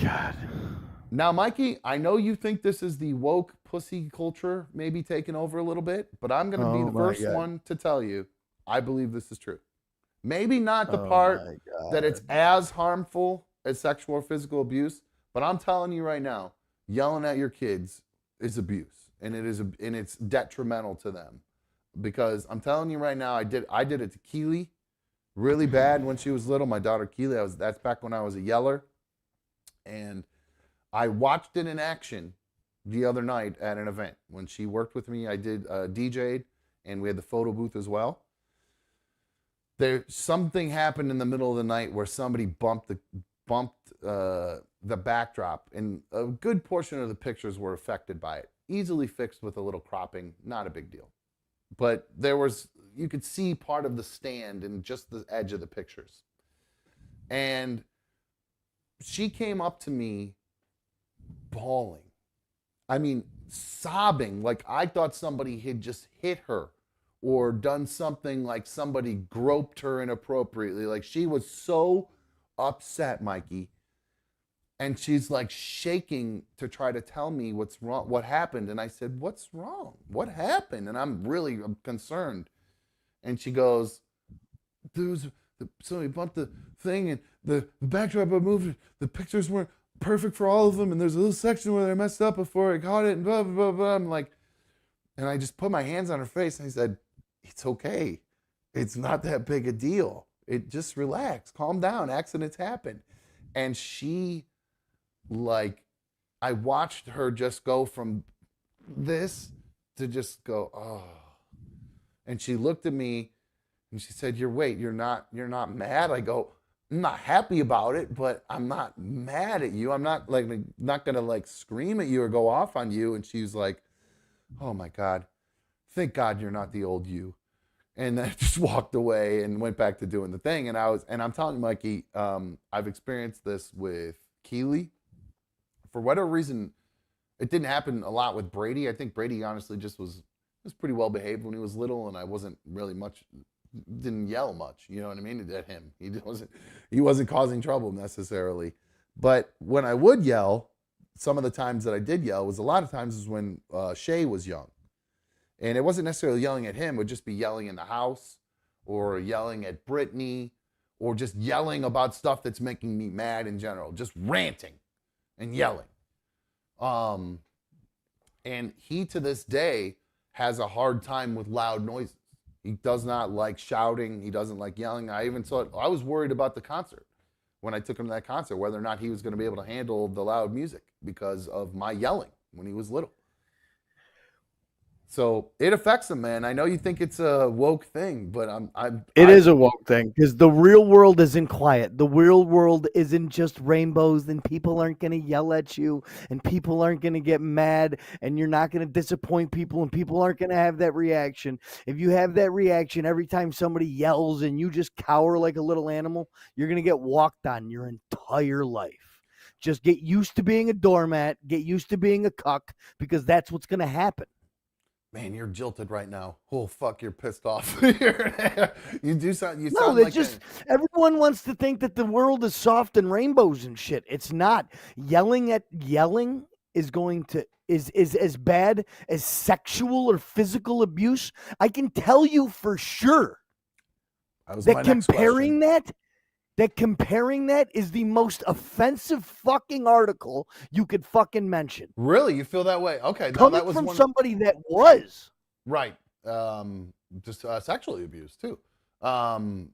my God. Now, Mikey, I know you think this is the woke pussy culture maybe taking over a little bit, but I'm going to be Oh the my first God. one to tell you I believe this is true. Maybe not the Oh part my that it's God. as harmful as sexual or physical abuse, but I'm telling you right now, yelling at your kids is abuse, and it's detrimental to them. Because I'm telling you right now, I did it to Keely really bad when she was little. My daughter Keely, that's back when I was a yeller, and I watched it in action the other night at an event when she worked with me. I did DJ'd, and we had the photo booth as well. There something happened in the middle of the night where somebody bumped the backdrop, and a good portion of the pictures were affected by it. Easily fixed with a little cropping, not a big deal. But you could see part of the stand and just the edge of the pictures. And she came up to me bawling. I mean, sobbing, like I thought somebody had just hit her or done something, like somebody groped her inappropriately. Like she was so upset, Mikey. And she's like shaking to try to tell me what's wrong, what happened. And I said, "What's wrong? What happened?" And I'm concerned. And she goes, "There was somebody bumped the thing, and the backdrop I moved. The pictures weren't perfect for all of them, and there's a little section where they messed up before I caught it, and blah blah blah blah." I'm like, and I just put my hands on her face and I said, "It's okay. It's not that big a deal. It just relax, calm down. Accidents happen." And she, like, I watched her just go from this to just go, "Oh." And she looked at me and she said, you're not mad?" I go, "I'm not happy about it, but I'm not mad at you. I'm not gonna like scream at you or go off on you." And she's like, "Oh my God, thank God you're not the old you." And then I just walked away and went back to doing the thing. And I'm telling you, Mikey, I've experienced this with Keely. For whatever reason, it didn't happen a lot with Brady. I think Brady honestly just was pretty well behaved when he was little, and I wasn't really much, didn't yell much. You know what I mean, at him. He wasn't causing trouble necessarily. But when I would yell, some of the times that I did yell was a lot of times is when Shay was young, and it wasn't necessarily yelling at him. It would just be yelling in the house, or yelling at Brittany, or just yelling about stuff that's making me mad in general, just ranting and yelling. Um, and he to this day has a hard time with loud noises. He does not like shouting. He doesn't like yelling. I was worried about the concert when I took him to that concert, whether or not he was going to be able to handle the loud music because of my yelling when he was little. So it affects him, man. I know you think it's a woke thing, but It is a woke thing because the real world isn't quiet. The real world isn't just rainbows, and people aren't going to yell at you, and people aren't going to get mad, and you're not going to disappoint people, and people aren't going to have that reaction. If you have that reaction every time somebody yells and you just cower like a little animal, you're going to get walked on your entire life. Just get used to being a doormat, get used to being a cuck, because that's what's going to happen. Man, you're jilted right now. Oh fuck, you're pissed off. You do sound. You No, sound they like just everyone wants to think that the world is soft and rainbows and shit. It's not. Yelling is going to is as bad as sexual or physical abuse. I can tell you for sure that was that my next question. comparing that is the most offensive fucking article you could fucking mention. Really, you feel that way? Okay, now Coming that was from one. somebody that was. Right. Just sexually abused too. Um,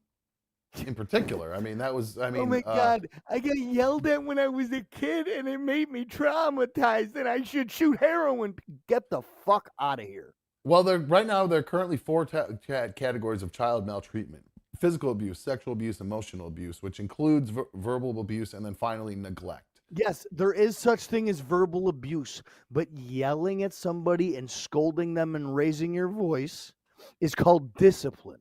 in particular, I mean, that was. I Oh mean, my God. I got yelled at when I was a kid and it made me traumatized and I should shoot heroin. Get the fuck out of here. well, right now there are currently four categories of child maltreatment: physical abuse, sexual abuse, emotional abuse, which includes verbal abuse, and then finally neglect. Yes, there is such thing as verbal abuse, but yelling at somebody and scolding them and raising your voice is called discipline.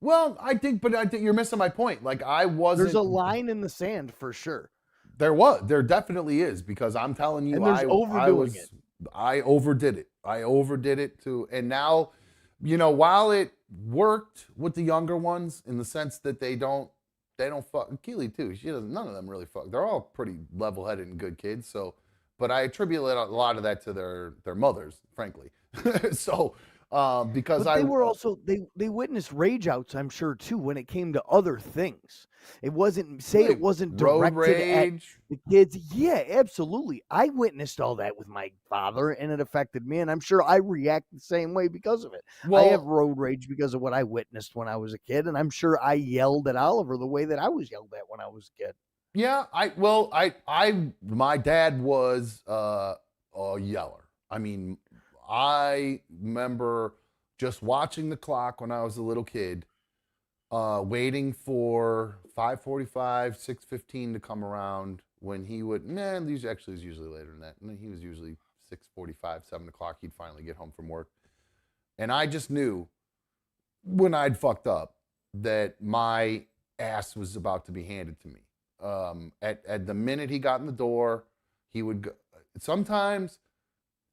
Well, but I think you're missing my point. Like I There's wasn't. a line in the sand for sure. There definitely is, because I'm telling you, And there's overdoing it. I overdid it. I overdid it and now, while it worked with the younger ones in the sense that they don't they don't fuck. Keely too. She doesn't. None of them really fuck. They're all pretty level-headed and good kids. So, but I attribute a lot of that to their mothers, frankly. So, because But they were also they witnessed rage outs, I'm sure too, when it came to other things. It wasn't it wasn't road directed at rage. the kids. Yeah, absolutely. I witnessed all that with my father, and it affected me, and I'm sure I react the same way because of it. I have road rage because of what I witnessed when I was a kid, and I'm sure I yelled at Oliver the way that I was yelled at when I was a kid. Yeah, my dad was a yeller. I mean, I remember just watching the clock when I was a little kid, waiting for 5:45, 6:15 to come around when he would. These actually was usually later than that. And he was usually 6:45, 7 o'clock. He'd finally get home from work, and I just knew when I'd fucked up that my ass was about to be handed to me. At the minute he got in the door, he would go. Sometimes,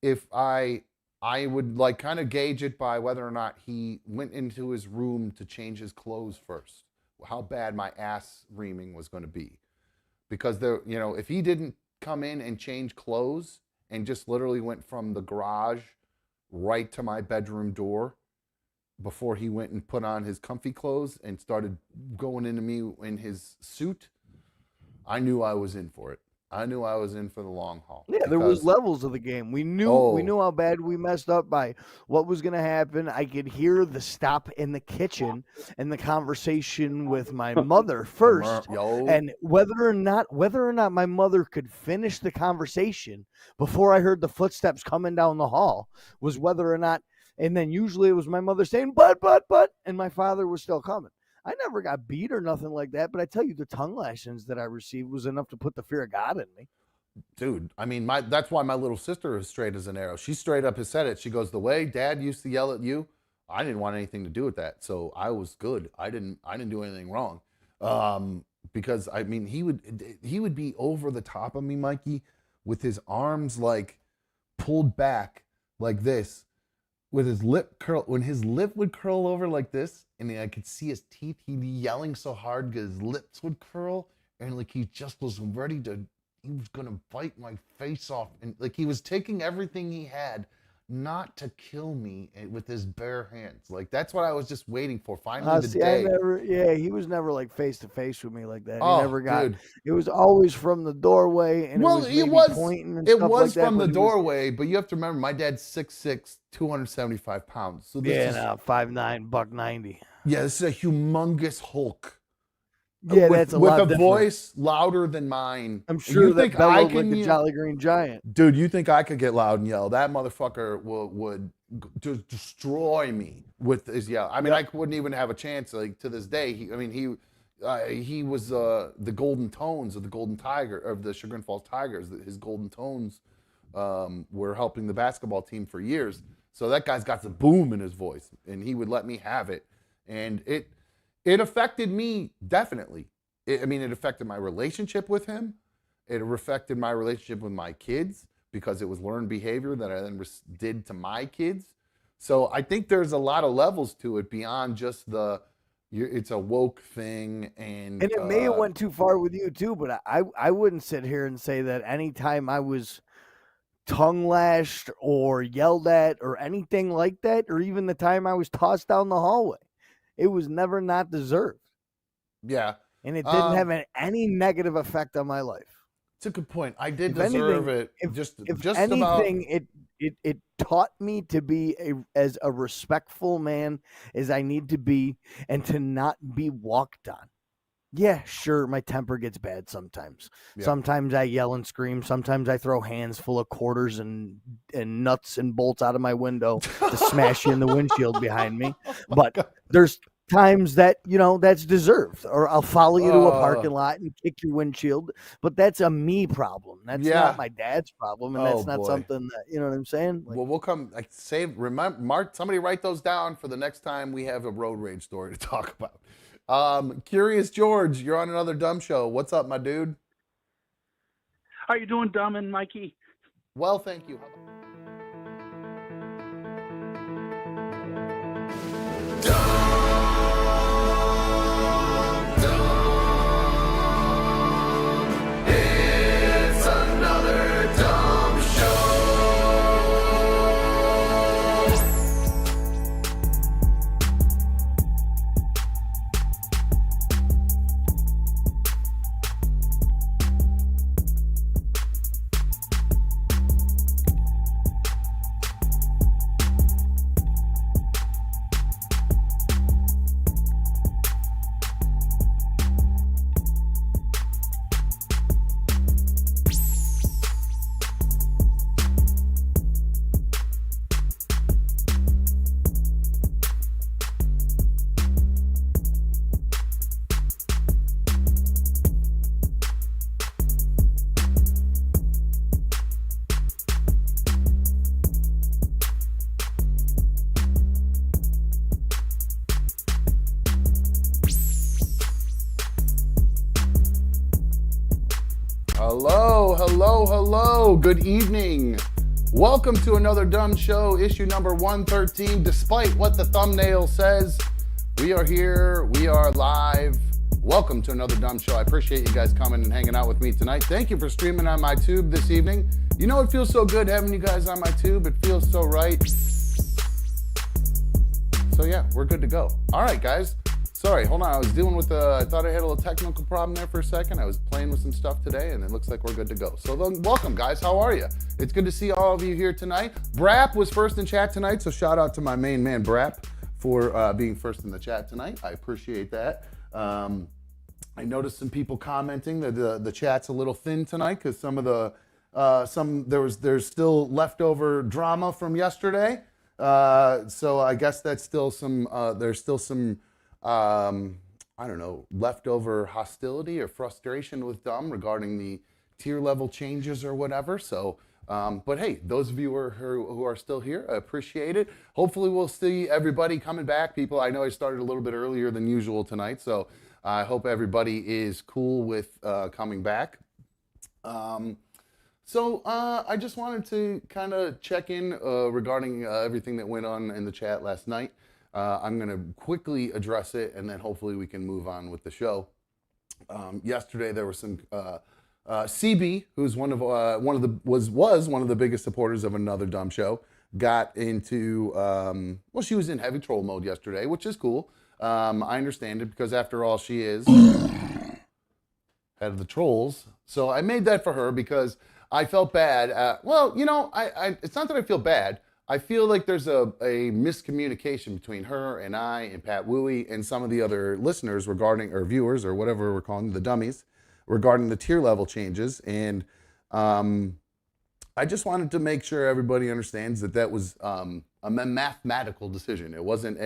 if I would like kind of gauge it by whether or not he went into his room to change his clothes first, how bad my ass reaming was going to be, because if he didn't come in and change clothes and just literally went from the garage right to my bedroom door before he went and put on his comfy clothes and started going into me in his suit, I knew I was in for it. I knew I was in for the long haul. Yeah, there was levels of the game. We knew how bad we messed up by what was going to happen. I could hear the stop in the kitchen and the conversation with my mother first, and whether or not my mother could finish the conversation before I heard the footsteps coming down the hall was whether or not. And then usually it was my mother saying, but, and my father was still coming. I never got beat or nothing like that, but I tell you, the tongue lashings that I received was enough to put the fear of God in me. Dude, I mean, that's why my little sister is straight as an arrow. She straight up has said it. She goes, the way Dad used to yell at you, I didn't want anything to do with that. So I was good. I didn't do anything wrong. Because I mean, he would be over the top of me, Mikey, with his arms like pulled back like this, with his lip curl. When his lip would curl over like this, and I could see his teeth, he'd be yelling so hard because his lips would curl, and like he just was ready to, he was gonna bite my face off, and like he was taking everything he had not to kill me with his bare hands. Like that's what I was just waiting for. Finally, the day. He was never like face to face with me like that. He Oh, never got. dude. It was always from the doorway, and it was pointing and it stuff was like from that, the doorway, but you have to remember, my dad's 6'6", 275 pounds. So this is 5'9", $190. Yeah, this is a humongous Hulk. Yeah, that's a lot with a different. voice louder than mine. I'm sure you that bellowed like a Jolly Green Giant. Dude, you think I could get loud and yell? That motherfucker would just destroy me with his yell. I mean, I wouldn't even have a chance. Like to this day, he was the Golden Tones of the Golden Tiger of the Chagrin Falls Tigers. His Golden Tones were helping the basketball team for years. So that guy's got the boom in his voice, and he would let me have it, and it affected me definitely. It affected my relationship with him. It affected my relationship with my kids because it was learned behavior that I then did to my kids. So I think there's a lot of levels to it beyond just it's a woke thing. And it may have went too far with you too, but I wouldn't sit here and say that anytime I was tongue lashed or yelled at or anything like that, or even the time I was tossed down the hallway, it was never not deserved. Yeah. And it didn't have any negative effect on my life. It's a good point. I did deserve it. If anything, it taught me to be as a respectful man as I need to be, and to not be walked on. Yeah, sure, my temper gets bad sometimes. Yeah. Sometimes I yell and scream. Sometimes I throw hands full of quarters and nuts and bolts out of my window to smash you in the windshield behind me. But there's times that, that's deserved. Or I'll follow you to a parking lot and kick your windshield. But that's a me problem. That's not my dad's problem. And that's not something that, you know what I'm saying? Well, we'll come, remember, Mark, somebody write those down for the next time we have a road rage story to talk about. Curious George, you're on another dumb show. What's up, my dude? How you doing, Dumb and Mikey? Well, thank you. Hello. Good evening. Welcome to another Dumb Show, issue number 113. Despite what the thumbnail says, we are here. We are live. Welcome to another Dumb Show. I appreciate you guys coming and hanging out with me tonight. Thank you for streaming on my tube this evening. You know, it feels so good having you guys on my tube. It feels so right. So yeah, we're good to go. All right, guys. Sorry, hold on. I was dealing with I thought I had a little technical problem there for a second. I was playing with some stuff today, and it looks like we're good to go. So then, welcome, guys. How are you? It's good to see all of you here tonight. Brap was first in chat tonight, so shout out to my main man, Brap, for being first in the chat tonight. I appreciate that. I noticed some people commenting that the chat's a little thin tonight because some of the there's still leftover drama from yesterday. So I guess that's still some there's still some I don't know, leftover hostility or frustration with Dumb regarding the tier level changes or whatever. So, but hey, those of you who are still here, I appreciate it. Hopefully we'll see everybody coming back. People, I know I started a little bit earlier than usual tonight, so I hope everybody is cool with coming back. So I just wanted to kind of check in regarding everything that went on in the chat last night. I'm going to quickly address it, and then hopefully we can move on with the show. Yesterday there was some CB, who's one of the biggest supporters of another Dumb Show, got into well, she was in heavy troll mode yesterday, which is cool. I understand it because after all, she is head of the trolls. So I made that for her because I felt bad. Well, you know, it's not that I feel bad. I feel like there's a miscommunication between her and I and Pat Wooey and some of the other listeners regarding, or viewers, or whatever we're calling them, the dummies, regarding the tier level changes. And I just wanted to make sure everybody understands that was a mathematical decision. It wasn't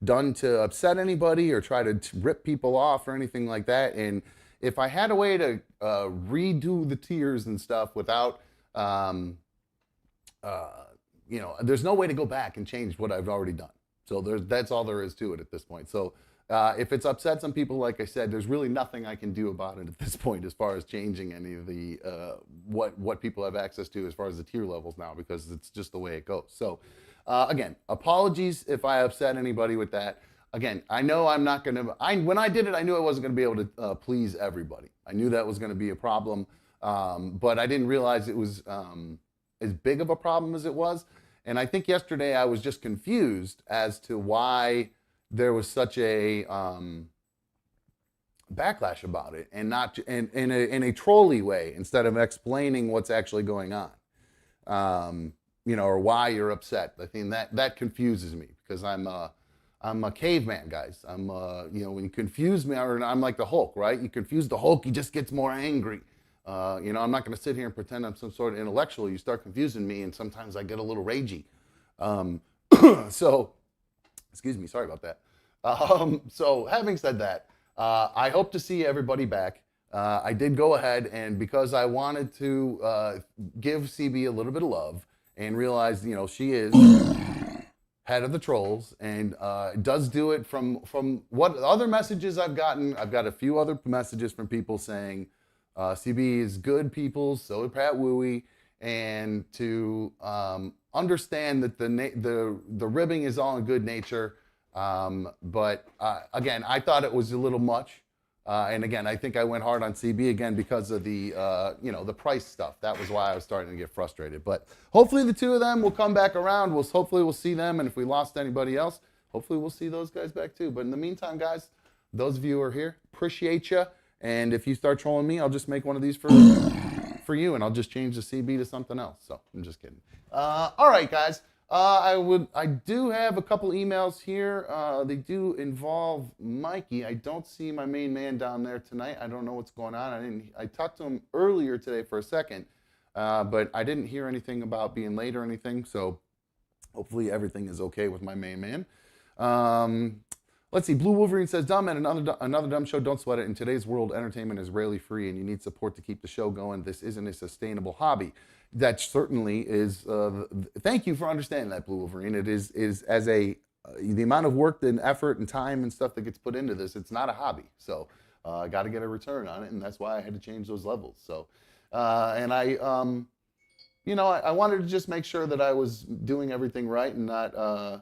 done to upset anybody or try to rip people off or anything like that. And if I had a way to redo the tiers and stuff without you know, there's no way to go back and change what I've already done. So that's all there is to it at this point. So if it's upset some people, like I said, there's really nothing I can do about it at this point as far as changing any of the what people have access to as far as the tier levels now, because it's just the way it goes. So again, apologies if I upset anybody with that. Again, I know I'm not going to, when I did it, I knew I wasn't going to be able to please everybody. I knew that was going to be a problem, but I didn't realize it was as big of a problem as it was. And I think yesterday I was just confused as to why there was such a backlash about it, and not in a trolly way, instead of explaining what's actually going on, you know, or why you're upset. I think that confuses me because I'm a caveman, guys. You know, when you confuse me, or I'm like the Hulk, right? You confuse the Hulk, he just gets more angry. You know, I'm not going to sit here and pretend I'm some sort of intellectual. You start confusing me, and sometimes I get a little ragey. So, excuse me, sorry about that. So, having said that, I hope to see everybody back. I did go ahead, and because I wanted to give CB a little bit of love and realize, you know, she is head of the trolls, and does do it from what other messages I've gotten. I've got a few other messages from people saying, CB is good people, so is Pat Wooey, and to understand that the ribbing is all in good nature, but again, I thought it was a little much, and again, I think I went hard on CB again because of the you know, the price stuff. That was why I was starting to get frustrated. But hopefully the two of them will come back around. Hopefully we'll see them, and if we lost anybody else, hopefully we'll see those guys back too. But in the meantime, guys, those of you who are here, appreciate you. And if you start trolling me, I'll just make one of these for you, and I'll just change the CB to something else. So I'm just kidding. All right, guys. I do have a couple emails here. They do involve Mikey. I don't see my main man down there tonight. I don't know what's going on. I talked to him earlier today for a second, but I didn't hear anything about being late or anything. So hopefully everything is okay with my main man. Let's see. Blue Wolverine says, Dumb and another Dumb Show. Don't sweat it. In today's world, entertainment is rarely free, and you need support to keep the show going. This isn't a sustainable hobby. That certainly is. Thank you for understanding that, Blue Wolverine. It is as the amount of work and effort and time and stuff that gets put into this. It's not a hobby. So I got to get a return on it, and that's why I had to change those levels. So And I wanted to just make sure that I was doing everything right and not, I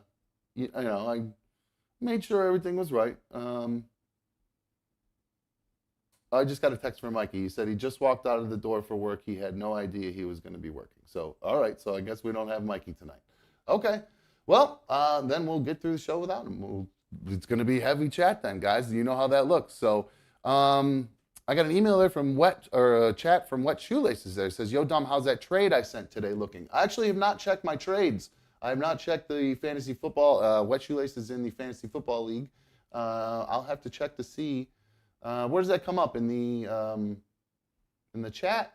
made sure everything was right. I just got a text from Mikey. He said he just walked out of the door for work. He had no idea he was going to be working. So, all right. So I guess we don't have Mikey tonight. Okay. Well, then we'll get through the show without him. It's going to be heavy chat then, guys. You know how that looks. So, I got an email there from a chat from Wet Shoelaces there. It says, yo, Dom, how's that trade I sent today looking? I actually have not checked my trades. I have not checked the fantasy football. Wet Shoelaces in the fantasy football league. I'll have to check to see. Where does that come up in the chat?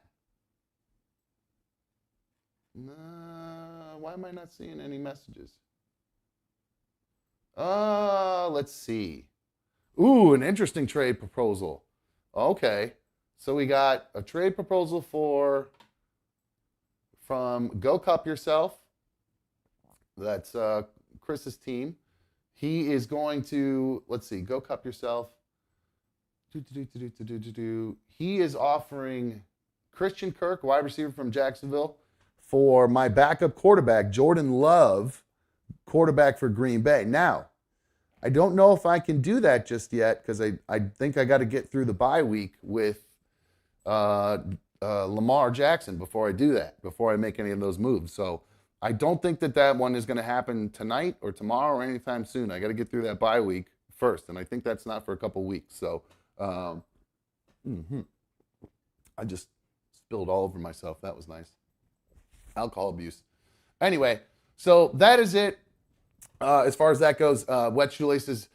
Why am I not seeing any messages? Let's see. Ooh, an interesting trade proposal. Okay, so we got a trade proposal from Go Cup Yourself. That's Chris's team. He is going to, let's see, Go Cup Yourself. He is offering Christian Kirk, wide receiver from Jacksonville, for my backup quarterback, Jordan Love, quarterback for Green Bay. Now, I don't know if I can do that just yet because I think I got to get through the bye week with Lamar Jackson before I do that, before I make any of those moves. So I don't think that one is going to happen tonight or tomorrow or anytime soon. I got to get through that bye week first, and I think that's not for a couple weeks. So I just spilled all over myself. That was nice. Alcohol abuse. Anyway, so that is it. As far as that goes, Wet Shoelaces,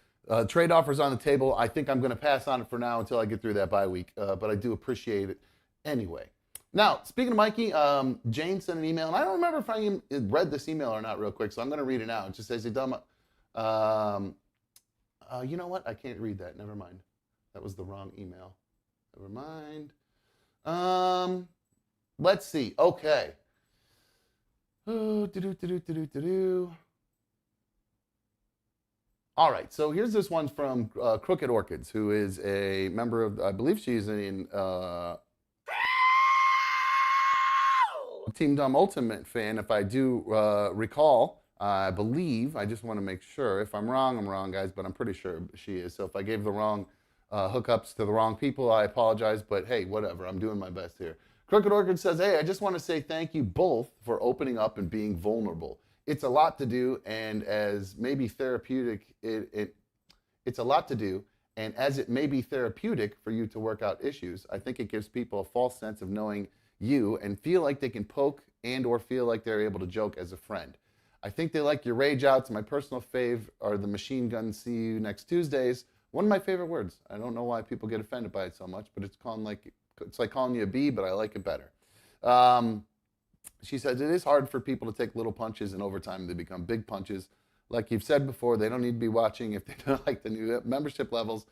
trade offers on the table. I think I'm going to pass on it for now until I get through that bye week, but I do appreciate it anyway. Now, speaking of Mikey, Jane sent an email, and I don't remember if I read this email or not real quick, so I'm going to read it now. It just says, hey, Dumb, you know what? I can't read that. Never mind. That was the wrong email. Never mind. Let's see. Okay. All right, so here's this one from Crooked Orchids, who is a member of, I believe she's in Team Dumb Ultimate fan, if I do recall. I believe, I just want to make sure. If I'm wrong, guys, but I'm pretty sure she is. So if I gave the wrong hookups to the wrong people, I apologize, but hey, whatever, I'm doing my best here. Crooked Orchid says, hey, I just want to say thank you both for opening up and being vulnerable. It's a lot to do, and as maybe therapeutic, it's a lot to do, and as it may be therapeutic for you to work out issues, I think it gives people a false sense of knowing you and feel like they can poke and or feel like they're able to joke as a friend. I think they like your rage outs. My personal fave are the machine gun see you next Tuesdays. One of my favorite words. I don't know why people get offended by it so much, but it's like calling you a bee, but I like it better. She says, it is hard for people to take little punches, and over time they become big punches. Like you've said before, they don't need to be watching if they don't like the new membership levels.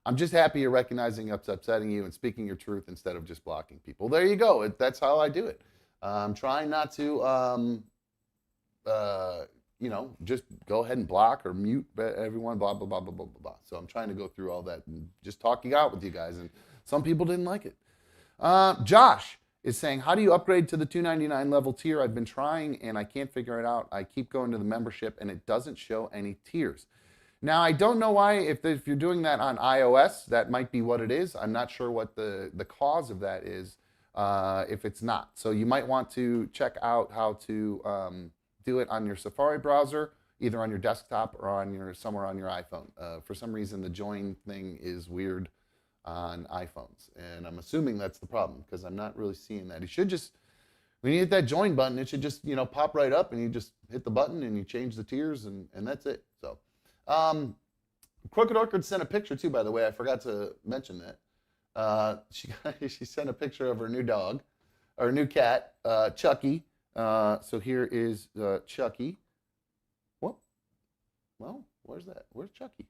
I'm just happy you're recognizing it's upsetting you and speaking your truth instead of just blocking people. There you go. That's how I do it. I'm trying not to, just go ahead and block or mute everyone, blah, blah, blah, blah, blah, blah, blah. So I'm trying to go through all that and just talking out with you guys. And some people didn't like it. Josh is saying, how do you upgrade to the $2.99 level tier? I've been trying and I can't figure it out. I keep going to the membership and it doesn't show any tiers. Now, I don't know why, if you're doing that on iOS, that might be what it is. I'm not sure what the cause of that is if it's not. So you might want to check out how to do it on your Safari browser, either on your desktop or somewhere on your iPhone. For some reason, the join thing is weird on iPhones, and I'm assuming that's the problem because I'm not really seeing that. When you hit that join button, it should just pop right up, and you just hit the button and you change the tiers, and that's it. So Crooked Orchid sent a picture too, by the way. I forgot to mention that. She sent a picture of her new dog, or new cat, Chucky. So here is Chucky. What? Well, where's that? Where's Chucky?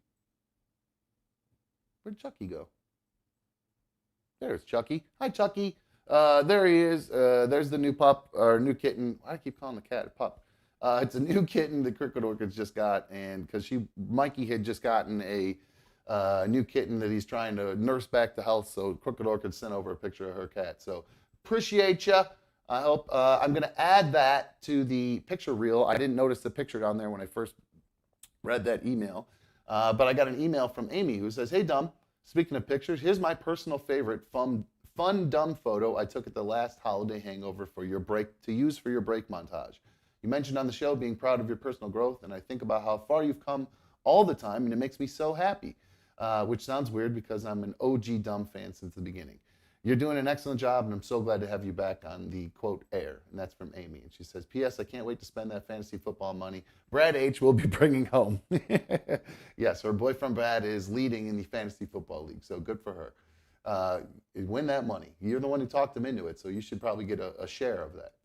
Where'd Chucky go? There's Chucky. Hi, Chucky. There he is. There's the new pup, or new kitten. Why do I keep calling the cat a pup? It's a new kitten that Crooked Orchid's just got, and because Mikey had just gotten a new kitten that he's trying to nurse back to health, so Crooked Orchid sent over a picture of her cat. So Appreciate you. I hope I'm going to add that to the picture reel. I didn't notice the picture down there when I first read that email, but I got an email from Amy who says, "Hey, Dumb, speaking of pictures, here's my personal favorite fun dumb photo I took at the last holiday hangover for your break to use for your break montage. You mentioned on the show being proud of your personal growth, and I think about how far you've come all the time, and it makes me so happy." Which sounds weird because I'm an OG Dumb fan since the beginning. "You're doing an excellent job, and I'm so glad to have you back on the, quote, air." And that's from Amy. And she says, "P.S. I can't wait to spend that fantasy football money Brad H. will be bringing home." Yes, her boyfriend Brad is leading in the fantasy football league, so good for her. Win that money. You're the one who talked him into it, so you should probably get a share of that.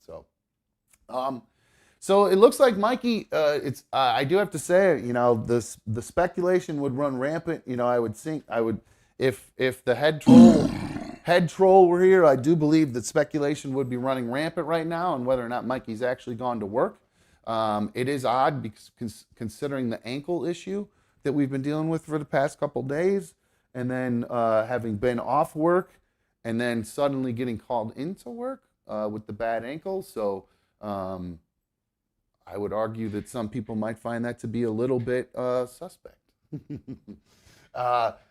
So it looks like Mikey. I do have to say, the speculation would run rampant. I would think if the head troll were here, I do believe that speculation would be running rampant right now on whether or not Mikey's actually gone to work. It is odd because considering the ankle issue that we've been dealing with for the past couple days, and then having been off work, and then suddenly getting called into work with the bad ankle. So I would argue that some people might find that to be a little bit suspect.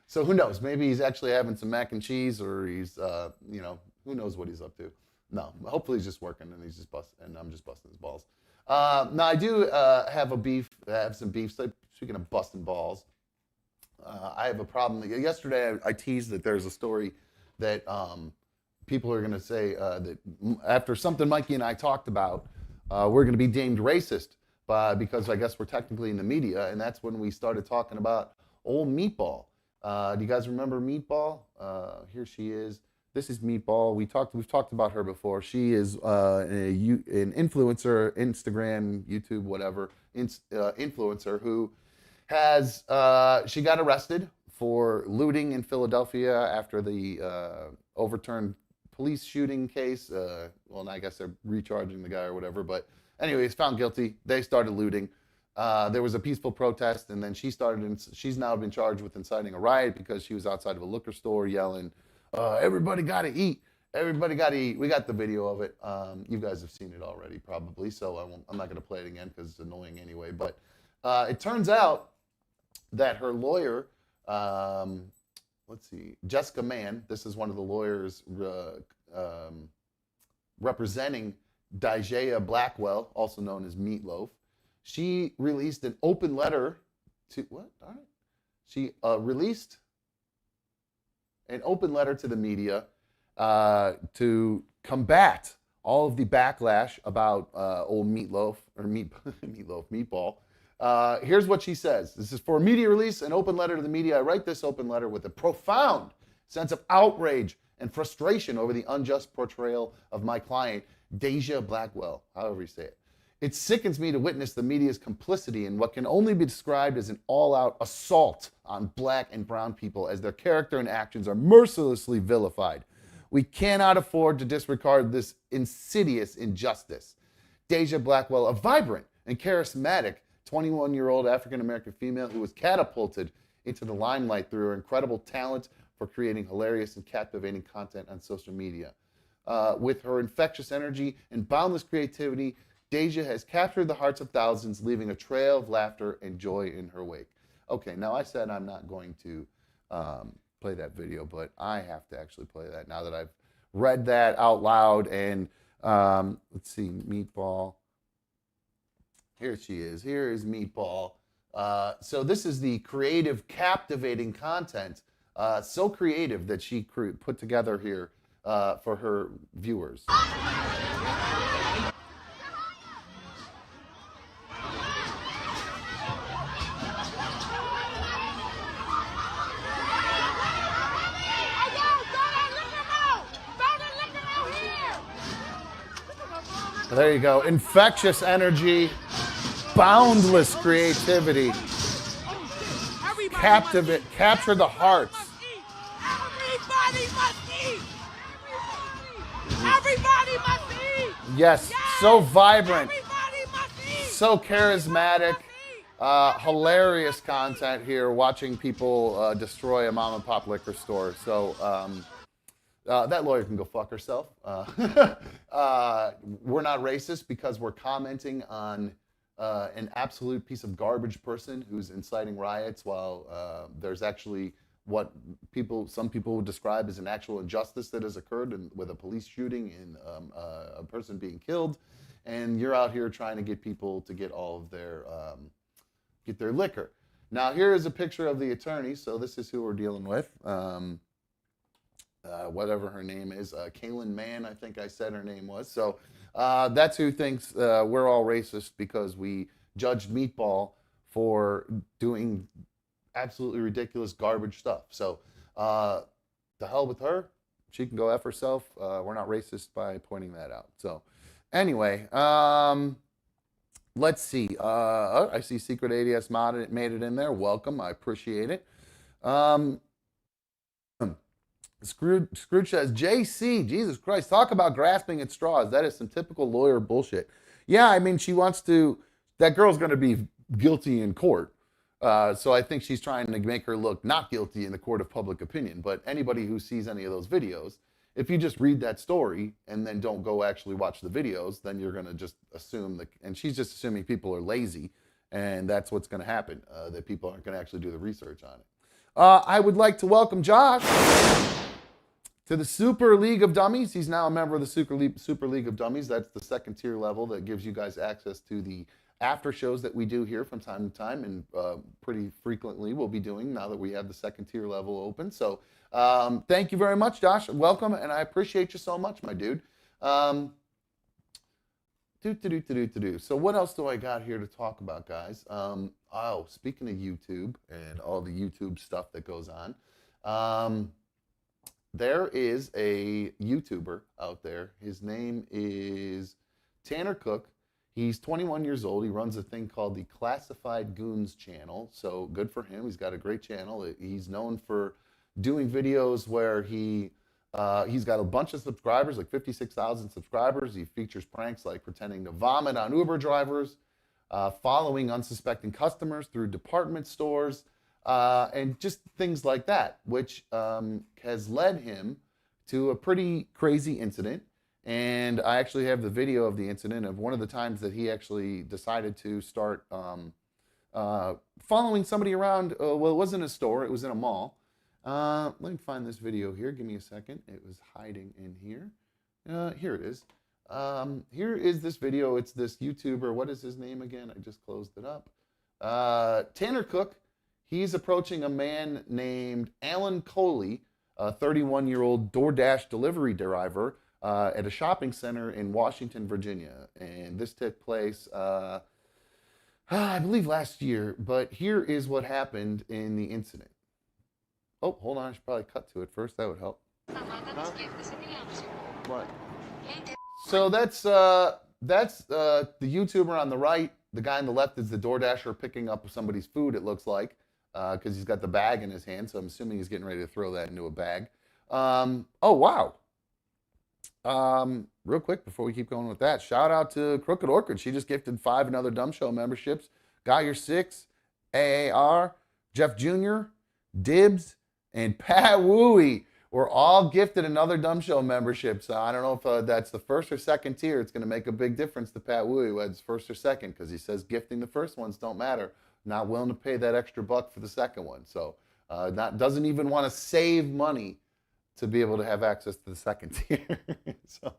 So who knows? Maybe he's actually having some mac and cheese, or he's, who knows what he's up to. No, hopefully he's just working and he's just and I'm just busting his balls. Now I do have some beef. So speaking of busting balls, I have a problem. Yesterday I teased that there's a story that people are going to say that after something Mikey and I talked about, we're going to be deemed racist because I guess we're technically in the media, and that's when we started talking about old Meatball. Do you guys remember Meatball? Here she is. This is Meatball. We've talked about her before. She is an influencer, Instagram, YouTube, whatever, influencer who has she got arrested for looting in Philadelphia after the overturned police shooting case. Well, I guess they're recharging the guy or whatever. But anyway, he's found guilty. They started looting. There was a peaceful protest, and then she's now been charged with inciting a riot because she was outside of a liquor store yelling, "Everybody got to eat. Everybody got to eat." We got the video of it. You guys have seen it already, probably, so I'm not going to play it again because it's annoying anyway. But it turns out that her lawyer, let's see, Jessica Mann, this is one of the lawyers representing Dijah Blackwell, also known as Meatloaf. She released an open letter to, what? Darn it. She released an open letter to the media to combat all of the backlash about old Meatloaf, or Meatball. Here's what she says. This is for media release, an open letter to the media. I write this open letter with a profound sense of outrage and frustration over the unjust portrayal of my client, Dijah Blackwell, however you say it. It sickens me to witness the media's complicity in what can only be described as an all-out assault on black and brown people as their character and actions are mercilessly vilified. We cannot afford to disregard this insidious injustice. Dijah Blackwell, a vibrant and charismatic 21-year-old African-American female who was catapulted into the limelight through her incredible talent for creating hilarious and captivating content on social media. With her infectious energy and boundless creativity, Dijah has captured the hearts of thousands, leaving a trail of laughter and joy in her wake. Okay, now I said I'm not going to play that video, but I have to actually play that now that I've read that out loud. And let's see, Meatball. Here she is. Here is Meatball. So this is the creative, captivating content. So creative that she put together here for her viewers. There you go. Infectious energy, boundless creativity, capture the hearts. Everybody must eat. Everybody must eat. Yes, so vibrant, Everybody must eat. so charismatic, hilarious content here. Watching people destroy a mom and pop liquor store. So That lawyer can go fuck herself. We're not racist because we're commenting on an absolute piece of garbage person who's inciting riots while there's actually what some people would describe as an actual injustice that has occurred with a police shooting and a person being killed. And you're out here trying to get people to get all of their, get their liquor. Now, here is a picture of the attorney. So this is who we're dealing with. Whatever her name is, Kaylin Mann, I think I said her name was. So that's who thinks we're all racist because we judged Meatball for doing absolutely ridiculous garbage stuff. So the hell with her. She can go F herself. We're not racist by pointing that out. So anyway, let's see. I see Secret ADS made it in there. Welcome. I appreciate it. Scrooge says, JC, Jesus Christ, talk about grasping at straws. That is some typical lawyer bullshit. Yeah, I mean, that girl's going to be guilty in court. So I think she's trying to make her look not guilty in the court of public opinion. But anybody who sees any of those videos, if you just read that story and then don't go actually watch the videos, then you're going to just assume and she's just assuming people are lazy. And that's what's going to happen, that people aren't going to actually do the research on it. I would like to welcome Josh to the Super League of Dummies. He's now a member of the Super League of Dummies. That's the second tier level that gives you guys access to the after shows that we do here from time to time, and pretty frequently we'll be doing now that we have the second tier level open. So thank you very much, Josh. Welcome, and I appreciate you so much, my dude. So what else do I got here to talk about, guys? Speaking of YouTube and all the YouTube stuff that goes on, there is a YouTuber out there. His name is Tanner Cook. He's 21 years old. He runs a thing called the Classified Goons channel. So good for him. He's got a great channel. He's known for doing videos where he's got a bunch of subscribers, like 56,000 subscribers. He features pranks like pretending to vomit on Uber drivers, following unsuspecting customers through department stores, and just things like that, which has led him to a pretty crazy incident. And I actually have the video of the incident of one of the times that he actually decided to start following somebody around. Well, it wasn't a store, it was in a mall. Let me find this video here. Give me a second. It was hiding in here. Here it is. Here is this video. It's this YouTuber. What is his name again? I just closed it up. Tanner Cook. He's approaching a man named Alan Coley, a 31-year-old DoorDash delivery driver at a shopping center in Washington, Virginia. And this took place, I believe, last year. But here is what happened in the incident. Oh, hold on. I should probably cut to it first. That would help. Huh? What? So that's the YouTuber on the right. The guy on the left is the DoorDasher picking up somebody's food, it looks like, because he's got the bag in his hand. So I'm assuming he's getting ready to throw that into a bag. Oh, wow. Real quick before we keep going with that, shout out to Crooked Orchid. She just gifted 5 another Dumb Show memberships. Got Your 6, AAR, Jeff Jr., Dibs, and Pat Wooey were all gifted another Dumb Show membership. So I don't know if that's the first or second tier. It's going to make a big difference to Pat Wooey, whether it's first or second, because he says gifting the first ones don't matter. Not willing to pay that extra buck for the second one. So doesn't even want to save money to be able to have access to the second tier. So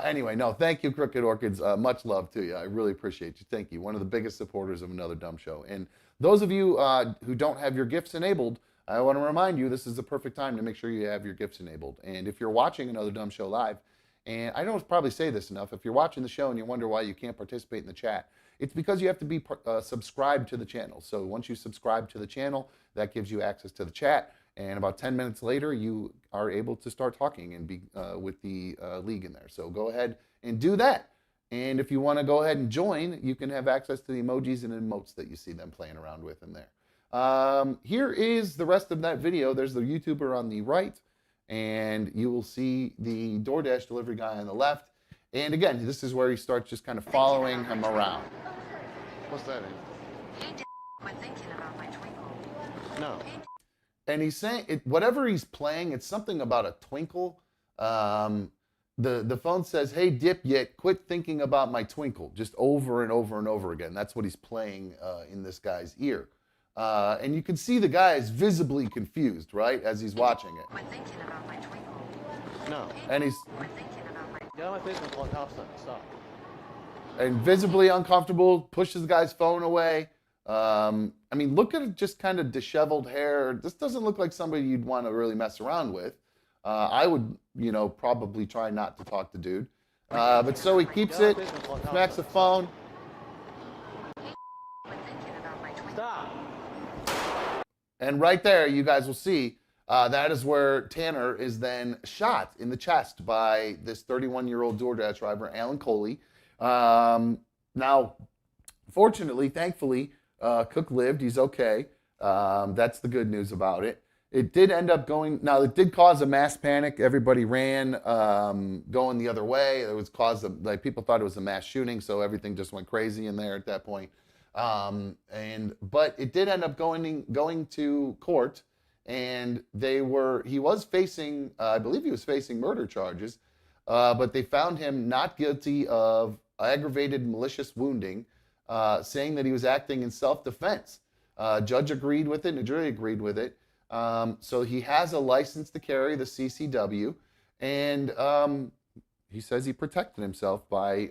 anyway, no, thank you, Crooked Orchids. Much love to you. I really appreciate you. Thank you. One of the biggest supporters of Another Dumb Show. And those of you who don't have your gifts enabled, I want to remind you, this is the perfect time to make sure you have your gifts enabled. And if you're watching Another Dumb Show live, and I don't probably say this enough, if you're watching the show and you wonder why you can't participate in the chat, it's because you have to be subscribed to the channel. So once you subscribe to the channel, that gives you access to the chat. And about 10 minutes later, you are able to start talking and be with the league in there. So go ahead and do that. And if you want to go ahead and join, you can have access to the emojis and emotes that you see them playing around with in there. Here is the rest of that video. There's the YouTuber on the right, and you will see the DoorDash delivery guy on the left. And again, this is where he starts just kind of following him around. What's that in? Hey, quit thinking about my twinkle. No. And he's saying, whatever he's playing, it's something about a twinkle. The phone says, "Hey, dipyit, quit thinking about my twinkle," just over and over and over again. That's what he's playing in this guy's ear. And you can see the guy is visibly confused, right, as he's watching it. Quit thinking about my twinkle. No. And he's Quit thinking about my... Get on my Facebook call, stop. and visibly uncomfortable, pushes the guy's phone away. I mean, look at just kind of disheveled hair. This doesn't look like somebody you'd want to really mess around with. I would, probably try not to talk to dude. But so he keeps it, smacks the phone. Quit thinking about my twinkle. Stop. And right there, you guys will see, that is where Tanner is then shot in the chest by this 31-year-old DoorDash driver, Alan Coley. Now, fortunately, thankfully, Cook lived. He's okay. That's the good news about it. It did end up going, now it did cause a mass panic. Everybody ran, going the other way. It was caused, people thought it was a mass shooting, so everything just went crazy in there at that point. But it did end up going to court, and he was facing, I believe he was facing murder charges, but they found him not guilty of aggravated malicious wounding, saying that he was acting in self-defense. Judge agreed with it, and the jury agreed with it. So he has a license to carry the CCW, and he says he protected himself by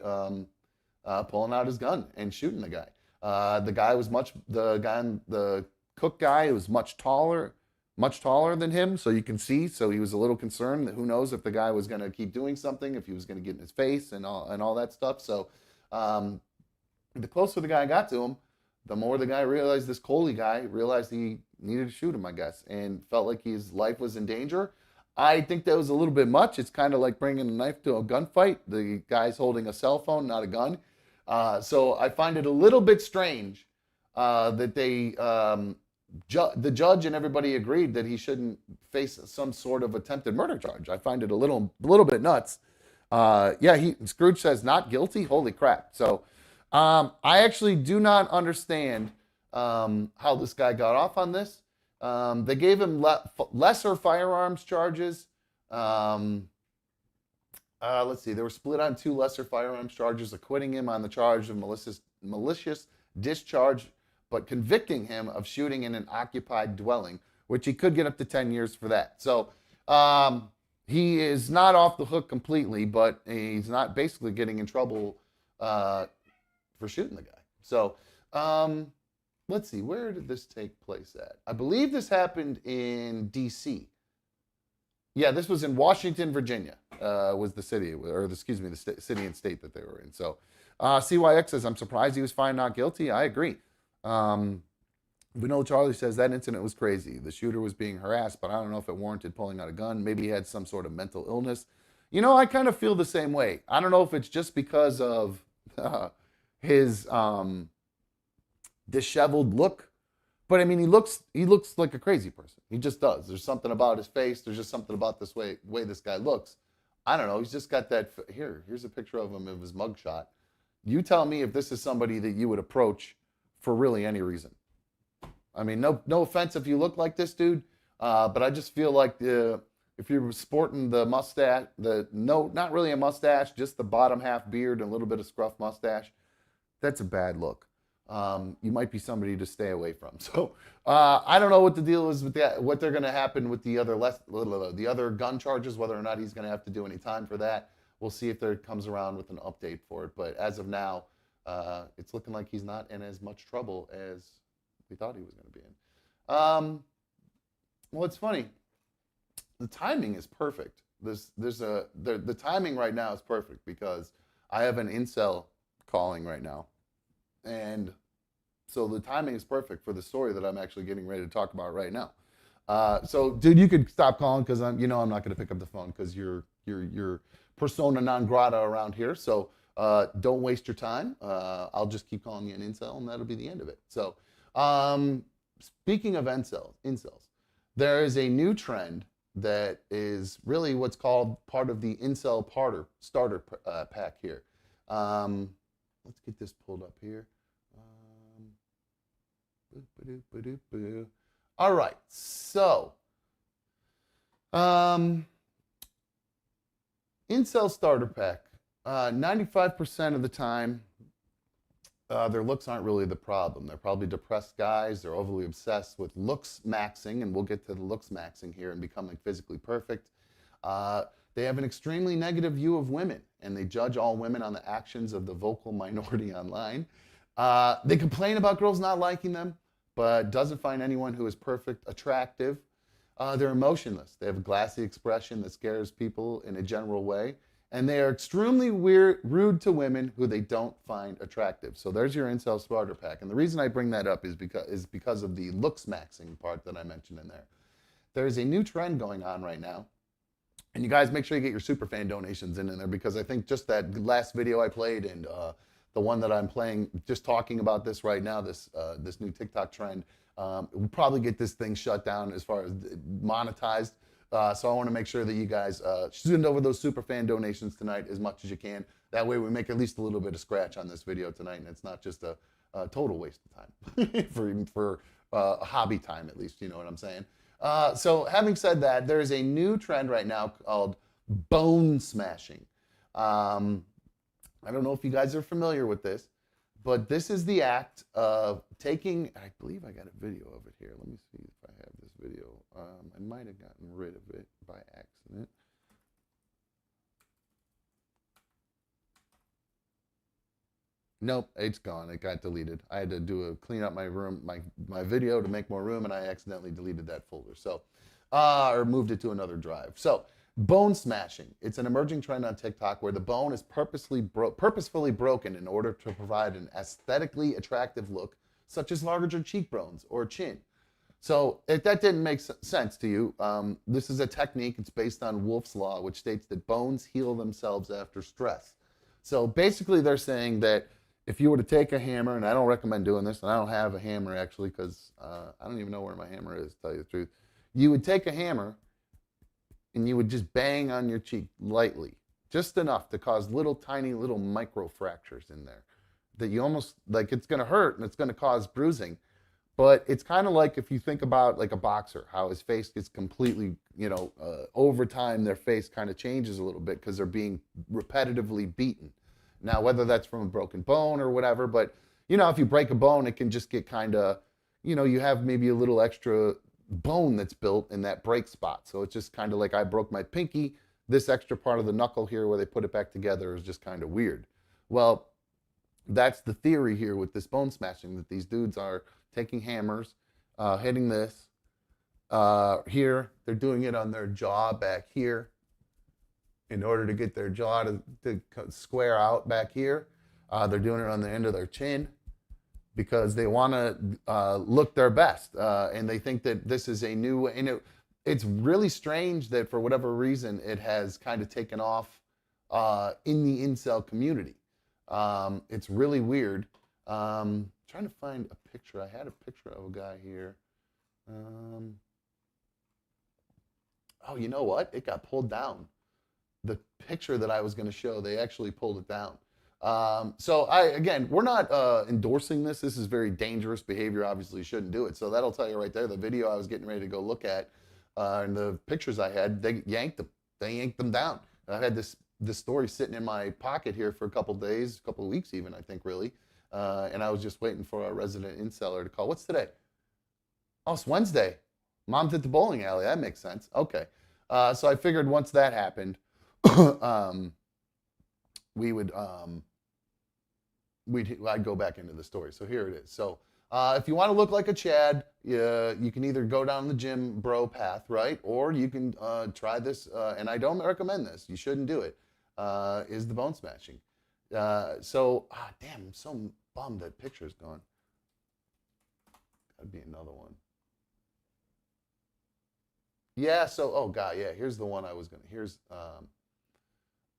pulling out his gun and shooting the guy. The Cook guy was much taller than him, so you can see. So he was a little concerned that who knows if the guy was going to keep doing something, if he was going to get in his face and all that stuff. So the closer the guy got to him, the more the guy realized, this Coley guy realized he needed to shoot him, I guess, and felt like his life was in danger. I think that was a little bit much. It's kind of like bringing a knife to a gunfight. The guy's holding a cell phone, not a gun. So I find it a little bit strange that the judge and everybody agreed that he shouldn't face some sort of attempted murder charge. I find it a little bit nuts. Scrooge says not guilty. Holy crap. So I actually do not understand how this guy got off on this. They gave him lesser firearms charges. Let's see. They were split on 2 lesser firearms charges, acquitting him on the charge of malicious discharge, but convicting him of shooting in an occupied dwelling, which he could get up to 10 years for that. So he is not off the hook completely, but he's not basically getting in trouble for shooting the guy. So let's see. Where did this take place at? I believe this happened in D.C. Yeah, this was in Washington, Virginia, was the city, or the city and state that they were in. So CYX says, I'm surprised he was found not guilty. I agree. Vanilla Charlie says that incident was crazy. The shooter was being harassed, but I don't know if it warranted pulling out a gun. Maybe he had some sort of mental illness. I kind of feel the same way. I don't know if it's just because of his disheveled look, but I mean, he looks like a crazy person. He just does. There's something about his face. There's just something about this way this guy looks. I don't know. He's just got that. Here's a picture of him of his mugshot. You tell me if this is somebody that you would approach for really any reason. I mean, no offense if you look like this dude, but I just feel like if you're sporting the mustache, not really a mustache, just the bottom half beard and a little bit of scruff mustache, that's a bad look. You might be somebody to stay away from. So I don't know what the deal is with that, what they're going to happen with the other gun charges, whether or not he's going to have to do any time for that. We'll see if there comes around with an update for it. But as of now, it's looking like he's not in as much trouble as we thought he was going to be in. Well, it's funny. The timing is perfect. The timing right now is perfect because I have an incel calling right now. And so the timing is perfect for the story that I'm actually getting ready to talk about right now. So, dude, you could stop calling because I'm not going to pick up the phone because you're persona non grata around here. So don't waste your time. I'll just keep calling you an incel, and that'll be the end of it. So, speaking of incels, there is a new trend that is really what's called part of the incel starter pack here. Let's get this pulled up here. All right, so Incel starter pack. 95% of the time, their looks aren't really the problem. They're probably depressed guys. They're overly obsessed with looks maxing, and we'll get to the looks maxing here and becoming physically perfect. They have an extremely negative view of women, and they judge all women on the actions of the vocal minority online. They complain about girls not liking them, but doesn't find anyone who is perfect attractive. They're emotionless. They have a glassy expression that scares people in a general way. And they are extremely rude to women who they don't find attractive. So there's your incel starter pack. And the reason I bring that up is because of the looks maxing part that I mentioned in there. There's a new trend going on right now. And you guys make sure you get your superfan donations in there, because I think just that last video I played and the one that I'm playing, just talking about this right now, this new TikTok trend, we'll probably get this thing shut down as far as monetized. So I want to make sure that you guys send over those super fan donations tonight as much as you can. That way we make at least a little bit of scratch on this video tonight, and it's not just a total waste of time for hobby time, at least, you know what I'm saying? So having said that, there is a new trend right now called bone smashing. I don't know if you guys are familiar with this, but this is the act of taking, I believe I got a video of it here. Let me see if I have this video. I might have gotten rid of it by accident. Nope, it's gone. It got deleted. I had to clean up my room, my video to make more room, and I accidentally deleted that folder. So, or moved it to another drive. So, bone smashing. It's an emerging trend on TikTok where the bone is purposefully broken in order to provide an aesthetically attractive look, such as larger cheekbones or chin. So if that didn't make sense to you, this is a technique. It's based on Wolff's Law, which states that bones heal themselves after stress. So basically they're saying that if you were to take a hammer, and I don't recommend doing this, and I don't have a hammer actually, because I don't even know where my hammer is, to tell you the truth. You would take a hammer and you would just bang on your cheek lightly, just enough to cause tiny little micro fractures in there that you almost, like, it's going to hurt and it's going to cause bruising. But it's kind of like if you think about like a boxer, how his face gets completely, over time their face kind of changes a little bit because they're being repetitively beaten. Now, whether that's from a broken bone or whatever, but, if you break a bone, it can just get kind of, you have maybe a little extra bone that's built in that break spot. So it's just kind of like I broke my pinky. This extra part of the knuckle here where they put it back together is just kind of weird. Well, that's the theory here with this bone smashing, that these dudes are taking hammers, hitting this here. They're doing it on their jaw back here in order to get their jaw to square out back here. They're doing it on the end of their chin because they want to look their best. And they think that this is a new, and it's really strange that for whatever reason, it has kind of taken off in the incel community. It's really weird. Trying to find a picture. I had a picture of a guy here. Oh, you know what? It got pulled down. The picture that I was going to show, they actually pulled it down. So again, we're not endorsing this. This is very dangerous behavior. Obviously, you shouldn't do it. So that'll tell you right there. The video I was getting ready to go look at, and the pictures I had, they yanked them. They yanked them down. I had this story sitting in my pocket here for a couple days, a couple of weeks even, I think, really. And I was just waiting for our resident inseller to call. What's today? Oh, it's Wednesday. Mom's at the bowling alley. That makes sense. Okay. So I figured once that happened, I'd go back into the story. So here it is. So if you want to look like a Chad, you can either go down the gym bro path, right? Or you can try this, and I don't recommend this. You shouldn't do it, is the bone smashing. Damn, I'm so bummed that picture's gone. That'd be another one. Yeah, so, oh God, yeah, here's the one I was here's,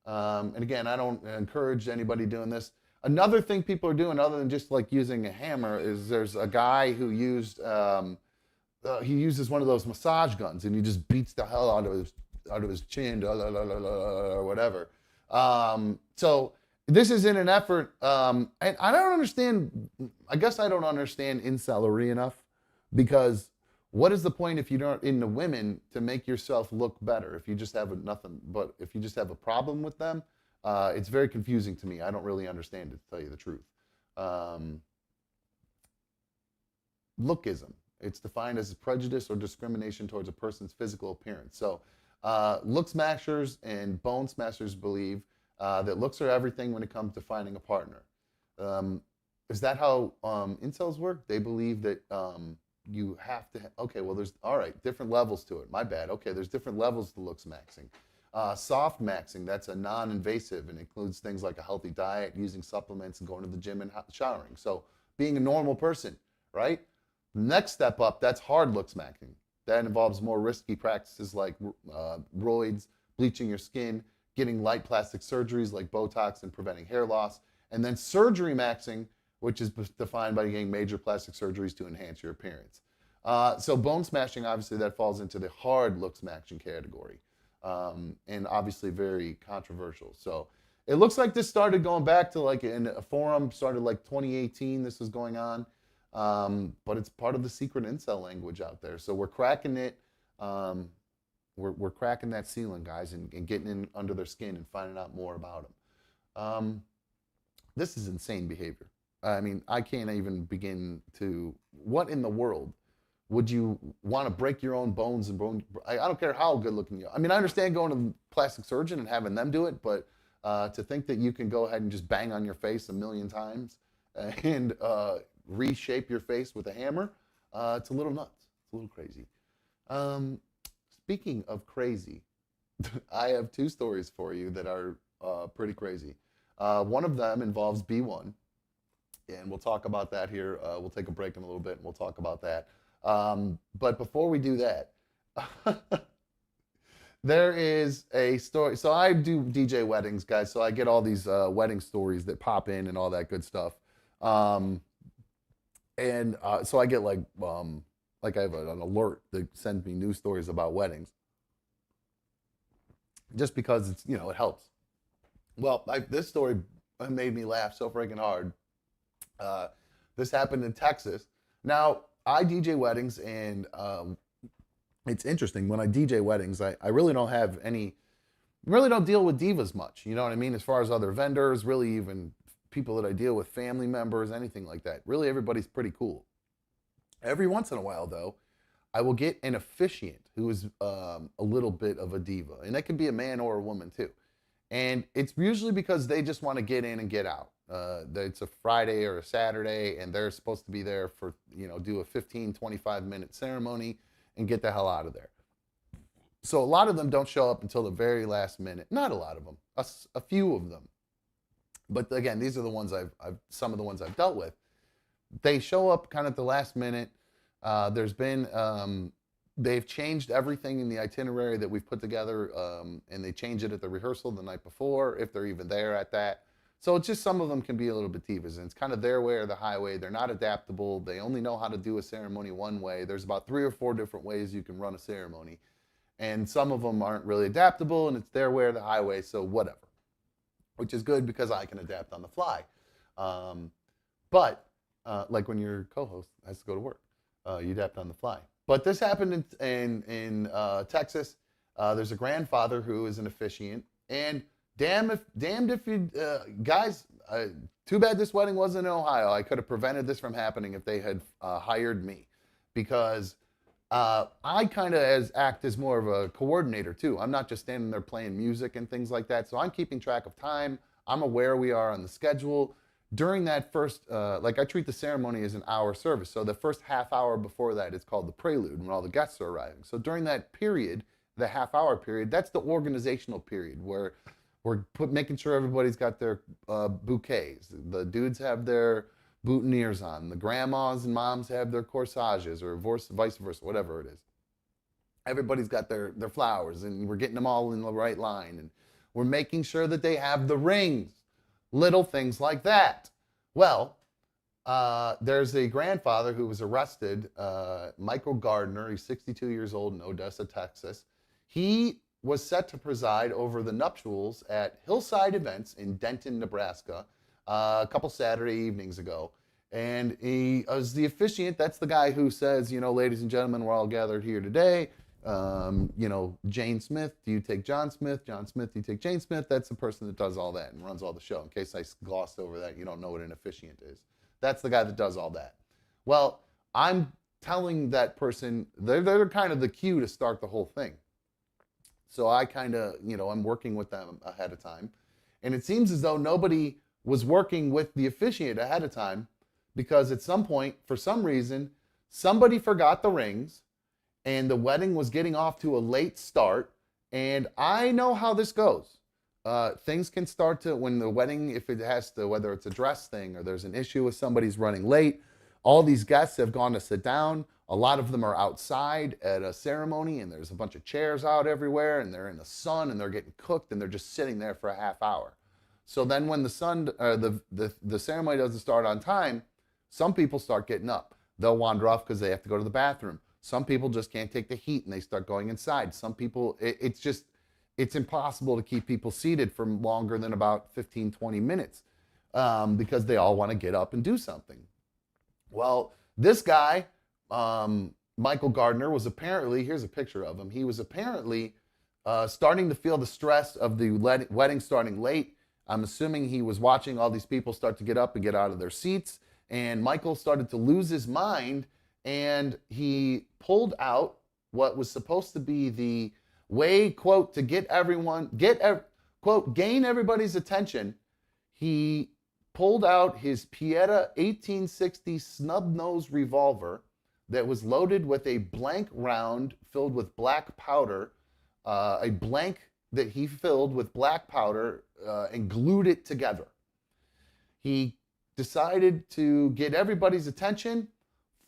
and again, I don't encourage anybody doing this. Another thing people are doing other than just like using a hammer is there's a guy who he uses one of those massage guns and he just beats the hell out of his chin, or whatever. So this is in an effort, and I don't understand, I guess I don't understand incelery enough, because What is the point if you don't into women to make yourself look better? If you just have if you just have a problem with them, it's very confusing to me. I don't really understand it, to tell you the truth. Lookism. It's defined as prejudice or discrimination towards a person's physical appearance. So, look smashers and bone smashers believe that looks are everything when it comes to finding a partner. Is that how incels work? They believe that you have to. Okay, well, there's all right, different levels to it. My bad. Okay, there's different levels to looks maxing. Soft maxing, that's a non-invasive and includes things like a healthy diet, using supplements, and going to the gym and showering. So, being a normal person, right? Next step up, that's hard looks maxing. That involves more risky practices like roids, bleaching your skin, getting light plastic surgeries like Botox and preventing hair loss, and then surgery maxing, which is defined by getting major plastic surgeries to enhance your appearance. So bone smashing, obviously, that falls into the hard looks maxing category, and obviously very controversial. So it looks like this started going back to like in a forum, started like 2018, this was going on. But it's part of the secret incel language out there. So we're cracking it. We're cracking that ceiling, guys, and getting in under their skin and finding out more about them. This is insane behavior. I mean, I can't even begin to. What in the world would you want to break your own bones and bone? I don't care how good looking you are. I mean, I understand going to the plastic surgeon and having them do it, but to think that you can go ahead and just bang on your face 1,000,000 times and reshape your face with a hammer, it's a little nuts. It's a little crazy. Speaking of crazy, I have 2 stories for you that are pretty crazy. One of them involves B1, and we'll talk about that here. We'll take a break in a little bit, and we'll talk about that. But before we do that, there is a story. So I do DJ weddings, guys, so I get all these wedding stories that pop in and all that good stuff. So I get like I have an alert that sends me news stories about weddings, just because it's, it helps. Well, this story made me laugh so freaking hard. This happened in Texas. Now, I DJ weddings, and it's interesting. When I DJ weddings, I really don't have really don't deal with divas much. You know what I mean? As far as other vendors, really even people that I deal with, family members, anything like that. Really, everybody's pretty cool. Every once in a while, though, I will get an officiant who is a little bit of a diva. And that can be a man or a woman, too. And it's usually because they just want to get in and get out. It's a Friday or a Saturday, and they're supposed to be there for, do a 15, 25-minute ceremony and get the hell out of there. So a lot of them don't show up until the very last minute. Not a lot of them, a few of them. But again, these are the ones some of the ones I've dealt with. They show up kind of at the last minute. They've changed everything in the itinerary that we've put together, and they change it at the rehearsal the night before, if they're even there at that. So it's just some of them can be a little bit divas, and it's kind of their way or the highway. They're not adaptable. They only know how to do a ceremony one way. There's about 3 or 4 different ways you can run a ceremony, and some of them aren't really adaptable, and it's their way or the highway, so whatever. Which is good because I can adapt on the fly. But like when your co-host has to go to work, you adapt on the fly. But this happened in Texas. There's a grandfather who is an officiant, and damned if you guys. Too bad this wedding wasn't in Ohio. I could have prevented this from happening if they had hired me, because I kind of act as more of a coordinator too. I'm not just standing there playing music and things like that. So I'm keeping track of time. I'm aware we are on the schedule. During that first, I treat the ceremony as an hour service. So the first half hour before that is called the prelude, when all the guests are arriving. So during that period, the half hour period, that's the organizational period where we're making sure everybody's got their bouquets. The dudes have their boutonnieres on. The grandmas and moms have their corsages, or vice versa, whatever it is. Everybody's got their flowers, and we're getting them all in the right line. And we're making sure that they have the rings. Little things like that. Well, there's a grandfather who was arrested, Michael Gardner. He's 62 years old in Odessa, Texas. He was set to preside over the nuptials at Hillside Events in Denton, Nebraska, a couple Saturday evenings ago. And he as the officiant, that's the guy who says, ladies and gentlemen, we're all gathered here today. Jane Smith, do you take John Smith? John Smith, do you take Jane Smith? That's the person that does all that and runs all the show. In case I glossed over that, you don't know what an officiant is. That's the guy that does all that. Well, I'm telling that person, they're kind of the cue to start the whole thing. So I kind of, I'm working with them ahead of time. And it seems as though nobody was working with the officiant ahead of time, because at some point, for some reason, somebody forgot the rings and the wedding was getting off to a late start. And I know how this goes. Things can start to, when the wedding, if it has to, whether it's a dress thing or there's an issue with somebody's running late, all these guests have gone to sit down. A lot of them are outside at a ceremony and there's a bunch of chairs out everywhere and they're in the sun and they're getting cooked and they're just sitting there for a half hour. So then when the ceremony doesn't start on time, some people start getting up. They'll wander off because they have to go to the bathroom. Some people just can't take the heat and they start going inside. Some people, it's impossible to keep people seated for longer than about 15, 20 minutes because they all want to get up and do something. Well, this guy, Michael Gardner, was apparently, here's a picture of him. He was apparently starting to feel the stress of the wedding starting late. I'm assuming he was watching all these people start to get up and get out of their seats. And Michael started to lose his mind, and he pulled out what was supposed to be the way, quote, to get everyone, quote, gain everybody's attention. He pulled out his Pieta 1860 snub-nosed revolver that was loaded with a blank round filled with black powder, a blank that he filled with black powder and glued it together. He decided to get everybody's attention,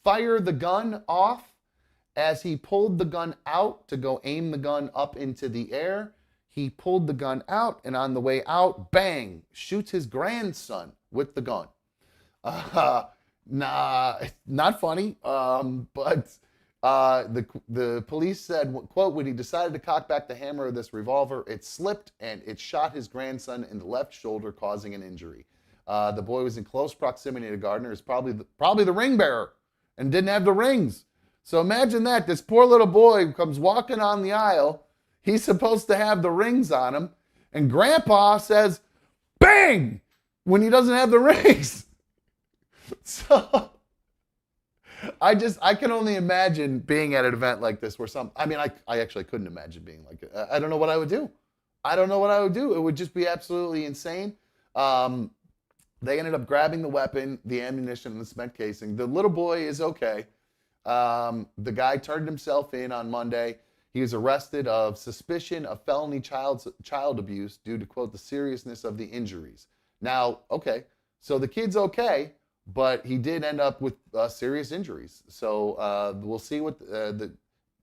fire the gun off. As he pulled the gun out to go aim the gun up into the air, he pulled the gun out, and on the way out, bang, shoots his grandson with the gun. Not funny, but the police said, quote, when he decided to cock back the hammer of this revolver, it slipped and it shot his grandson in the left shoulder, causing an injury. The boy was in close proximity to Gardner, is probably the ring bearer, and didn't have the rings. So imagine that. This poor little boy comes walking on the aisle. He's supposed to have the rings on him, and Grandpa says, bang, when he doesn't have the rings. So I can only imagine being at an event like this where I actually couldn't imagine being like it. I don't know what I would do. It would just be absolutely insane. They ended up grabbing the weapon, the ammunition, and the cement casing. The little boy is okay. The guy turned himself in on Monday. He was arrested of suspicion of felony child abuse due to, quote, the seriousness of the injuries. Now, okay, so the kid's okay, but he did end up with serious injuries. So we'll see what the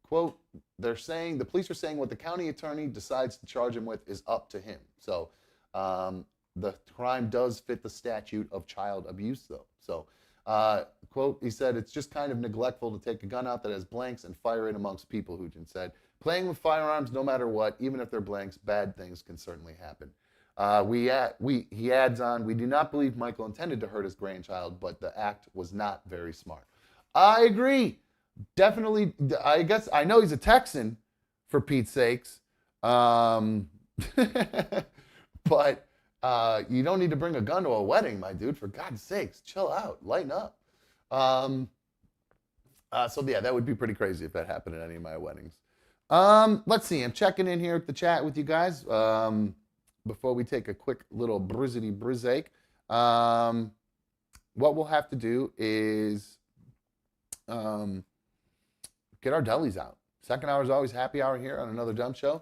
quote they're saying. The police are saying what the county attorney decides to charge him with is up to him. So the crime does fit the statute of child abuse, though. So, quote, he said, it's just kind of neglectful to take a gun out that has blanks and fire it amongst people, Hugin said. Playing with firearms, no matter what, even if they're blanks, bad things can certainly happen. He adds on, we do not believe Michael intended to hurt his grandchild, but the act was not very smart. I agree. Definitely, I guess, I know he's a Texan, for Pete's sakes. But you don't need to bring a gun to a wedding, my dude. For God's sakes, chill out, lighten up. So yeah, that would be pretty crazy if that happened at any of my weddings. Let's see. I'm checking in here at the chat with you guys before we take a quick little break. What we'll have to do is get our delis out. Second hour is always happy hour here on Another Dumb Show.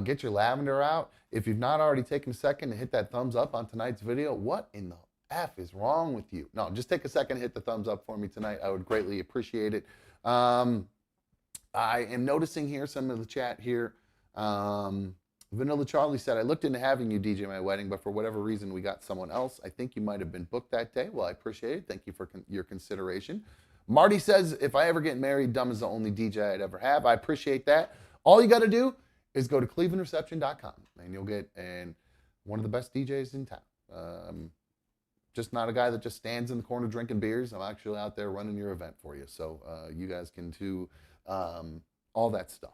Get your lavender out. If you've not already taken a second to hit that thumbs up on tonight's video, what in the F is wrong with you? No, just take a second to hit the thumbs up for me tonight. I would greatly appreciate it. I am noticing here some of the chat here. Vanilla Charlie said, I looked into having you DJ my wedding, but for whatever reason, we got someone else. I think you might have been booked that day. Well, I appreciate it. Thank you for your consideration. Marty says, if I ever get married, Dumb is the only DJ I'd ever have. I appreciate that. All you got to do is go to clevelandreception.com and you'll get one of the best DJs in town. just not a guy that just stands in the corner drinking beers. I'm actually out there running your event for you. So you guys can do all that stuff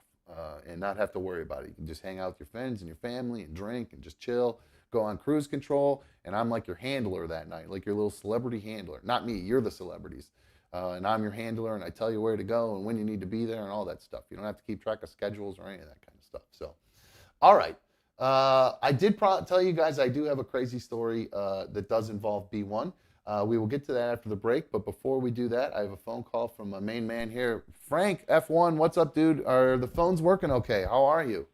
and not have to worry about it. You can just hang out with your friends and your family and drink and just chill, go on cruise control. And I'm like your handler that night, like your little celebrity handler. Not me, you're the celebrities. And I'm your handler, and I tell you where to go and when you need to be there and all that stuff. You don't have to keep track of schedules or any of that kind of stuff. So, all right. I did tell you guys I do have a crazy story that does involve B1. We will get to that after the break, but before we do that, I have a phone call from my main man here. Frank, F1, what's up, dude? Are the phones working okay? How are you?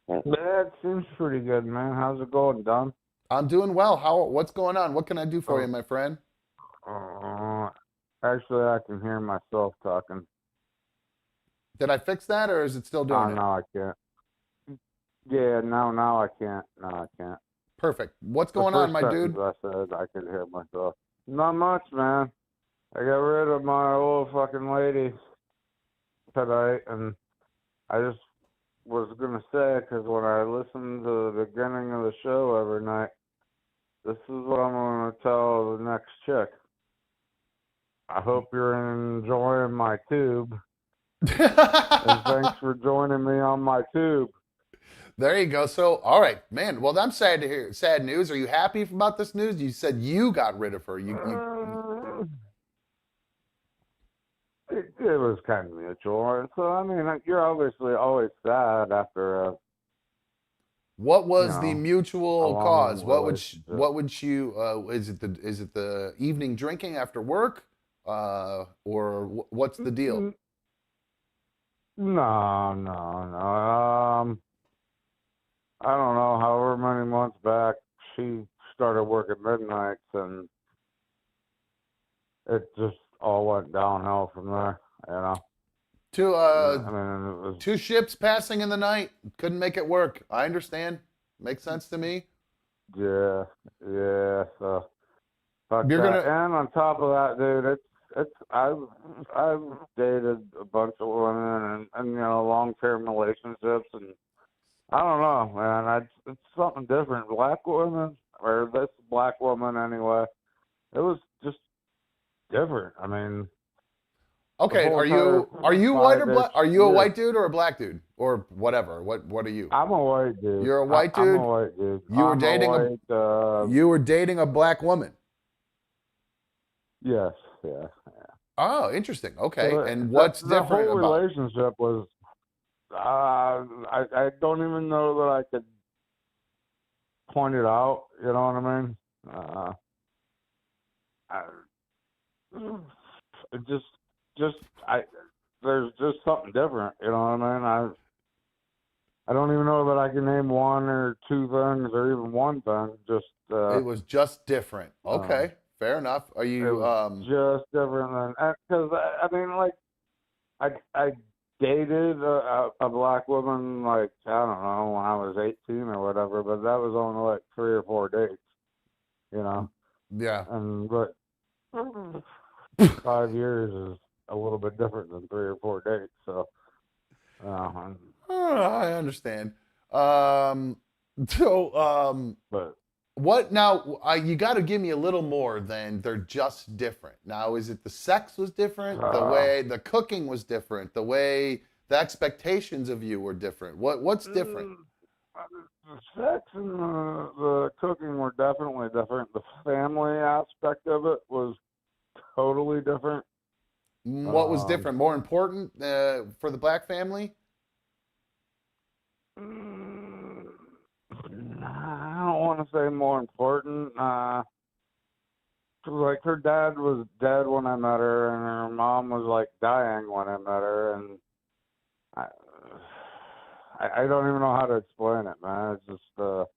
That seems pretty good, man. How's it going, Don? I'm doing well. What's going on? What can I do for you, my friend? Actually, I can hear myself talking. Did I fix that, or is it still doing it? No, I can't. Yeah, no, I can't. No, I can't. Perfect. What's going on, my dude? I said I could hear myself. Not much, man. I got rid of my old fucking lady tonight, and I just was gonna say, because when I listen to the beginning of the show every night, this is what I'm gonna tell the next chick. I hope you're enjoying my tube. And thanks for joining me on my tube. There you go. So, all right, man. Well, I'm sad to hear. Sad news. Are you happy about this news? You said you got rid of her. It was kind of mutual. So, I mean, you're obviously always sad after What was the mutual cause? What would you? Is it the evening drinking after work, or what's the deal? No. I don't know. However many months back, she started working midnights, and it just all went downhill from there. You know. Two ships passing in the night. Couldn't make it work. I understand. Makes sense to me. Yeah. So, and on top of that, dude, I've dated a bunch of women and long-term relationships, and I don't know, man. It's something different. Black women, or this black woman anyway, it was just different. I mean. Okay, are you white or black? Are you a white dude or a black dude or whatever? What are you? I'm a white dude. You're a white dude. I'm a white dude. You were dating a black woman. Yes. Yeah. Oh, interesting. Okay, so and what's different about? The whole relationship was. I don't even know that I could point it out. You know what I mean? There's just something different, you know what I mean? I don't even know that I can name one or two things or even one thing. Just it was just different. Okay, fair enough. Are you just different than because I mean, like I dated a black woman, like I don't know, when I was 18 or whatever, but that was only like 3 or 4 dates, you know. Yeah. But 5 years is a little bit different than 3 or 4 dates, so. I understand. But what now? You got to give me a little more than they're just different. Now, is it the sex was different, the way the cooking was different, the way the expectations of you were different? What's different? The sex and the cooking were definitely different. The family aspect of it was totally different. What was different? More important for the black family? I don't want to say more important. Like her dad was dead when I met her, and her mom was like dying when I met her, and I don't even know how to explain it, man. It's just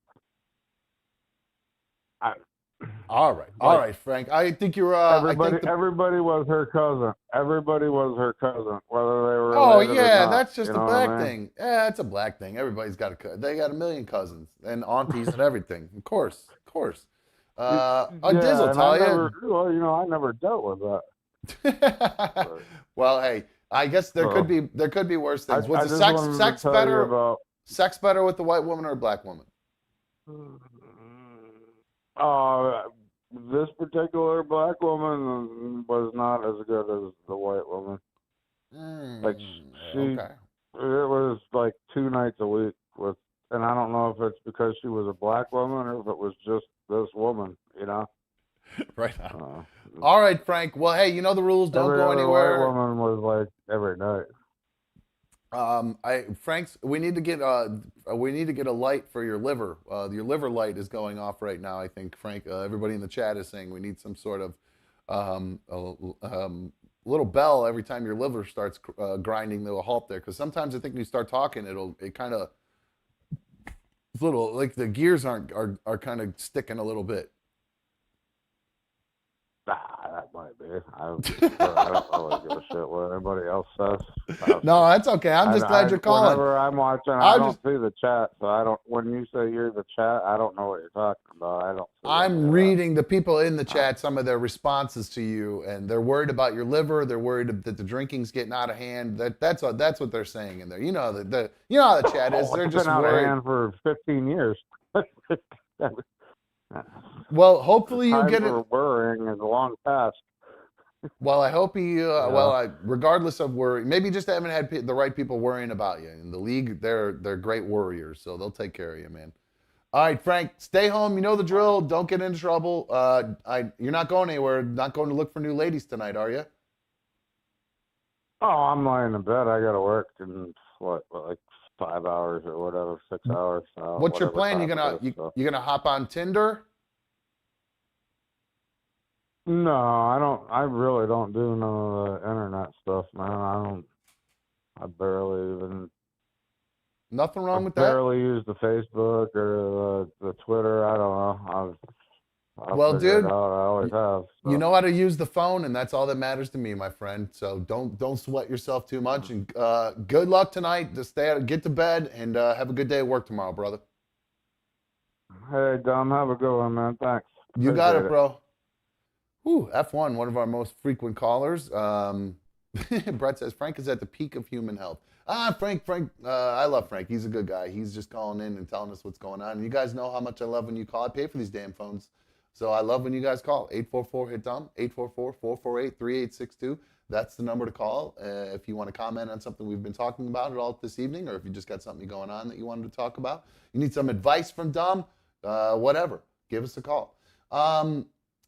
All right, Frank. I think you're. Everybody was her cousin. Everybody was her cousin, whether they were. Oh yeah, or not, that's just a black thing. Yeah, it's a black thing. Everybody's got they got a million cousins and aunties and everything. Of course. Diz will tell you. Well, I never dealt with that. Well, hey, I guess there could be worse things. Was the sex better? Sex better with the white woman or a black woman? Oh, particular black woman was not as good as the white woman. Like she, Okay. it was like 2 nights a week with, and I don't know if it's because she was a black woman or if it was just this woman, you know. Right on. All right, Frank. Well, hey, you know the rules. Don't every go other anywhere. White woman was like every night. Frank's. We need to get a light for your liver. Your liver light is going off right now. I think Frank. Everybody in the chat is saying we need some sort of little bell every time your liver starts grinding to a halt there. Because sometimes I think when you start talking, it kind of it's little like the gears are kind of sticking a little bit. That might be. I don't really give a shit what anybody else says. No, that's okay. I'm just glad you're calling. Whenever I'm watching, I don't see the chat, so I don't. When you say you're the chat, I don't know what you're talking about. I don't. I'm reading the people in the chat, some of their responses to you, and they're worried about your liver. They're worried that the drinking's getting out of hand. That's what they're saying in there. You know you know how the chat is. They're just been out worried. of hand for 15 years. Well, hopefully you'll get it. Worrying is long past. Well, I hope regardless of worry, maybe you just haven't had the right people worrying about you. In the league, they're great warriors, so they'll take care of you, man. All right, Frank, stay home. You know the drill. Don't get into trouble. You're not going anywhere. Not going to look for new ladies tonight, are you? Oh, I'm lying in bed. I got to work in like 5 hours or whatever, 6 hours. What's your plan? You gonna hop on Tinder? No, I don't. I really don't do none of the internet stuff, man. I barely even. Nothing wrong with that. Barely use the Facebook or the Twitter. I don't know. Well, dude, I always have. So. You know how to use the phone, and that's all that matters to me, my friend. So don't sweat yourself too much. And good luck tonight. Just get to bed, and have a good day at work tomorrow, brother. Hey, Dom, have a good one, man. Thanks. You got it, bro. Ooh, F1, one of our most frequent callers. Brett says, Frank is at the peak of human health. Frank, I love Frank. He's a good guy. He's just calling in and telling us what's going on. And you guys know how much I love when you call. I pay for these damn phones. So I love when you guys call. 844-HIT-DOM, 844-448-3862. That's the number to call if you want to comment on something we've been talking about at all this evening, or if you just got something going on that you wanted to talk about. You need some advice from Dom, whatever. Give us a call.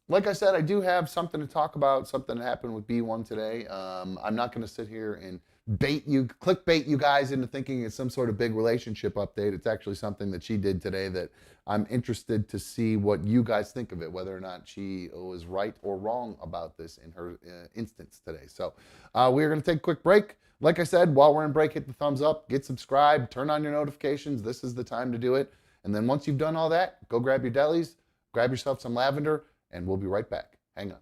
Like I said, I do have something to talk about, something that happened with B1 today. I'm not going to sit here and clickbait you guys into thinking it's some sort of big relationship update. It's actually something that she did today that I'm interested to see what you guys think of it, whether or not she was right or wrong about this in her instance today. So we're going to take a quick break. Like I said, while we're in break, hit the thumbs up, get subscribed, turn on your notifications. This is the time to do it. And then once you've done all that, go grab your delis, grab yourself some lavender, and we'll be right back. Hang on.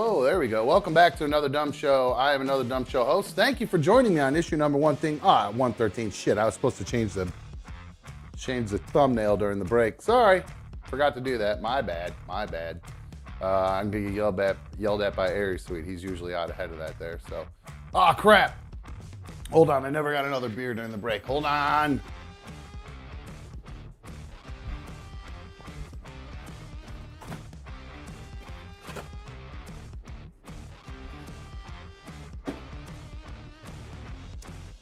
Whoa, there we go. Welcome back to another dumb show. I am another dumb show host. Thank you for joining me on issue number 113. Shit, I was supposed to change the thumbnail during the break. Sorry, forgot to do that. My bad. I'm gonna get yelled at by Airy Sweet. He's usually out ahead of that there. So, crap. Hold on, I never got another beer during the break. Hold on.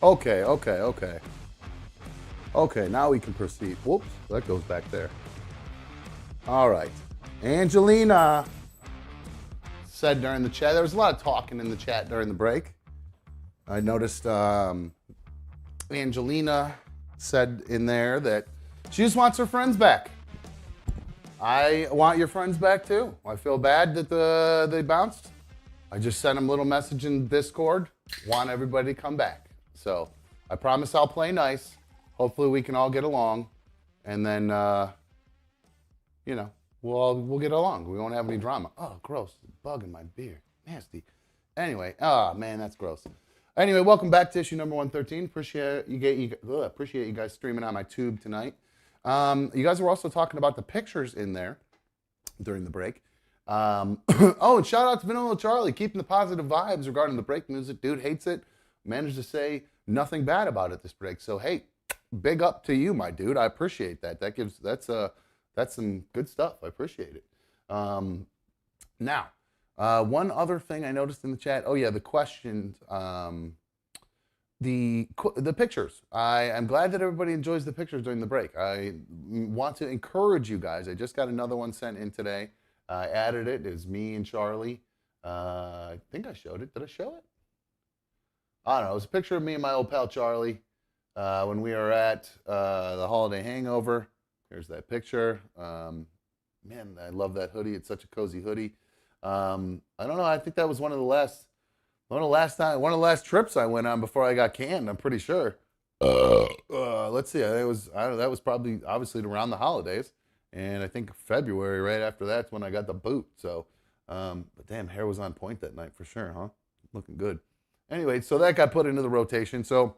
Okay. Okay, now we can proceed. Whoops, that goes back there. All right. Angelina said during the chat, there was a lot of talking in the chat during the break. I noticed Angelina said in there that she just wants her friends back. I want your friends back too. I feel bad that they bounced. I just sent them a little message in Discord. Want everybody to come back. So I promise I'll play nice. Hopefully we can all get along, and then we'll get along. We won't have any drama. Oh, gross! Bug in my beer, nasty. Anyway, man, that's gross. Anyway, welcome back to issue number 113. Appreciate you guys streaming on my tube tonight. You guys were also talking about the pictures in there during the break. And shout out to Vanilla Charlie, keeping the positive vibes regarding the break music. Dude hates it. Managed to say nothing bad about it this break. So hey, big up to you, my dude. I appreciate that. That's some good stuff. I appreciate it. Now, one other thing I noticed in the chat. Oh yeah, the questions. The pictures. I'm glad that everybody enjoys the pictures during the break. I want to encourage you guys. I just got another one sent in today. I added it. It's me and Charlie. I think I showed it. Did I show it? I don't know. It was a picture of me and my old pal Charlie when we were at the Holiday Hangover. Here's that picture. Man, I love that hoodie. It's such a cozy hoodie. I don't know. I think that was one of the last trips I went on before I got canned. I'm pretty sure. Let's see. That was probably obviously around the holidays, and I think February right after that's when I got the boot. So, but damn, hair was on point that night for sure, huh? Looking good. Anyway, so that got put into the rotation. So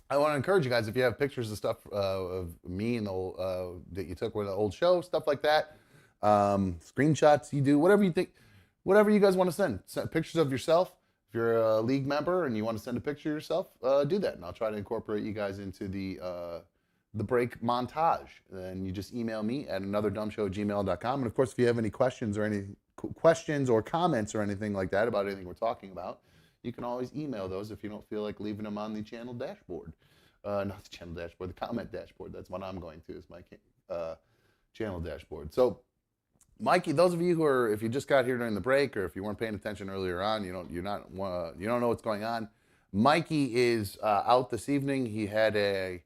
I want to encourage you guys, if you have pictures of stuff of me and the that you took with the old show, stuff like that, screenshots you do, whatever you think, whatever you guys want to send pictures of yourself. If you're a league member and you want to send a picture of yourself, do that, and I'll try to incorporate you guys into the break montage. And you just email me at anotherdumbshow@gmail.com. And of course, if you have any questions or comments or anything like that about anything we're talking about, you can always email those if you don't feel like leaving them on the channel dashboard. Not the channel dashboard, the comment dashboard. That's what I'm going to, is my channel dashboard. So, Mikey, those of you who are, if you just got here during the break, or if you weren't paying attention earlier on, you don't know what's going on. Mikey is out this evening. He had a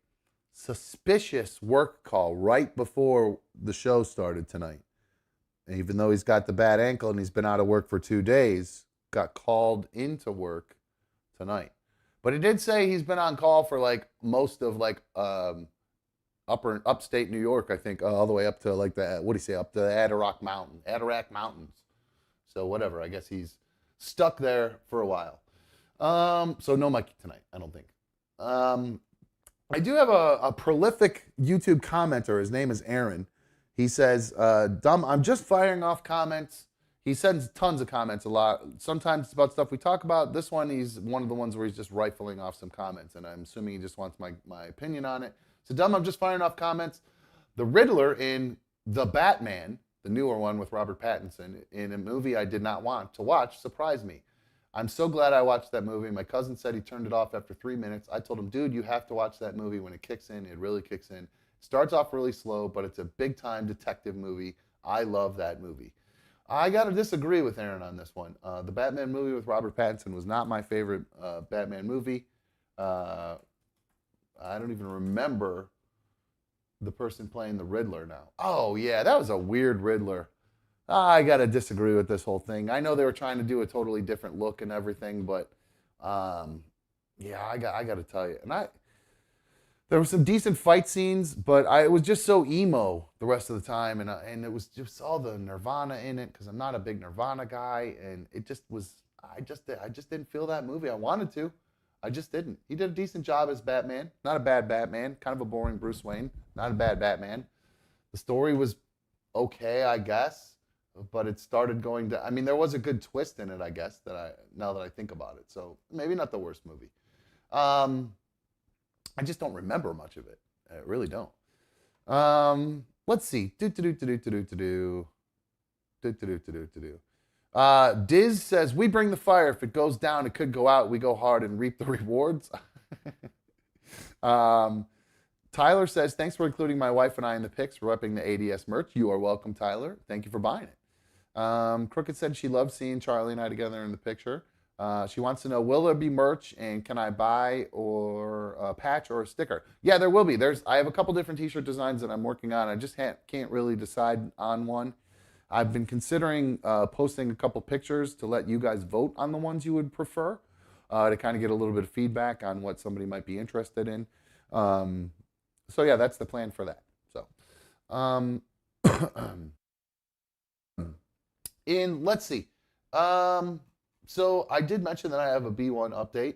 suspicious work call right before the show started tonight. And even though he's got the bad ankle and he's been out of work for 2 days, got called into work tonight. But he did say he's been on call for like most of like upstate New York, I think, all the way up to like up to the Adirondack Mountains. So whatever, I guess he's stuck there for a while. So no Mikey tonight, I don't think. I do have a prolific YouTube commenter. His name is Aaron. He says, I'm just firing off comments. He sends tons of comments a lot. Sometimes it's about stuff we talk about. This one, he's one of the ones where he's just rifling off some comments, and I'm assuming he just wants my opinion on it. So, I'm just firing off comments. The Riddler in The Batman, the newer one with Robert Pattinson, in a movie I did not want to watch, surprised me. I'm so glad I watched that movie. My cousin said he turned it off after 3 minutes. I told him, dude, you have to watch that movie. When it kicks in, it really kicks in. It starts off really slow, but it's a big-time detective movie. I love that movie. I got to disagree with Aaron on this one. The Batman movie with Robert Pattinson was not my favorite Batman movie. I don't even remember the person playing the Riddler now. Oh, yeah, that was a weird Riddler. I got to disagree with this whole thing. I know they were trying to do a totally different look and everything, but yeah, I got to tell you. And There were some decent fight scenes, but it was just so emo the rest of the time, and it was just all the Nirvana in it because I'm not a big Nirvana guy, and it just was. I just didn't feel that movie. I wanted to, I just didn't. He did a decent job as Batman. Not a bad Batman. Kind of a boring Bruce Wayne. Not a bad Batman. The story was okay, I guess, but it started going to. I mean, there was a good twist in it, I guess. Now that I think about it, so maybe not the worst movie. I just don't remember much of it. I really don't. Let's see. Diz says, we bring the fire. If it goes down, it could go out. We go hard and reap the rewards. Tyler says, thanks for including my wife and I in the pics. We're repping the ADS merch. You are welcome, Tyler. Thank you for buying it. Crooked said she loves seeing Charlie and I together in the picture. She wants to know, will there be merch, and can I buy or a patch or a sticker? Yeah, there will be. I have a couple different t-shirt designs that I'm working on. I just can't really decide on one. I've been considering posting a couple pictures to let you guys vote on the ones you would prefer, to kind of get a little bit of feedback on what somebody might be interested in. So yeah, that's the plan for that. So, let's see. So I did mention that I have a B1 update.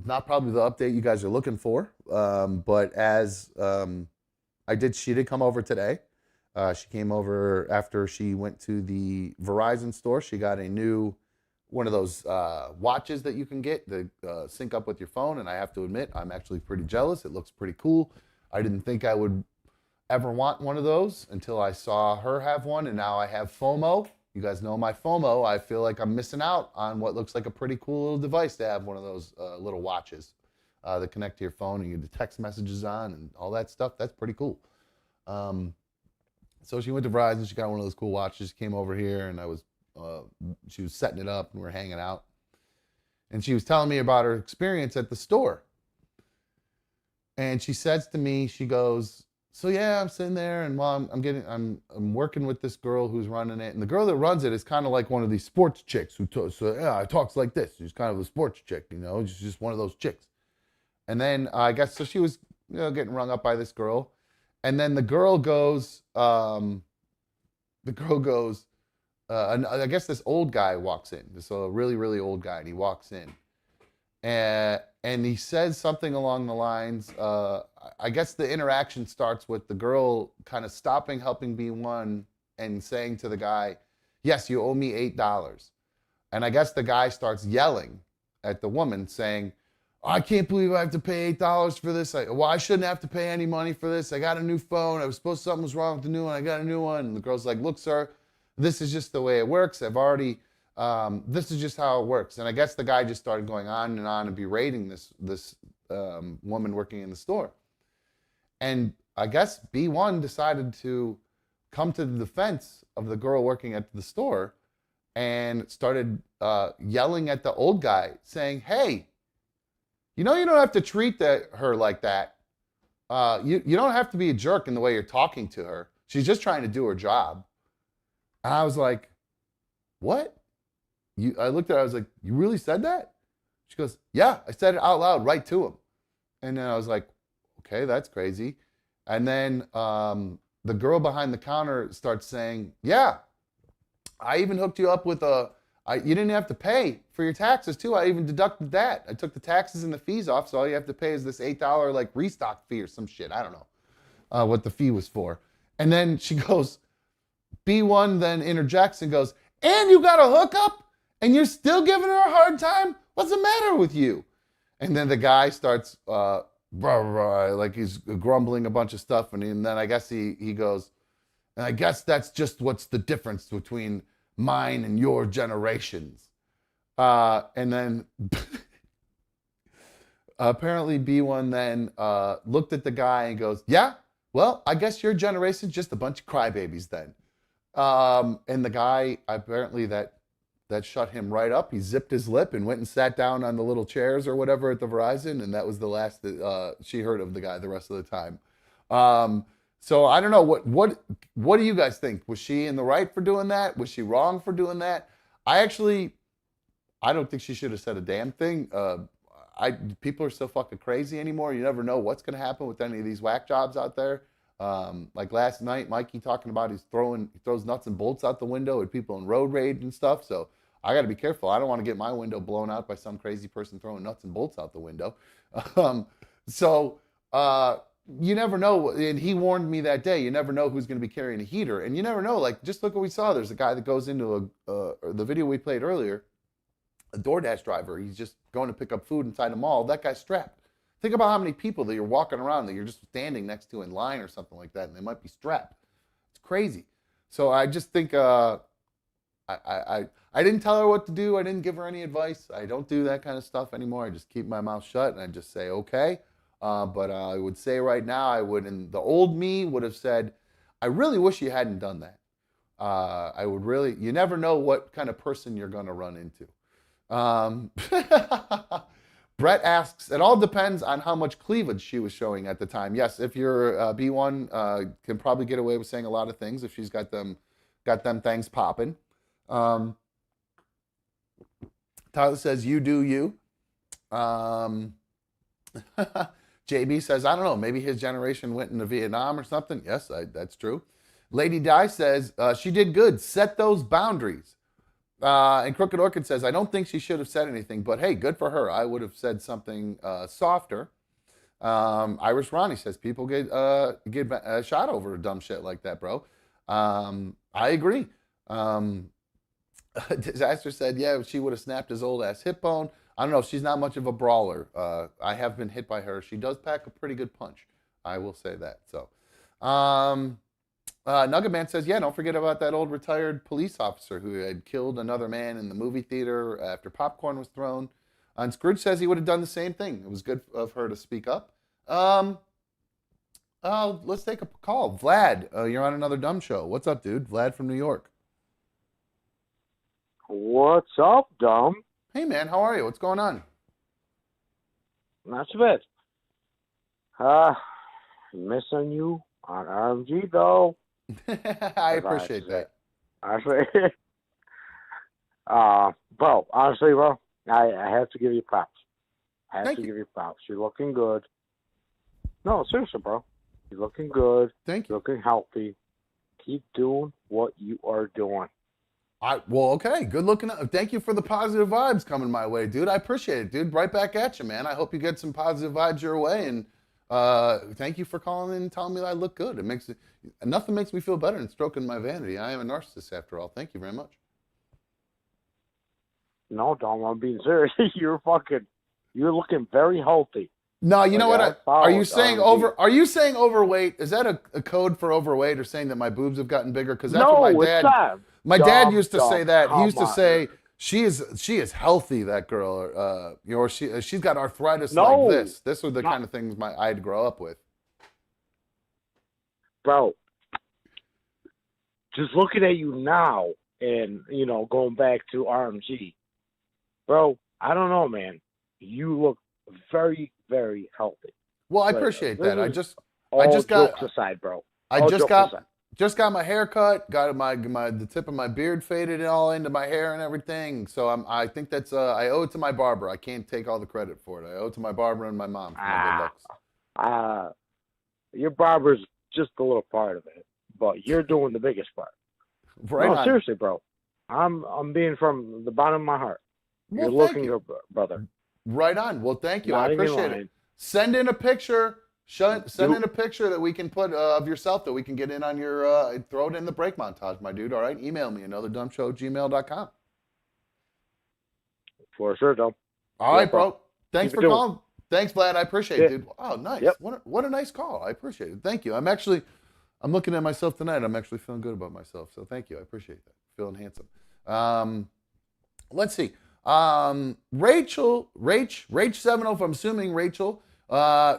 Not probably the update you guys are looking for, but as she did come over today. She came over after she went to the Verizon store. She got a new one of those watches that you can get to sync up with your phone, and I have to admit, I'm actually pretty jealous. It looks pretty cool. I didn't think I would ever want one of those until I saw her have one, and now I have FOMO. You guys know my FOMO. I feel like I'm missing out on what looks like a pretty cool little device to have one of those little watches that connect to your phone and you get the text messages on and all that stuff. That's pretty cool. So she went to Verizon. She got one of those cool watches. She came over here, and she was setting it up, and we were hanging out. And she was telling me about her experience at the store. And she says to me, she goes, so yeah, I'm sitting there, and while I'm working with this girl who's running it, and the girl that runs it is kind of like one of these sports chicks who talks like this. She's kind of a sports chick, She's just one of those chicks. And then I guess so she was, getting rung up by this girl, and then the girl goes, and I guess this old guy walks in. This really really old guy, and he walks in, and he says something along the lines, I guess the interaction starts with the girl kind of stopping helping B1 and saying to the guy, yes, you owe me $8. And I guess the guy starts yelling at the woman saying, oh, I can't believe I have to pay $8 for this. I shouldn't have to pay any money for this. I got a new phone. Something was wrong with the new one. I got a new one. And the girl's like, look, sir, this is just the way it works. This is just how it works. And I guess the guy just started going on and berating this woman working in the store. And I guess B1 decided to come to the defense of the girl working at the store and started yelling at the old guy saying, hey, you don't have to treat her like that. You don't have to be a jerk in the way you're talking to her. She's just trying to do her job. And I was like, what? I looked at her, I was like, you really said that? She goes, yeah, I said it out loud right to him. And then I was like, okay, that's crazy. And then the girl behind the counter starts saying, yeah, I even hooked you up with you didn't have to pay for your taxes too. I even deducted that. I took the taxes and the fees off, so all you have to pay is this $8 like restock fee or some shit. I don't know what the fee was for. And then she goes, B1 then interjects and goes, and you got a hookup? And you're still giving her a hard time? What's the matter with you? And then the guy starts, like he's grumbling a bunch of stuff. And then I guess he goes, and I guess that's just what's the difference between mine and your generations. And then apparently B1 then looked at the guy and goes, yeah, well, I guess your generation's just a bunch of crybabies then. And the guy, apparently that shut him right up. He zipped his lip and went and sat down on the little chairs or whatever at the Verizon, and that was the last that she heard of the guy the rest of the time. So I don't know, what do you guys think? Was she in the right for doing that? Was she wrong for doing that? I don't think she should have said a damn thing. people are so fucking crazy anymore. You never know what's going to happen with any of these whack jobs out there. Like last night, Mikey talking about he throws nuts and bolts out the window at people in road rage and stuff. So I got to be careful. I don't want to get my window blown out by some crazy person throwing nuts and bolts out the window. You never know. And he warned me that day, you never know who's going to be carrying a heater. And you never know, like, just look what we saw. There's a guy that goes into the video we played earlier, a DoorDash driver. He's just going to pick up food inside a mall. That guy's strapped. Think about how many people that you're walking around that you're just standing next to in line or something like that, and they might be strapped. It's crazy. So I just think I didn't tell her what to do. I didn't give her any advice. I don't do that kind of stuff anymore. I just keep my mouth shut and I just say, okay. But I would say right now, and the old me would have said, I really wish you hadn't done that. You never know what kind of person you're going to run into. Brett asks, it all depends on how much cleavage she was showing at the time. Yes, if you're B1, can probably get away with saying a lot of things if she's got them things popping. Tyler says, you do you. JB says, I don't know, maybe his generation went into Vietnam or something. Yes, that's true. Lady Di says, she did good. Set those boundaries. And Crooked Orchid says, I don't think she should have said anything, but hey, good for her. I would have said something softer. Irish Ronnie says, people get shot over dumb shit like that, bro. I agree. Disaster said, yeah, she would have snapped his old ass hip bone. I don't know. She's not much of a brawler. I have been hit by her. She does pack a pretty good punch. I will say that. So, Nugget Man says, yeah, don't forget about that old retired police officer who had killed another man in the movie theater after popcorn was thrown. And Scrooge says he would have done the same thing. It was good of her to speak up. Let's take a call. Vlad, you're on another dumb show. What's up, dude? Vlad from New York. What's up, dumb? Hey, man, how are you? What's going on? Not too bad. Missing you on RMG, though. I appreciate that. Honestly, bro, honestly, bro, I have to give you props. Give you props. You're looking good. No, seriously, bro. You're looking good. Thank you. You're looking healthy. Keep doing what you are doing. Okay. Good looking. Thank you for the positive vibes coming my way, dude. I appreciate it, dude. Right back at you, man. I hope you get some positive vibes your way. And thank you for calling in and telling me that I look good. Nothing makes me feel better than stroking my vanity. I am a narcissist after all. Thank you very much. No, Dom, I'm being serious. You're looking very healthy. No, you know what? Are you saying overweight? Is that a code for overweight, or saying that my boobs have gotten bigger? Because that's what my dad. Not. My dad used to say that. He used to say she is healthy. That girl, or she's got arthritis like this. This were the kind of things I had to grow up with. Bro, just looking at you now, and going back to RMG, bro. I don't know, man. You look very, very healthy. Well, I appreciate that. I just got aside, bro. I just got my hair cut, got the tip of my beard faded all into my hair and everything. So I think that's I owe it to my barber. I can't take all the credit for it. I owe it to my barber and my mom for my good looks. Your barber's just a little part of it, but you're doing the biggest part. Right on. Seriously, bro. I'm being from the bottom of my heart. Well, you're looking good, brother. Right on. Well, thank you. Not I appreciate it. Send in a picture. Send in a picture that we can put of yourself that we can get in on your throw it in the break montage, my dude. All right. Email me anotherdumbshow@gmail.com. For sure, Dom. All right, bro. Thanks for calling. Thanks, Vlad. I appreciate it, dude. Oh, nice. Yep. What a nice call. I appreciate it. Thank you. I'm looking at myself tonight. I'm actually feeling good about myself. So thank you. I appreciate that. Feeling handsome. Let's see. Rach 705. I'm assuming Rachel.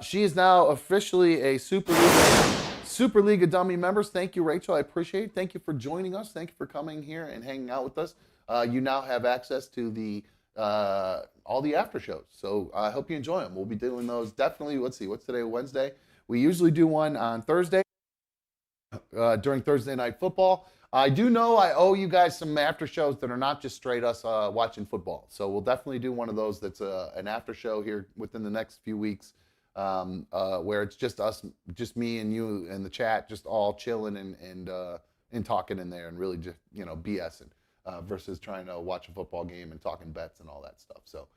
She is now officially a Super League of Dummy members. Thank you, Rachel. I appreciate it. Thank you for joining us. Thank you for coming here and hanging out with us. You now have access to the all the after shows. So I hope you enjoy them. We'll be doing those definitely. Let's see, what's today? Wednesday. We usually do one on Thursday during Thursday Night Football. I do know I owe you guys some after shows that are not just straight us watching football. So we'll definitely do one of those that's an after show here within the next few weeks, where it's just us, just me and you in the chat, just all chilling and talking in there and really just, BSing versus trying to watch a football game and talking bets and all that stuff. So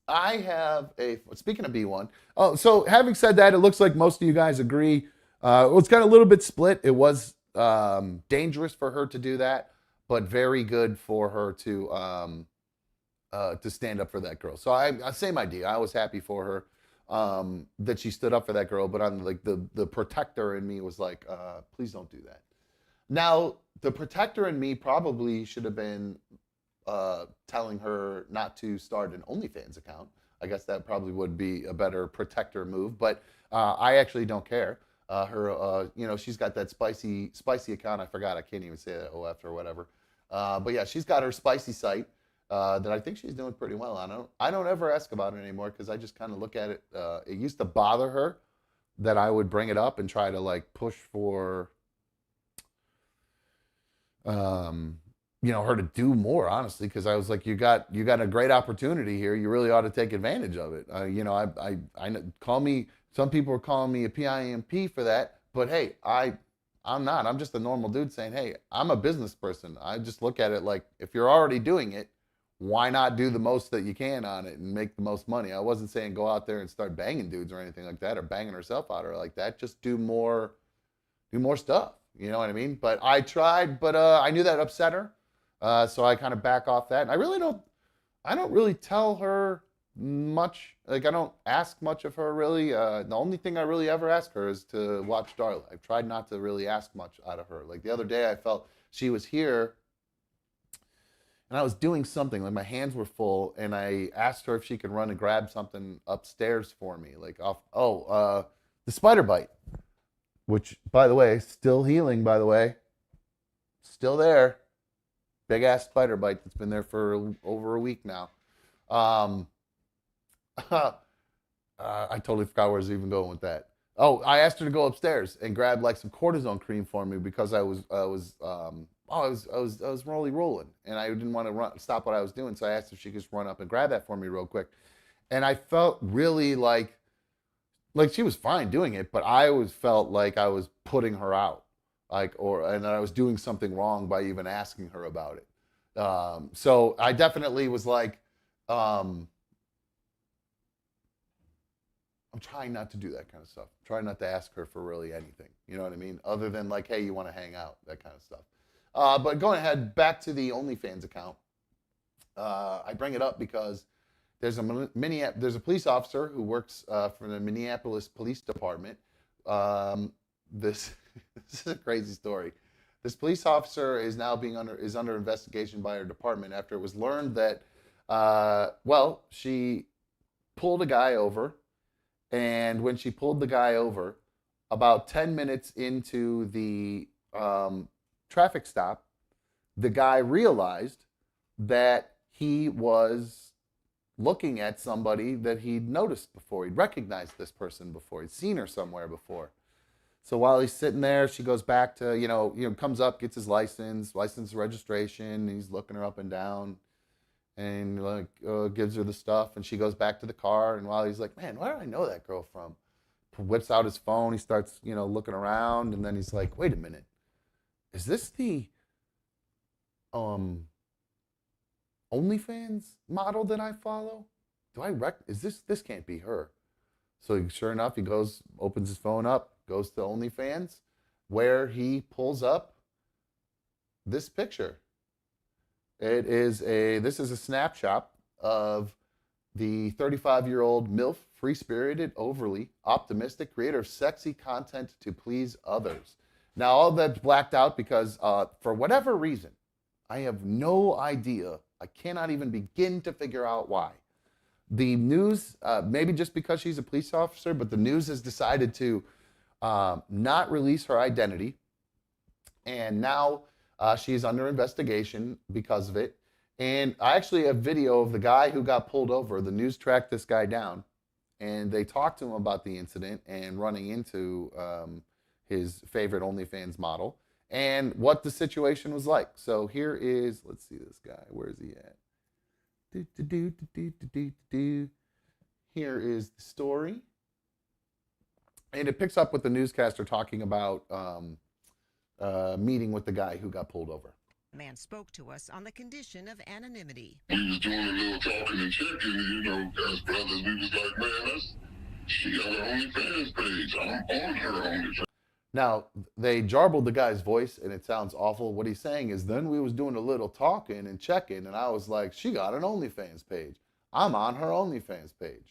I have speaking of B1. Oh, so having said that, it looks like most of you guys agree. It's got a little bit split. It was dangerous for her to do that, but very good for her to stand up for that girl. So same idea. I was happy for her that she stood up for that girl, but I'm like the protector in me was like, please don't do that. Now the protector in me probably should have been telling her not to start an OnlyFans account. I guess that probably would be a better protector move, but I actually don't care. She's got that spicy account. I forgot. I can't even say that OF or whatever. But yeah, she's got her spicy site that I think she's doing pretty well on. I don't ever ask about it anymore because I just kind of look at it. It used to bother her that I would bring it up and try to like push for, her to do more, honestly, because I was like, you got a great opportunity here. You really ought to take advantage of it. Some people are calling me a PIMP for that, but hey, I'm not. I'm just a normal dude saying, hey, I'm a business person. I just look at it like, if you're already doing it, why not do the most that you can on it and make the most money? I wasn't saying go out there and start banging dudes or anything like that, or banging herself out or like that. Just do more stuff. You know what I mean? But I tried, but I knew that upset her. So I kind of back off that. And I don't really tell her much. Like, I don't ask much of her, really. The only thing I really ever ask her is to watch Darla. I've tried not to really ask much out of her. Like, the other day I felt she was here and I was doing something. Like, my hands were full and I asked her if she could run and grab something upstairs for me. Like, the spider bite. Which, by the way, still healing, by the way. Still there. Big ass spider bite that's been there for over a week now. I totally forgot where I was even going with that. Oh, I asked her to go upstairs and grab like some cortisone cream for me because I was rolling and I didn't want to stop what I was doing. So I asked if she could just run up and grab that for me real quick. And I felt really like she was fine doing it, but I always felt like I was putting her out. And that I was doing something wrong by even asking her about it. So I definitely was like, I'm trying not to do that kind of stuff. I'm trying not to ask her for really anything. You know what I mean? Other than like, hey, you want to hang out? That kind of stuff. But going ahead, back to the OnlyFans account. I bring it up because there's a police officer who works for the Minneapolis Police Department. This is a crazy story. This police officer is now under investigation by her department after it was learned that, she pulled a guy over, and when she pulled the guy over, about 10 minutes into the traffic stop, the guy realized that he was looking at somebody that he'd noticed before. He'd recognized this person before. He'd seen her somewhere before. So while he's sitting there, she goes back to, comes up, gets his license registration, and he's looking her up and down and gives her the stuff, and she goes back to the car. And while he's like, man, where do I know that girl from? Whips out his phone, he starts, looking around, and then he's like, wait a minute, is this the OnlyFans model that I follow? This can't be her. So sure enough, he goes, opens his phone up, goes to OnlyFans, where he pulls up this picture. This is a snapshot of the 35-year-old MILF, free-spirited, overly optimistic, creator of sexy content to please others. Now, all that's blacked out because for whatever reason, I have no idea. I cannot even begin to figure out why. The news, maybe just because she's a police officer, but the news has decided to not release her identity. And now she's under investigation because of it. And I actually have video of the guy who got pulled over. The news tracked this guy down, and they talked to him about the incident and running into his favorite OnlyFans model. and what the situation was like. So here is, let's see this guy. Where is he at? Here is the story. And it picks up with the newscaster talking about meeting with the guy who got pulled over. Man spoke to us on the condition of anonymity. We was doing a little talking and checking, you know, as brothers, we was like, man, she got her OnlyFans page. I'm on her OnlyFans. Now, they jarbled the guy's voice, and it sounds awful. What he's saying is, then we was doing a little talking and checking, and I was like, she got an OnlyFans page. I'm on her OnlyFans page.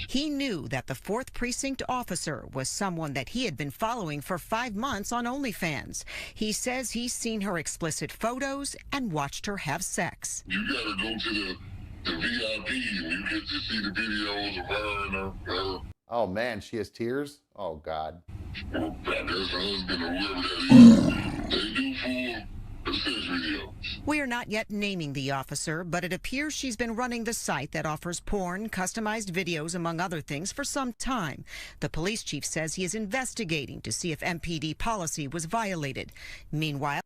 He knew that the 4th Precinct officer was someone that he had been following for 5 months on OnlyFans. He says he's seen her explicit photos and watched her have sex. You gotta go to the VIP, and you get to see the videos of her and her. Oh, man, she has tears? Oh, God. I guess her husband or whoever that is. They do full sex videos. We are not yet naming the officer, but it appears she's been running the site that offers porn, customized videos, among other things, for some time. The police chief says he is investigating to see if MPD policy was violated. Meanwhile,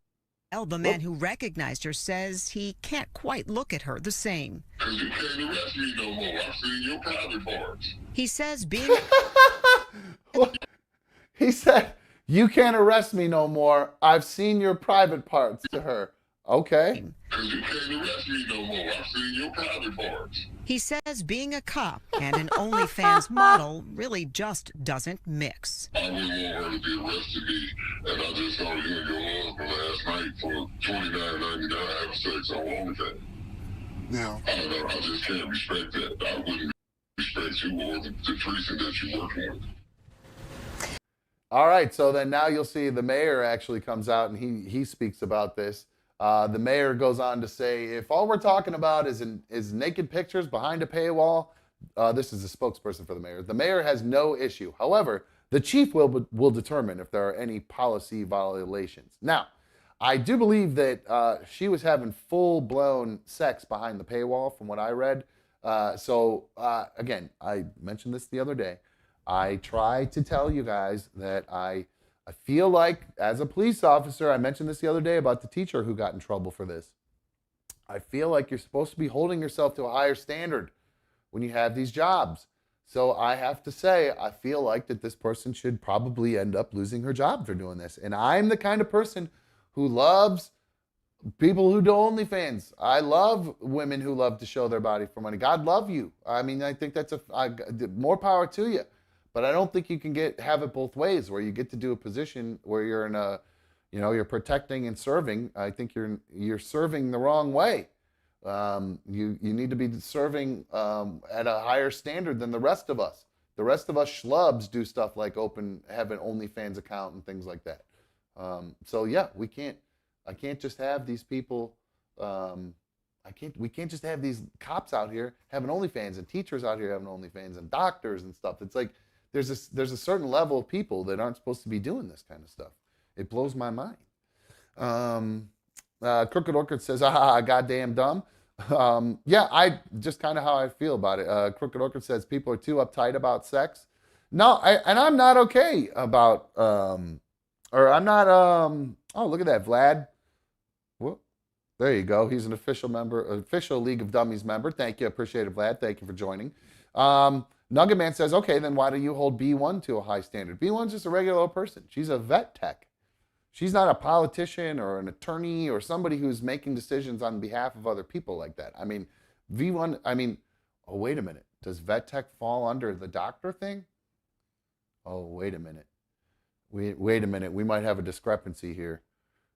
the man who recognized her says he can't quite look at her the same. Because you can't arrest me no more. I've seen your private parts. He says being... He said, you can't arrest me no more. I've seen your private parts to her. Okay. Because you can't arrest me no more. I've seen your private parts. He says being a cop and an OnlyFans model really just doesn't mix. I wouldn't want her to be arrested me, and I just saw you and your husband last night for $29.99 having sex on OnlyFans. Yeah. I just can't respect that. I wouldn't respect you or the precinct that you're working with. All right, so then now you'll see the mayor actually comes out and he speaks about this. The mayor goes on to say, if all we're talking about is naked pictures behind a paywall, this is a spokesperson for the mayor has no issue. However, the chief will determine if there are any policy violations. Now, I do believe that she was having full-blown sex behind the paywall from what I read. Again, I mentioned this the other day. I try to tell you guys that I feel like, as a police officer, I mentioned this the other day about the teacher who got in trouble for this. I feel like you're supposed to be holding yourself to a higher standard when you have these jobs. So I have to say, I feel like that this person should probably end up losing her job for doing this. And I'm the kind of person who loves people who do OnlyFans. I love women who love to show their body for money. God love you. I mean, I think that's more power to you. But I don't think you can have it both ways, where you get to do a position where you're in a, you're protecting and serving. I think you're serving the wrong way. You need to be serving at a higher standard than the rest of us. The rest of us schlubs do stuff like have an OnlyFans account and things like that. So yeah, I can't just have these people. We can't just have these cops out here having OnlyFans and teachers out here having OnlyFans and doctors and stuff. It's like there's a certain level of people that aren't supposed to be doing this kind of stuff. It blows my mind. Crooked Orchid says, goddamn dumb. Yeah, I just kind of how I feel about it. Crooked Orchid says people are too uptight about sex. No, I'm not okay about, oh, look at that, Vlad. Whoop. There you go. He's an official League of Dummies member. Thank you. Appreciate it, Vlad. Thank you for joining. Nugget Man says, okay, then why do you hold B1 to a high standard? B1's just a regular person. She's a vet tech. She's not a politician or an attorney or somebody who's making decisions on behalf of other people like that. I mean, oh, wait a minute. Does vet tech fall under the doctor thing? Oh, wait a minute. Wait a minute. We might have a discrepancy here.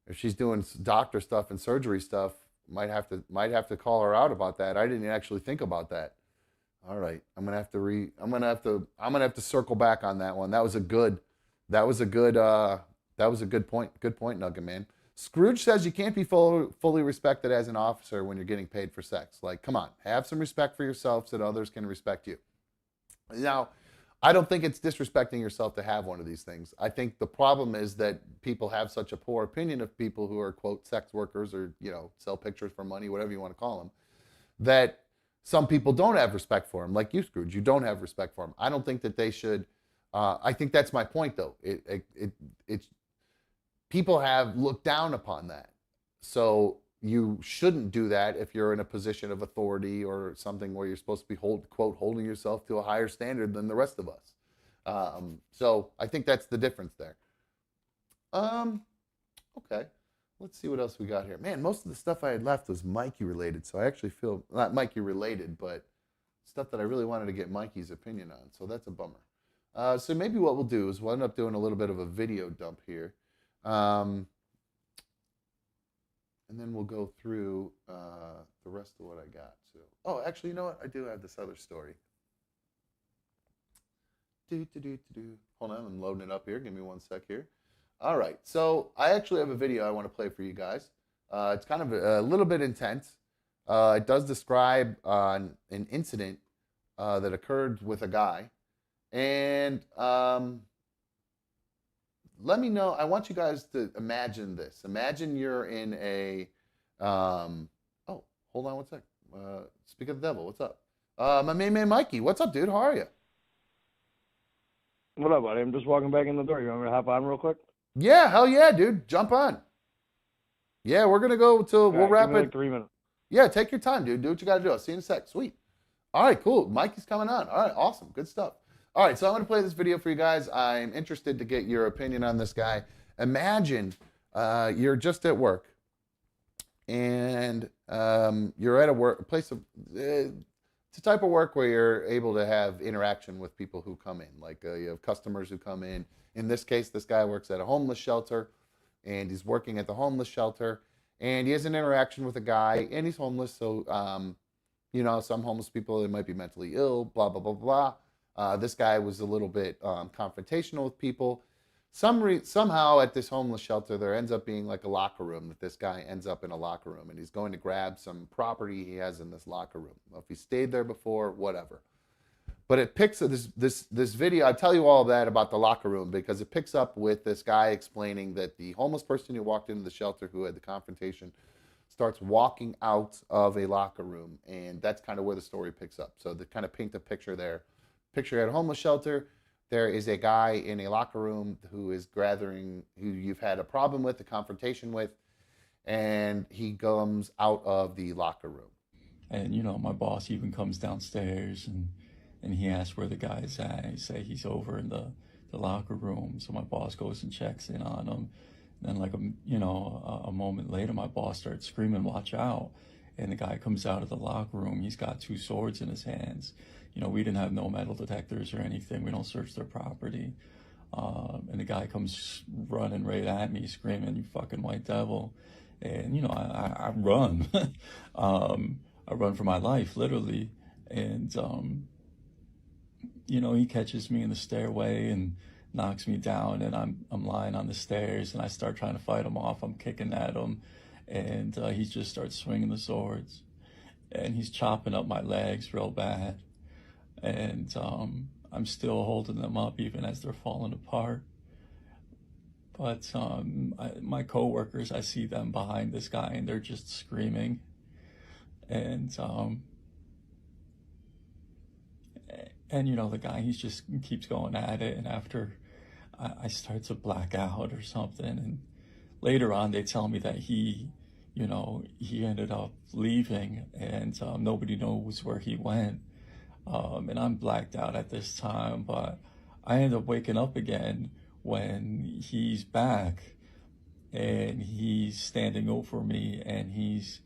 If she's doing doctor stuff and surgery stuff, might have to call her out about that. I didn't actually think about that. All right, I'm gonna have to circle back on that one. That was a good point. Good point, Nugget Man. Scrooge says you can't be fully respected as an officer when you're getting paid for sex. Like, come on, have some respect for yourself so that others can respect you. Now, I don't think it's disrespecting yourself to have one of these things. I think the problem is that people have such a poor opinion of people who are, quote, sex workers or, sell pictures for money, whatever you want to call them, that some people don't have respect for them. Like you, Scrooge, you don't have respect for them. I don't think that they should. I think that's my point, though. people have looked down upon that. So you shouldn't do that if you're in a position of authority or something where you're supposed to be holding yourself to a higher standard than the rest of us. So I think that's the difference there. Okay, let's see what else we got here. Man, most of the stuff I had left was Mikey related, so I actually feel not Mikey related, but stuff that I really wanted to get Mikey's opinion on. So that's a bummer. So maybe what we'll do is we'll end up doing a little bit of a video dump here. And then we'll go through the rest of what I got. So, oh, actually, you know what? I do have this other story. Hold on, I'm loading it up here. Give me one sec here. All right, so I actually have a video I want to play for you guys. It's kind of a little bit intense. It does describe an incident that occurred with a guy. And let me know. I want you guys to imagine this. Imagine you're in a, oh, hold on one sec. Speak of the devil, what's up? My main man, Mikey. What's up, dude? How are you? What up, buddy? I'm just walking back in the door. You want me to hop on real quick? Yeah, hell yeah, dude. Jump on. Yeah, we're going to go till we'll wrap it. Like 3 minutes. Yeah, take your time, dude. Do what you got to do. I'll see you in a sec. Sweet. All right, cool. Mikey's coming on. All right, awesome. Good stuff. All right, so I'm going to play this video for you guys. I'm interested to get your opinion on this guy. Imagine you're just at work, and you're at a place of, it's a type of work where you're able to have interaction with people who come in. Like you have customers who come in. In this case, this guy works at a homeless shelter, and he's working at the homeless shelter, and he has an interaction with a guy, and he's homeless. So, you know, some homeless people, they might be mentally ill, blah, blah, blah, blah. This guy was a little bit confrontational with people. Somehow at this homeless shelter, there ends up being like a locker room that this guy ends up in a locker room, and he's going to grab some property he has in this locker room. Well, if he stayed there before, whatever. But it picks this video. I tell you all that about the locker room because it picks up with this guy explaining that the homeless person who walked into the shelter who had the confrontation starts walking out of a locker room, and that's kind of where the story picks up. So to kind of paint the picture there. Picture at a homeless shelter, there is a guy in a locker room who you've had a problem with, a confrontation with, and he comes out of the locker room. And, you know, my boss even comes downstairs and he asks where the guy's at. And he say he's over in the locker room. So my boss goes and checks in on him. And then like, a moment later, my boss starts screaming, "Watch out." And the guy comes out of the locker room. He's got 2 swords in his hands. You know, we didn't have no metal detectors or anything. We don't search their property. And the guy comes running right at me, screaming, "You fucking white devil." And, you know, I run. I run for my life, literally. And, you know, he catches me in the stairway and knocks me down, and I'm lying on the stairs, and I start trying to fight him off. I'm kicking at him, and he just starts swinging the swords, and he's chopping up my legs real bad. And I'm still holding them up even as they're falling apart. But my coworkers, I see them behind this guy, and they're just screaming. And you know, the guy, he just keeps going at it, and after I start to black out or something, and later on they tell me that he ended up leaving, and nobody knows where he went. And I'm blacked out at this time, but I end up waking up again when he's back, and he's standing over me, and he's,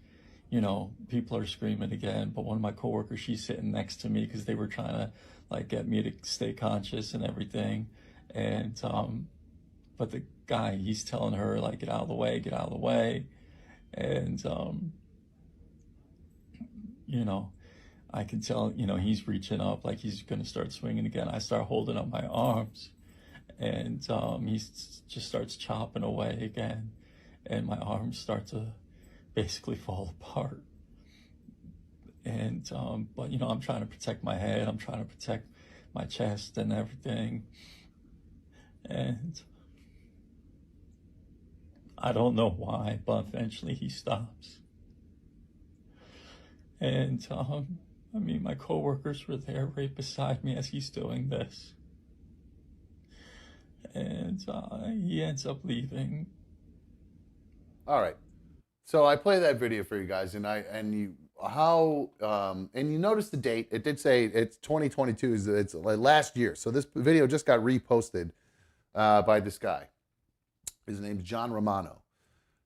you know, people are screaming again, but one of my coworkers, she's sitting next to me because they were trying to like get me to stay conscious and everything. And but the guy, he's telling her like, get out of the way, get out of the way. And you know, I can tell, you know, he's reaching up like he's gonna start swinging again. I start holding up my arms, and he just starts chopping away again, and my arms start to basically fall apart. And but you know, I'm trying to protect my head, I'm trying to protect my chest and everything, and I don't know why, but eventually he stops. And I mean, my coworkers were there right beside me as he's doing this, and he ends up leaving. All right. So I play that video for you guys, and you notice the date. It did say it's 2022. It's like last year. So this video just got reposted by this guy. His name's John Romano.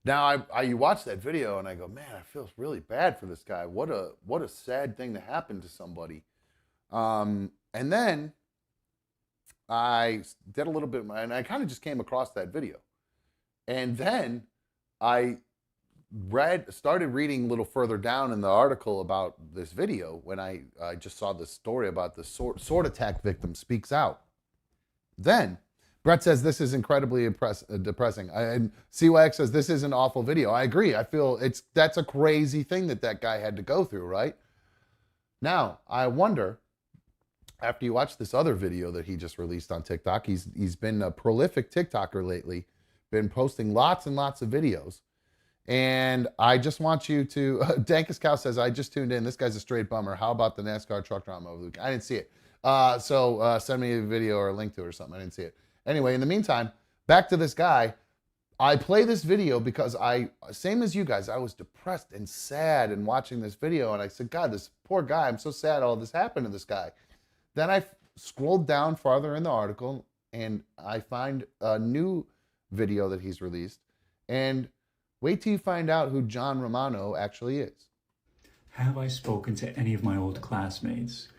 Now you watch that video and I go, man, I feel really bad for this guy. What a sad thing to happen to somebody. And then I did a little bit, and I kind of just came across that video, and then I started reading a little further down in the article about this video when I just saw this story about the sword attack victim speaks out. Then Brett says this is incredibly depressing. And CYX says this is an awful video. I agree. I feel that's a crazy thing that guy had to go through, right? Now, I wonder, after you watch this other video that he just released on TikTok, he's been a prolific TikToker lately, been posting lots and lots of videos. And I just want you to, Dankus Cow says, I just tuned in. This guy's a straight bummer. How about the NASCAR truck drama over the weekend? I didn't see it. So send me a video or a link to it or something. I didn't see it. Anyway, in the meantime, back to this guy. I play this video because same as you guys, I was depressed and sad in watching this video. And I said, God, this poor guy, I'm so sad all this happened to this guy. Then I scrolled down farther in the article and I find a new video that he's released. And wait till you find out who John Romano actually is. Have I spoken to any of my old classmates?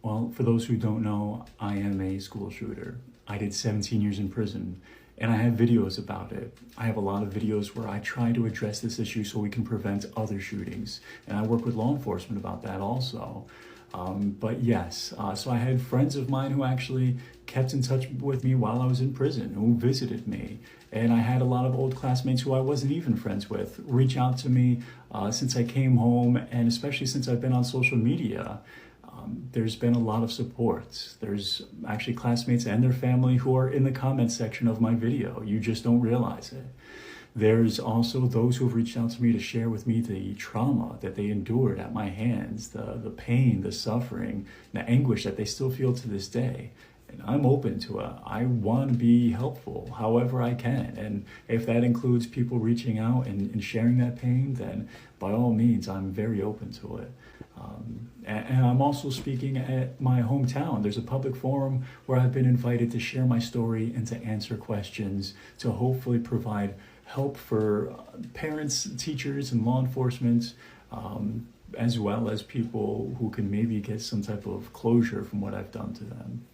Well, for those who don't know, I am a school shooter. I did 17 years in prison, and I have videos about it. I have a lot of videos where I try to address this issue so we can prevent other shootings. And I work with law enforcement about that also. But yes, so I had friends of mine who actually kept in touch with me while I was in prison, who visited me. And I had a lot of old classmates who I wasn't even friends with reach out to me since I came home, and especially since I've been on social media. There's been a lot of support. There's actually classmates and their family who are in the comment section of my video. You just don't realize it. There's also those who have reached out to me to share with me the trauma that they endured at my hands, the pain, the suffering, the anguish that they still feel to this day. And I'm open to it. I want to be helpful however I can. And if that includes people reaching out and sharing that pain, then by all means, I'm very open to it. And I'm also speaking at my hometown. There's a public forum where I've been invited to share my story and to answer questions, to hopefully provide help for parents, teachers, and law enforcement, as well as people who can maybe get some type of closure from what I've done to them.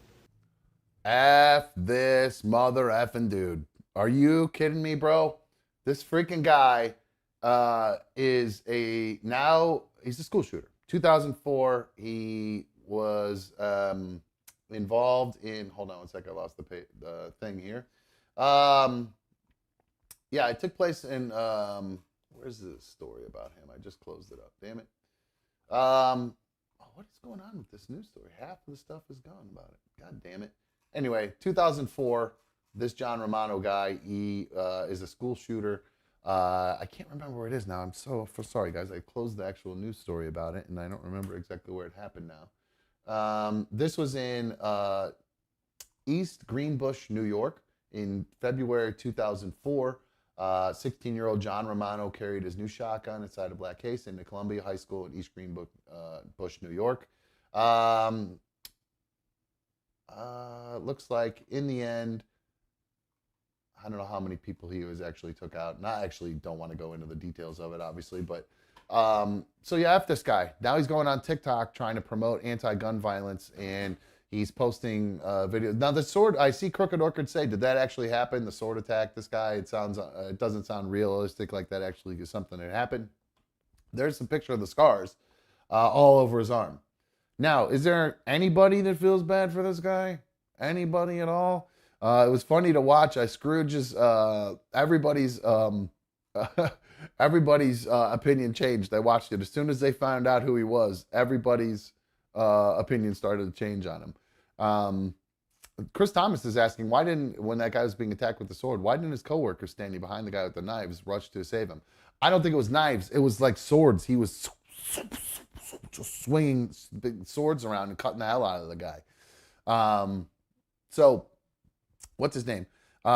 F this mother effing dude. Are you kidding me, bro? This freaking guy he's a school shooter. 2004, he was involved in, hold on one second, I lost the thing here. Yeah, it took place in, where's the story about him? I just closed it up, damn it. What is going on with this news story? Half of the stuff is gone about it. God damn it. Anyway, 2004, this John Romano guy, he is a school shooter. I can't remember where it is now. I'm so sorry, guys. I closed the actual news story about it, and I don't remember exactly where it happened now. This was in East Greenbush, New York, in February 2004. 16-year-old John Romano carried his new shotgun inside a black case into Columbia High School in East Greenbush, New York. Looks like in the end, I don't know how many people he actually took out. And I actually don't want to go into the details of it, obviously. But so yeah, F this guy. Now he's going on TikTok trying to promote anti-gun violence, and he's posting videos. Now the sword, I see Crooked Orchid say, did that actually happen? The sword attack this guy? It doesn't sound realistic like that actually is something that happened. There's some picture of the scars all over his arm. Now, is there anybody that feels bad for this guy? Anybody at all? It was funny to watch. Scrooge's everybody's opinion changed. I watched it as soon as they found out who he was. Everybody's opinion started to change on him. Chris Thomas is asking, when that guy was being attacked with the sword, why didn't his coworker standing behind the guy with the knives rush to save him? I don't think it was knives. It was like swords. He was just swinging big swords around and cutting the hell out of the guy. So, what's his name?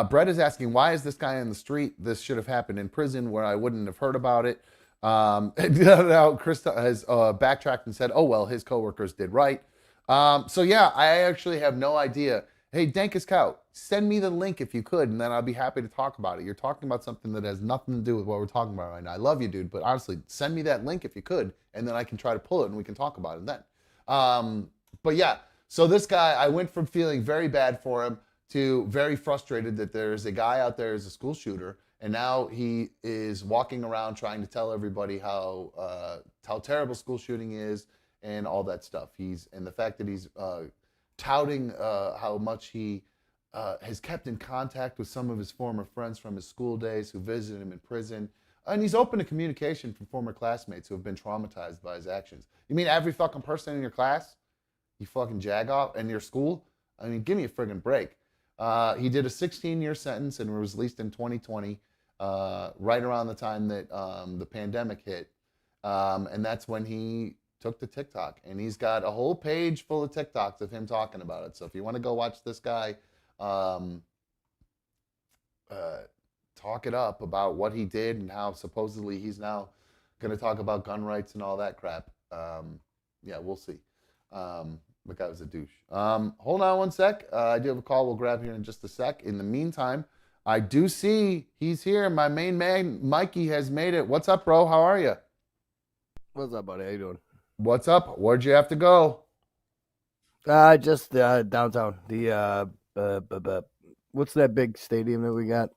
Brett is asking, why is this guy in the street? This should have happened in prison where I wouldn't have heard about it. And now Krista has backtracked and said, oh, well, his coworkers did right. So yeah, I actually have no idea. Hey, Dankus Cow, send me the link if you could, and then I'll be happy to talk about it. You're talking about something that has nothing to do with what we're talking about right now. I love you, dude, but honestly, send me that link if you could, and then I can try to pull it and we can talk about it then. But yeah, so this guy, I went from feeling very bad for him to very frustrated that there's a guy out there who's a school shooter, and now he is walking around trying to tell everybody how terrible school shooting is and all that stuff. And the fact that he's touting how much he has kept in contact with some of his former friends from his school days who visited him in prison. And he's open to communication from former classmates who have been traumatized by his actions. You mean every fucking person in your class? You fucking jag off in your school? I mean, give me a friggin' break. He did a 16-year sentence and was released in 2020, right around the time that the pandemic hit. And that's when he took to TikTok. And he's got a whole page full of TikToks of him talking about it. So if you want to go watch this guy talk it up about what he did and how supposedly he's now going to talk about gun rights and all that crap, yeah, we'll see. The guy was a douche. Hold on one sec. I do have a call. We'll grab here in just a sec. In the meantime, I do see he's here. My main man, Mikey, has made it. What's up, bro? How are you? What's up, buddy? How you doing? What's up? Where'd you have to go? Just downtown. The what's that big stadium that we got?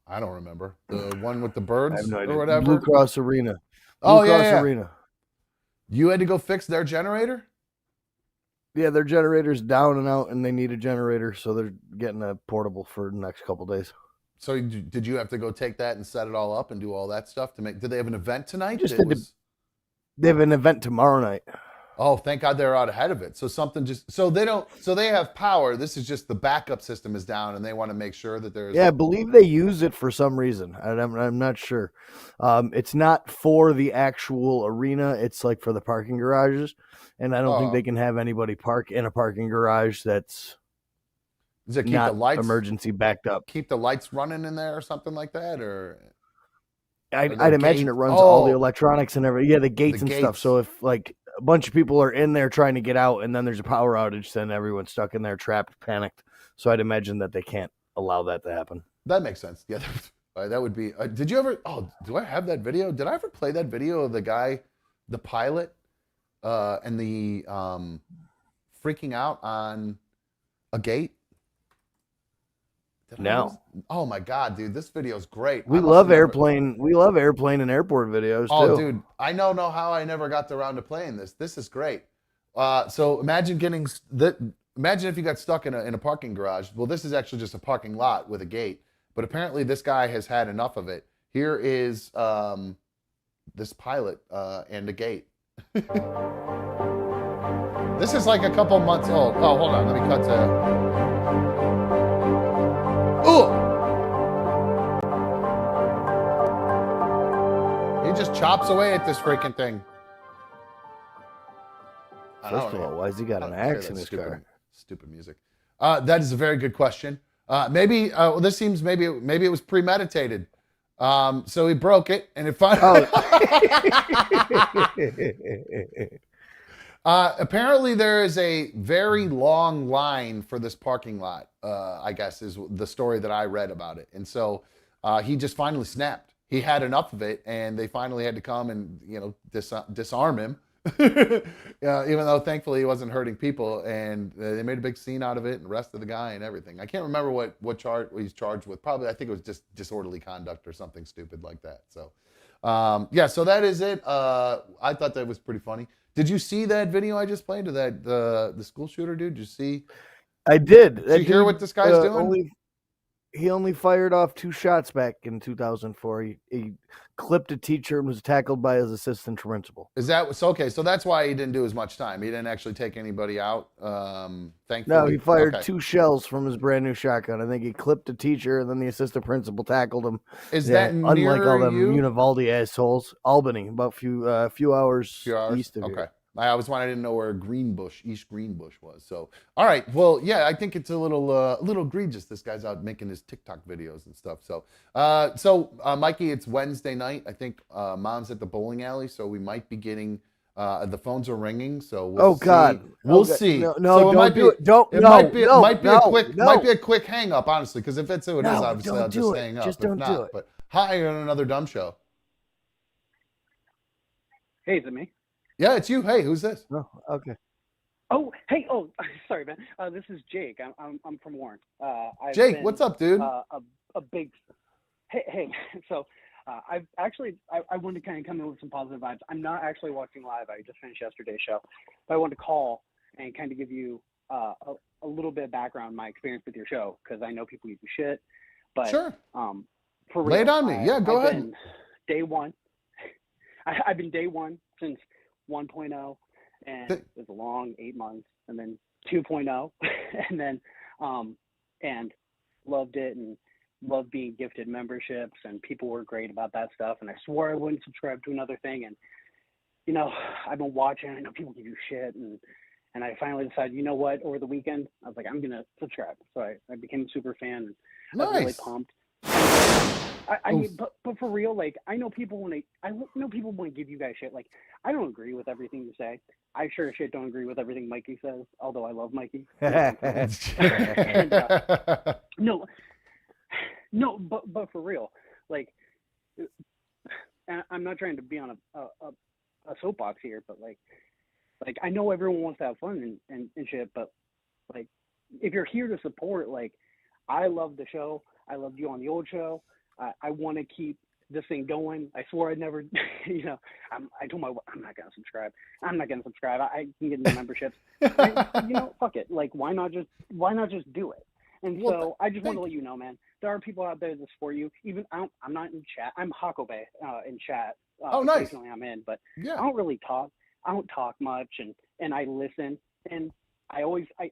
I don't remember. The one with the birds I have no idea. or whatever? Blue Cross Arena. Oh, Blue Cross yeah. Arena. You had to go fix their generator? Yeah, their generator's down and out, and they need a generator, so they're getting a portable for the next couple days. So did you have to go take that and set it all up and do all that stuff to make? Did they have an event tonight? They have an event tomorrow night. Oh, thank God they're out ahead of it. So something just so they have power. This is just the backup system is down, and they want to make sure that there's. Yeah, I believe they use it for some reason. I'm not sure. It's not for the actual arena. It's like for the parking garages, and I don't think they can have anybody park in a parking garage that's Does it keep not the lights emergency backed up. Keep the lights running in there or something like that, or. I'd imagine it runs all the electronics and everything. Yeah, the gates and stuff. So if like a bunch of people are in there trying to get out and then there's a power outage, then everyone's stuck in there, trapped, panicked. So I'd imagine that they can't allow that to happen. That makes sense. Yeah, that would be. Did you ever? Oh, do I have that video? Did I ever play that video of the guy, the pilot, and the freaking out on a gate? No. Oh my God, dude, this video is great. We love airplane. We love airplane and airport videos too. Oh, dude, I don't know how I never got around to playing this. This is great. So imagine imagine if you got stuck in a parking garage. Well, this is actually just a parking lot with a gate. But apparently, this guy has had enough of it. Here is this pilot and a gate. This is like a couple months old. Oh, hold on, let me cut to. Oh! He just chops away at this freaking thing. First of all, why has he got an axe in his car? Stupid music. That is a very good question. Maybe this seems maybe it was premeditated. So he broke it, and it finally. Apparently, there is a very long line for this parking lot. I guess is the story that I read about it, and so he just finally snapped. He had enough of it, and they finally had to come and disarm him. Even though thankfully he wasn't hurting people, and they made a big scene out of it and arrested the guy and everything. I can't remember what charge he's charged with. Probably I think it was just disorderly conduct or something stupid like that. So yeah, so that is it. I thought that was pretty funny. Did you see that video I just played of that the school shooter dude? Did you see? I did. Did you hear what this guy's doing? He only fired off 2 shots back in 2004. He clipped a teacher and was tackled by his assistant principal. Is that so? Okay, so that's why he didn't do as much time. He didn't actually take anybody out. Thankfully, no, he fired 2 shells from his brand new shotgun. I think he clipped a teacher, and then the assistant principal tackled him. Is that unlike all them you? Uvalde assholes? Albany, about a few hours east of here. Okay. I always wanted to know where East Greenbush was. So, all right. Well, yeah, I think it's a little egregious. This guy's out making his TikTok videos and stuff. So, Mikey, it's Wednesday night. I think Mom's at the bowling alley, so we might be getting. The phones are ringing, so we'll see. God, we'll see. No, so don't do it. Don't. might be a quick hang up, honestly, because if it's who it is, obviously I'll just hang up. Just don't do it. But hi, you're on another dumb show. Hey, is it me? Yeah, it's you. Hey, who's this? No, okay. Oh, hey. Oh, sorry, man. This is Jake. I'm from Warren. Jake, what's up, dude? A big. Hey. So, I've actually I wanted to kind of come in with some positive vibes. I'm not actually watching live. I just finished yesterday's show, but I wanted to call and kind of give you a little bit of background on my experience with your show, because I know people give you shit. But sure. For real, lay it on me. Yeah, go ahead. Been day one. I've been day one since 1.0, and it was a long 8 months, and then 2.0, and then and loved it and loved being gifted memberships, and people were great about that stuff, and I swore I wouldn't subscribe to another thing, and I've been watching. I know people give you shit, and I finally decided, you know what, over the weekend I was like, I'm gonna subscribe. So I became a super fan, and I was really pumped. I mean, but for real, like, I know people want to give you guys shit. Like, I don't agree with everything you say. I sure as shit don't agree with everything Mikey says, although I love Mikey. No, but for real, like, I'm not trying to be on a soapbox here, but like I know everyone wants to have fun and shit, but like, if you're here to support, like, I love the show. I loved you on the old show. I want to keep this thing going. I swore I'd never, I told my wife, I'm not going to subscribe. I can get into memberships. Fuck it. Like, why not just do it? And so I just want to let you know, man, there are people out there that support you. Even I'm not in chat. I'm Hakobe in chat. Nice. Occasionally I'm in, but I don't really talk. I don't talk much, and I listen, and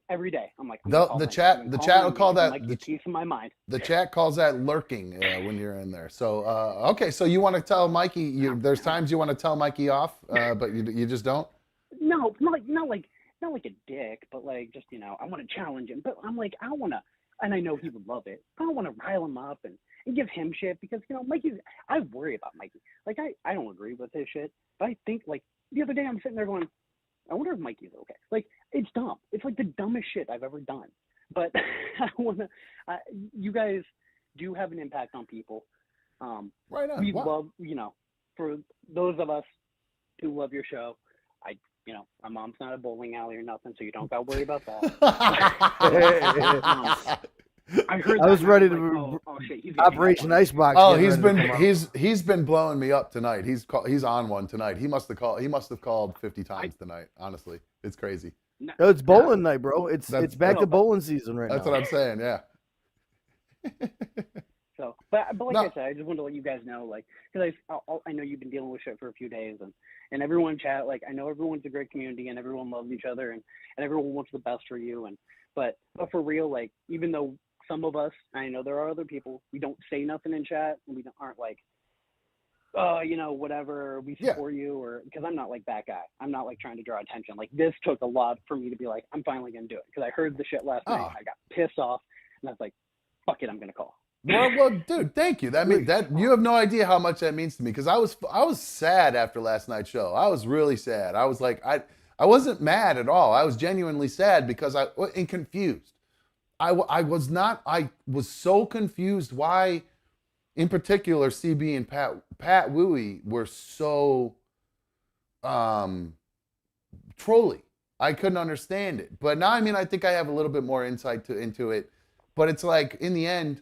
every day I'm like, the chat will call that like the peace of my mind. The chat calls that lurking when you're in there. So okay, so you want to tell Mikey? There's times you want to tell Mikey off, but you just don't. No, not like a dick, but like, just, I want to challenge him. But I'm like, I want to, and I know he would love it. I don't want to rile him up and give him shit, because Mikey. I worry about Mikey. Like, I don't agree with his shit, but I think, like, the other day I'm sitting there going, I wonder if Mikey's okay. Like, it's dumb. It's like the dumbest shit I've ever done. But I want to. You guys do have an impact on people. Right on. We love, for those of us who love your show. My mom's not a bowling alley or nothing, so you don't got to worry about that. I heard. I was ready to shit, Operation Icebox. Oh, he's been blowing me up tonight. He's on one tonight. He must have called 50 times tonight. Honestly, it's crazy. No, it's bowling night, bro. It's back to bowling season right now. That's what I'm saying. Yeah. So, but like I said, I just wanted to let you guys know, like, because I know you've been dealing with shit for a few days, and everyone chat, like, I know everyone's a great community and everyone loves each other and everyone wants the best for you, but for real, like, even though some of us, I know there are other people, we don't say nothing in chat, and we aren't like, whatever, we support you, or, because I'm not like that guy. I'm not like trying to draw attention. Like, this took a lot for me to be like, I'm finally gonna do it, because I heard the shit last night. I got pissed off, and I was like, fuck it, I'm gonna call. Well, dude, thank you. You have no idea how much that means to me, because I was sad after last night's show. I was really sad. I was like, I wasn't mad at all. I was genuinely sad because and confused. I was so confused why, in particular, CB and Pat Wooey were so trolly. I couldn't understand it. But now, I think I have a little bit more insight into it. But it's like, in the end,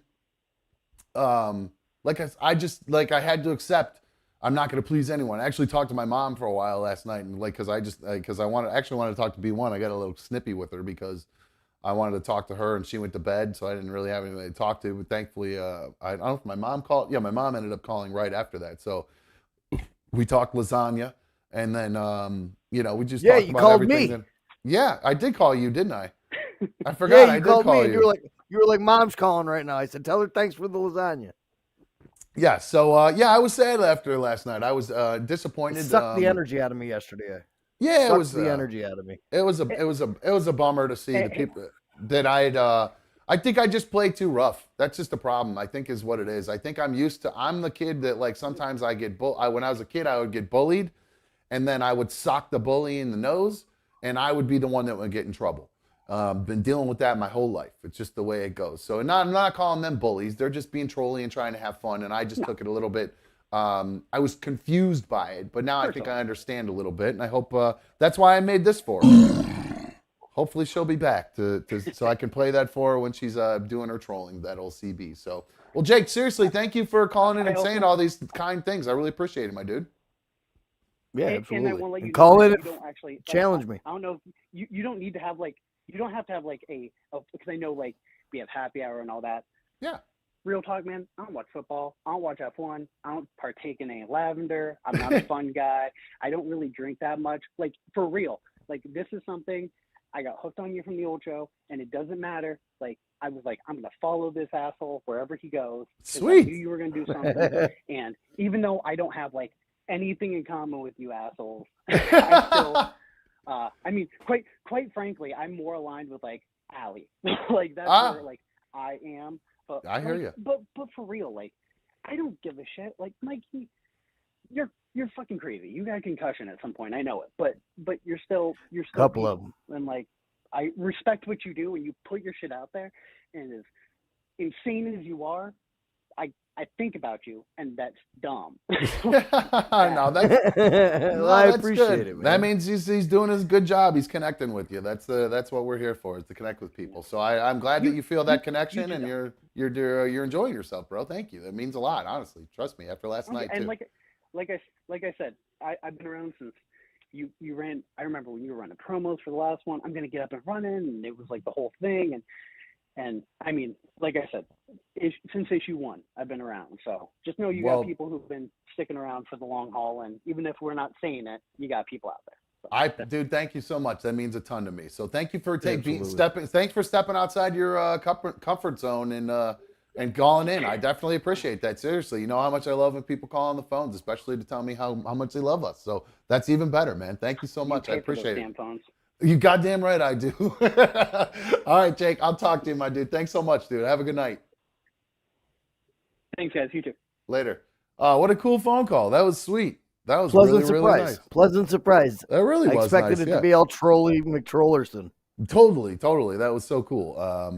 I had to accept I'm not going to please anyone. I actually talked to my mom for a while last night, and because I wanted to talk to B1. I got a little snippy with her because I wanted to talk to her, and she went to bed, so I didn't really have anybody to talk to. But thankfully, I don't know if my mom called. Yeah, my mom ended up calling right after that. So we talked lasagna, and then we just talked about everything. Me. Yeah, I did call you, didn't I? I forgot. I did call me. You were like, Mom's calling right now. I said, tell her thanks for the lasagna. Yeah. So I was sad after last night. I was disappointed. It sucked the energy out of me yesterday. Yeah, Sucks it was the energy out of me. It was a bummer to see the people that I think I just play too rough. That's just the problem, I think, is what it is. I think I'm the kid that, like, sometimes I get when I was a kid, I would get bullied, and then I would sock the bully in the nose, and I would be the one that would get in trouble. Been dealing with that my whole life. It's just the way it goes. So I'm not calling them bullies. They're just being trolly and trying to have fun, and I just took it a little bit. I was confused by it, but now I think I understand a little bit, and I hope that's why I made this for her. Hopefully she'll be back so I can play that for her when she's doing her trolling, that old CB. So, well, Jake, seriously, thank you for calling in and saying all these kind things. I really appreciate it, my dude. Yeah, and I absolutely. won't let you Call know in that and you don't actually challenge me. I don't know if you don't need to have you don't have to have because I know we have happy hour and all that. Yeah. Real talk, man. I don't watch football. I don't watch F1. I don't partake in any lavender. I'm not a fun guy. I don't really drink that much. Like, for real. Like, this is something I got hooked on you from the old show, and it doesn't matter. Like, I was like, I'm gonna follow this asshole wherever he goes. Sweet. I knew you were gonna do something, and even though I don't have anything in common with you assholes, I still. I mean, quite frankly, I'm more aligned with Allie. That's where I am. But I hear you. But for real, I don't give a shit. Mikey, you're fucking crazy. You got a concussion at some point. I know it. But you're still Couple people. of them. And I respect what you do and you put your shit out there. And as insane as you are, I think about you, and that's dumb. No, that's I appreciate good. it, man. That means he's doing his good job. He's connecting with you. That's what we're here for, is to connect with people. So I'm glad that you feel that connection, and you're enjoying yourself, bro. Thank you. That means a lot, honestly. Trust me. After last night, and too. like I said, I've been around since you ran. I remember when you were running promos for the last one. I'm gonna get up and running, and it was the whole thing, and I mean, like I said, since issue 1, I've been around. So just know you got people who've been sticking around for the long haul, and even if we're not saying it, you got people out there. So. Dude, thank you so much. That means a ton to me. So thank you for Absolutely. Thanks for stepping outside your comfort zone and calling in. I definitely appreciate that. Seriously, you know how much I love when people call on the phones, especially to tell me how much they love us. So that's even better, man. Thank you so much. I appreciate it. Damn phones. You goddamn right I do. All right, Jake, I'll talk to you, my dude. Thanks so much, dude. Have a good night. Thanks, guys. You too. Later. What a cool phone call. That was sweet. That was Pleasant really surprise. nice. Pleasant surprise. That really was I expected nice, it to be all trolly McTrollerson. Totally. That was so cool.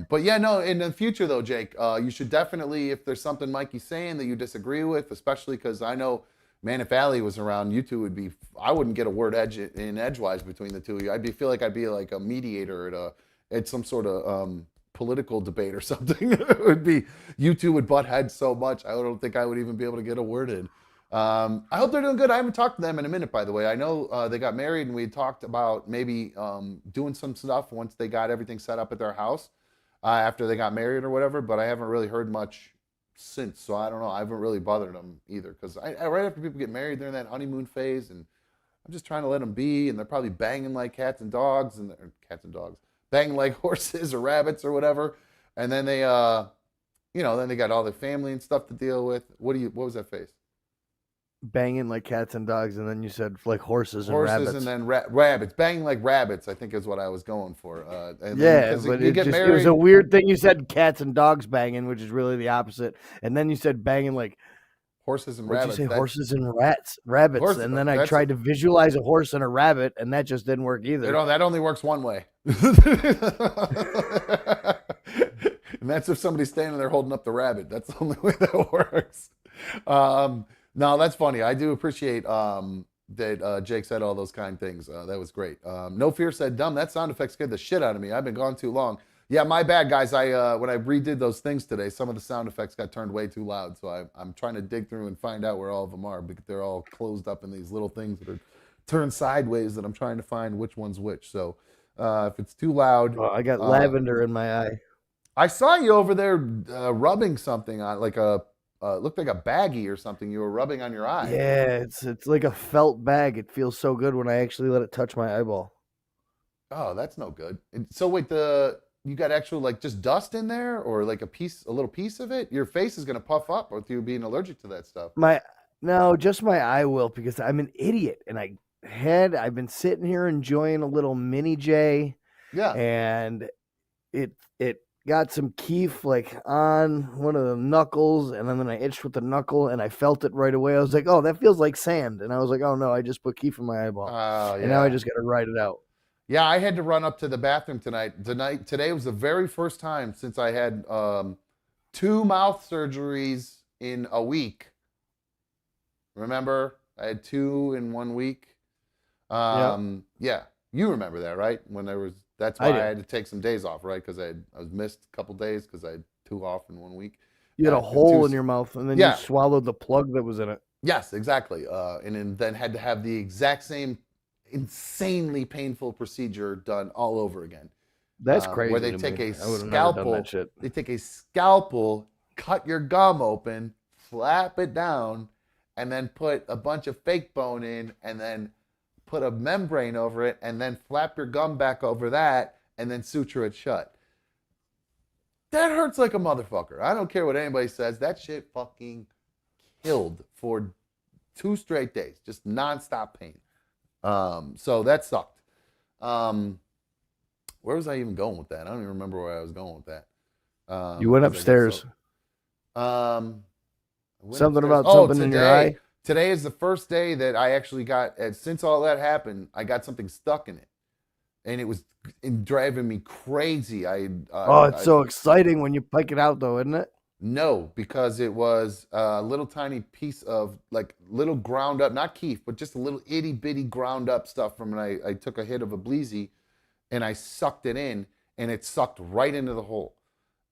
But yeah, no, in the future though, Jake, you should definitely, if there's something Mikey's saying that you disagree with, especially because I know, man, if Allie was around, you two I wouldn't get a word edgewise between the two of you. Feel like I'd be like a mediator at some sort of political debate or something. It would be, you two would butt heads so much, I don't think I would even be able to get a word in. I hope they're doing good. I haven't talked to them in a minute, by the way. I know they got married, and we talked about maybe doing some stuff once they got everything set up at their house after they got married or whatever, but I haven't really heard much since, so I don't know. I haven't really bothered them either, because right after people get married, they're in that honeymoon phase, and I'm just trying to let them be, and they're probably banging like cats and dogs, banging like horses or rabbits or whatever, and then they, then they got all the family and stuff to deal with. What was that face? Banging like cats and dogs, and then you said like horses and rabbits. Horses and then rabbits. Banging like rabbits, I think is what I was going for. And yeah, but it was a weird thing. You said cats and dogs banging, which is really the opposite. And then you said banging like horses and rabbits. You say horses and rabbits. Horses, and then I tried to visualize a horse and a rabbit, and that just didn't work either. That only works one way. And that's if somebody's standing there holding up the rabbit. That's the only way that works. No, that's funny. I do appreciate that Jake said all those kind things. That was great. No Fear said, dumb, that sound effect scared the shit out of me. I've been gone too long. Yeah, my bad, guys. When I redid those things today, some of the sound effects got turned way too loud. So I'm trying to dig through and find out where all of them are, because they're all closed up in these little things that are turned sideways that I'm trying to find which one's which. So if it's too loud. Oh, I got lavender in my eye. I saw you over there rubbing something on like it looked like a baggie or something you were rubbing on your eye. Yeah, it's like a felt bag. It feels so good when I actually let it touch my eyeball. Oh, that's no good. So wait, you got actual like just dust in there, or like a little piece of it? Your face is gonna puff up with you being allergic to that stuff. No, just my eye will, because I'm an idiot, and I I've been sitting here enjoying a little mini J. Yeah. And it got some keef like on one of the knuckles, and then I itched with the knuckle, and I felt it right away. I was like, oh, that feels like sand. And I was like, oh no, I just put keef in my eyeball. Oh, And now I just got to ride it out. Yeah, I had to run up to the bathroom tonight. Today was the very first time since I had 2 mouth surgeries in a week. Remember? I had 2 in 1 week. Yeah, you remember that, right? When that's why I had to take some days off, right? Because I was missed a couple days because I had 2 off in 1 week. You had a hole in your mouth, and then you swallowed the plug that was in it. Yes, exactly. And then had to have the exact same insanely painful procedure done all over again. That's crazy. Where they take a scalpel. They take a scalpel, cut your gum open, flap it down, and then put a bunch of fake bone in, and then put a membrane over it, and then flap your gum back over that, and then suture it shut. That hurts like a motherfucker. I don't care what anybody says. That shit fucking killed for 2 straight days. Just nonstop pain. So that sucked. Where was I even going with that? I don't even remember where I was going with that. You went upstairs. Something about something in your eye? Today is the first day that I actually got, since all that happened, I got something stuck in it. And it was driving me crazy. It's so exciting when you pick it out, though, isn't it? No, because it was a little tiny piece of like little ground up, not keef, but just a little itty bitty ground up stuff from when I took a hit of a bleezy, and I sucked it in, and it sucked right into the hole,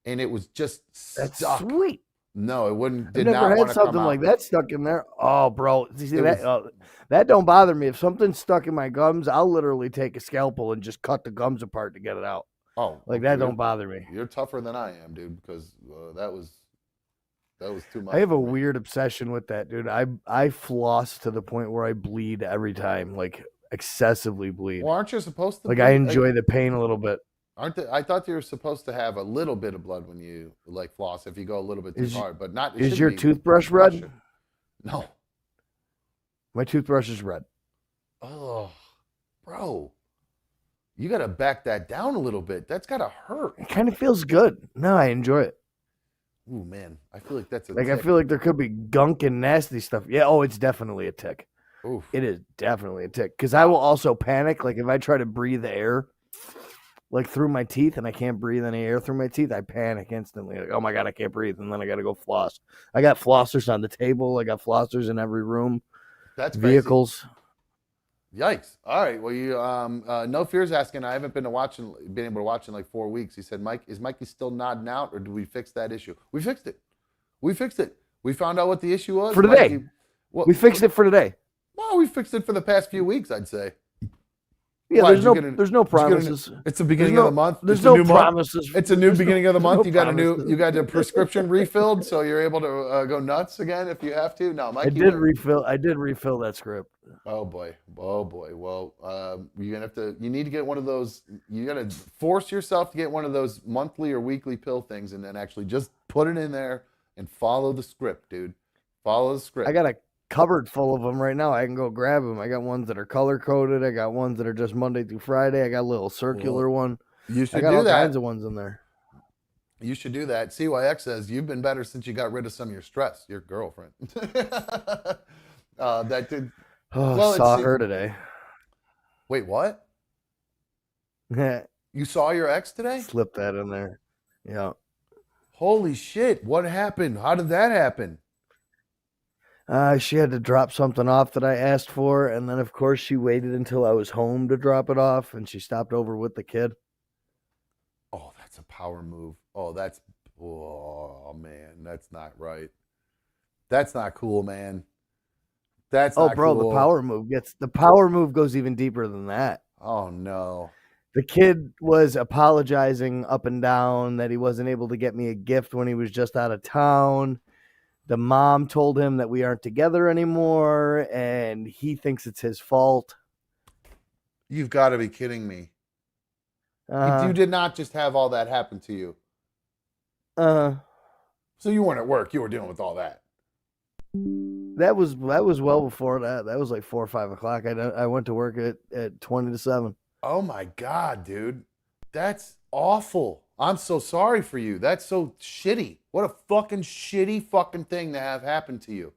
and it was just stuck. That's sweet. No, it wouldn't. I've never had something like that stuck in there. Oh, bro, that don't bother me. If something's stuck in my gums, I'll literally take a scalpel and just cut the gums apart to get it out. Oh, like that don't bother me. You're tougher than I am, dude, because that was too much. I have a weird obsession with that, dude. I floss to the point where I bleed every time, like excessively bleed. Well, aren't you supposed to? Like, I enjoy the pain a little bit. I thought you were supposed to have a little bit of blood when you like floss if you go a little bit too hard, but not. Is your toothbrush red? No. My toothbrush is red. Oh, bro. You got to back that down a little bit. That's got to hurt. It kind of feels good. No, I enjoy it. Ooh, man. I feel like that's a tick. I feel like there could be gunk and nasty stuff. Yeah, it's definitely a tick. Oof. It is definitely a tick. Because I will also panic. Like, if I try to breathe air, like, through my teeth, and I can't breathe any air through my teeth, I panic instantly. Like, oh, my God, I can't breathe. And then I got to go floss. I got flossers on the table. I got flossers in every room. That's vehicles. Crazy. Yikes! All right. Well, you No Fear's asking. I haven't been able to watch in like 4 weeks. He said, "Mike, is Mikey still nodding out, or do we fix that issue?" We fixed it. We found out what the issue was for today. We fixed it for today. Well, we fixed it for the past few weeks, I'd say. Yeah, there's no promises. It's the beginning of the month. There's no promises. It's a new beginning of the month. You got a prescription refilled, so you're able to go nuts again if you have to. No, Mikey. I did refill that script. Oh boy. Well, you need to get one of those. You got to force yourself to get one of those monthly or weekly pill things, and then actually just put it in there and follow the script, dude. Follow the script. I got a cupboard full of them right now. I can go grab them. I got ones that are color coded. I got ones that are just Monday through Friday. I got a little circular one. You should I got do all that. kinds of ones in there. You should do that. CYX says you've been better since you got rid of some of your stress. Your girlfriend. That did. Oh, saw her today. Wait, what? You saw your ex today? Slip that in there. Yeah. Holy shit! What happened? How did that happen? She had to drop something off that I asked for, and then of course she waited until I was home to drop it off, and she stopped over with the kid. Oh, that's a power move. Oh man, that's not right. That's not cool, man. That's not bro, cool. The power move goes even deeper than that. Oh no. The kid was apologizing up and down that he wasn't able to get me a gift when he was just out of town. The mom told him that we aren't together anymore, and he thinks it's his fault. You've got to be kidding me. You did not just have all that happen to you. So you weren't at work. You were dealing with all that. That was well before that. That was like 4 or 5 o'clock. I went to work at 20 to 7. Oh my God, dude. That's awful. I'm so sorry for you. That's so shitty. What a fucking shitty fucking thing to have happen to you.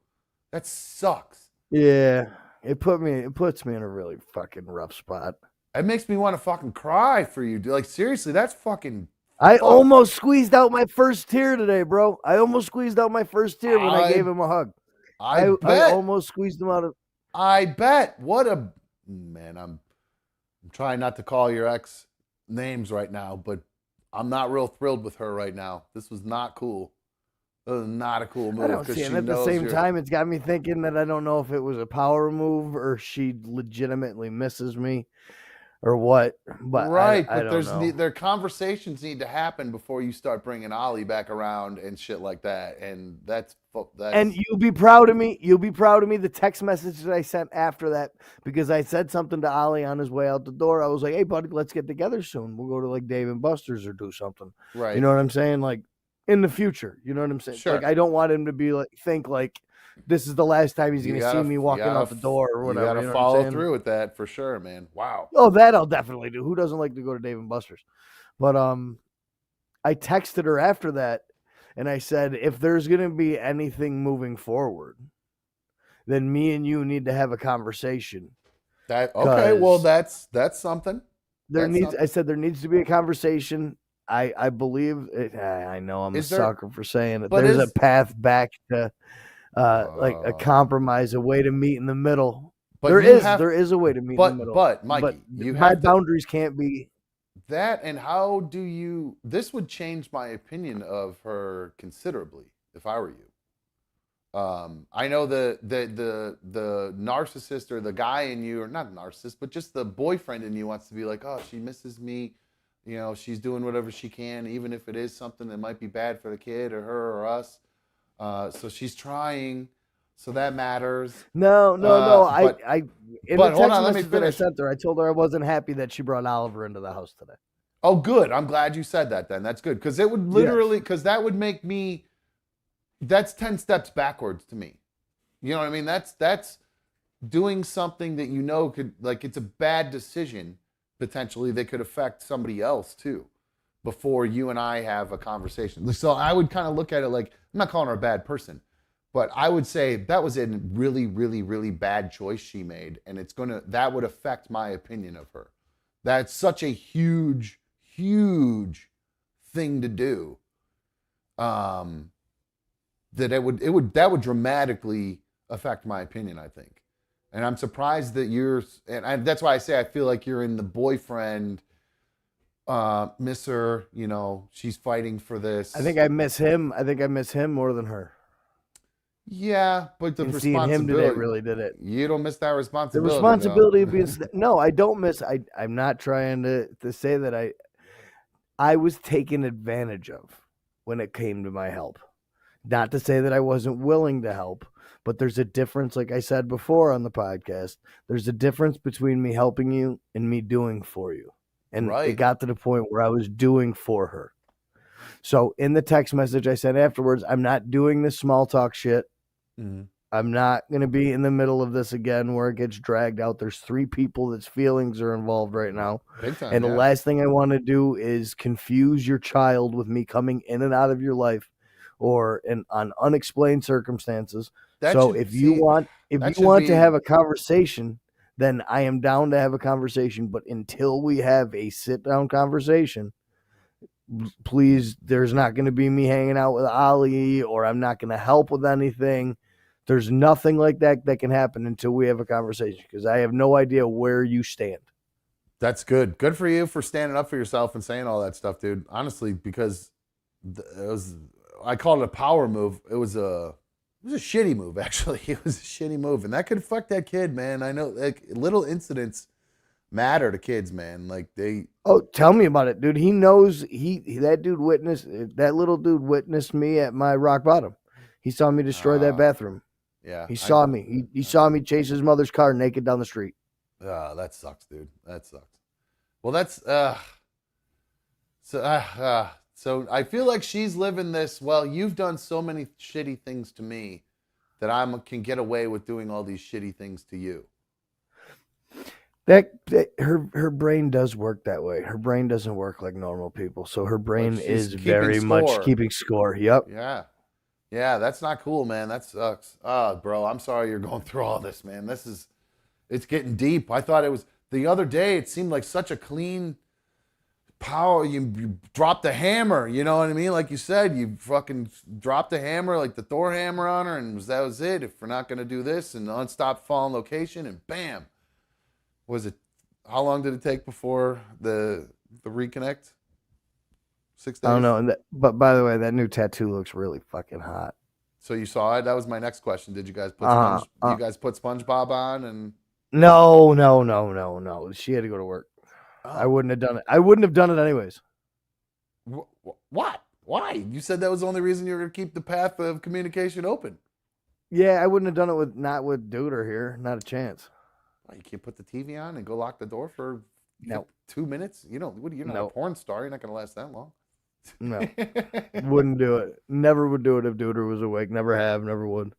That sucks. Yeah, it puts me in a really fucking rough spot. It makes me want to fucking cry for you. Like, seriously, that's fucking. I almost squeezed out my first tear today, bro. I almost squeezed out my first tear when I gave him a hug. I bet. I almost squeezed him out of. I bet. What a man. I'm trying not to call your ex names right now, but I'm not real thrilled with her right now. This was not cool. This was not a cool move. I don't see it. And at the same time, it's got me thinking that I don't know if it was a power move or she legitimately misses me or what. But right, I but their conversations need to happen before you start bringing Ollie back around and shit like that. And that's. And you'll be proud of me. You'll be proud of me. The text message that I sent after that, because I said something to Ollie on his way out the door. I was like, "Hey, buddy, let's get together soon. We'll go to like Dave and Buster's or do something." Right. You know what I'm saying? Like in the future. You know what I'm saying? Sure. Like I don't want him to be like think like this is the last time he's going to see me walking out the door or whatever. You got to follow through with that for sure, man. Wow. Oh, that I'll definitely do. Who doesn't like to go to Dave and Buster's? But I texted her after that. And I said, if there's going to be anything moving forward, then me and you need to have a conversation. Okay, well, that's something. I said there needs to be a conversation. I believe it, I know I'm sucker for saying it. There's a path back to like a compromise, a way to meet in the middle. There is a way to meet in the middle. But Mikey, my boundaries can't be. That and how do you? This would change my opinion of her considerably if I were you. I know the narcissist or the guy in you, or not narcissist, but just the boyfriend in you wants to be like, oh, she misses me. You know, she's doing whatever she can, even if it is something that might be bad for the kid or her or us. So she's trying. So that matters. No. In the text message that I finish. sent her, I told her I wasn't happy that she brought Oliver into the house today. Oh, good. I'm glad you said that then. That's good. Because it would literally, because that would make me, that's 10 steps backwards to me. You know what I mean? That's doing something that you know could, like, it's a bad decision, potentially, that could affect somebody else too, before you and I have a conversation. So I would kind of look at it like, I'm not calling her a bad person, but I would say that was a really, really, really bad choice she made. And that would affect my opinion of her. That's such a huge, huge thing to do. That that would dramatically affect my opinion, I think. And I'm surprised that that's why I say I feel like you're in the boyfriend, miss her, you know, she's fighting for this. I think I miss him. I think I miss him more than her. Yeah, but the responsibility. Seeing him today really did it. You don't miss that responsibility. The responsibility of being. No, I don't miss. I'm not trying to say that I was taken advantage of when it came to my help. Not to say that I wasn't willing to help, but there's a difference, like I said before on the podcast, there's a difference between me helping you and me doing for you. And it got to the point where I was doing for her. So in the text message I sent afterwards, I'm not doing this small talk shit. Mm-hmm. I'm not going to be in the middle of this again where it gets dragged out. There's 3 people that's feelings are involved right now. Big time, and the last thing I want to do is confuse your child with me coming in and out of your life or on unexplained circumstances. If you want to have a conversation, then I am down to have a conversation. But until we have a sit-down conversation, please, there's not going to be me hanging out with Ollie, or I'm not going to help with anything. There's nothing like that can happen until we have a conversation, because I have no idea where you stand. That's good. Good for you for standing up for yourself and saying all that stuff, dude. Honestly, because I called it a power move. It was a shitty move, actually. It was a shitty move, and that could fuck that kid, man. I know, like, little incidents matter to kids, man. Like, they. Oh, tell me about it, dude. He knows that little dude witnessed me at my rock bottom. He saw me destroy that bathroom. Yeah. He saw me. He saw me chase his mother's car naked down the street. That sucks, dude. That sucks. Well, that's so I feel like she's living this. Well, you've done so many shitty things to me that I can get away with doing all these shitty things to you. That her brain does work that way. Her brain doesn't work like normal people, so her brain is very much keeping score. Yep. Yeah, that's not cool, man. That sucks. Bro, I'm sorry you're going through all this, man. It's getting deep. I thought it was the other day. It seemed like such a clean power. You dropped the hammer. You know what I mean? Like you said, you fucking dropped the hammer, like the Thor hammer on her, and that was it. If we're not gonna do this, and unstopped fallen location, and bam. Was it? How long did it take before the reconnect? 6 days. I don't know. But by the way, that new tattoo looks really fucking hot. So you saw it? That was my next question. Did you guys put you guys put SpongeBob on? And No. She had to go to work. Oh. I wouldn't have done it. I wouldn't have done it anyways. What? Why? You said that was the only reason you were going to keep the path of communication open. Yeah, I wouldn't have done it not with Duder here. Not a chance. You can't put the TV on and go lock the door for 2 minutes? You're not a porn star. You're not going to last that long. No. Wouldn't do it. Never would do it if Duder was awake. Never have. Never would.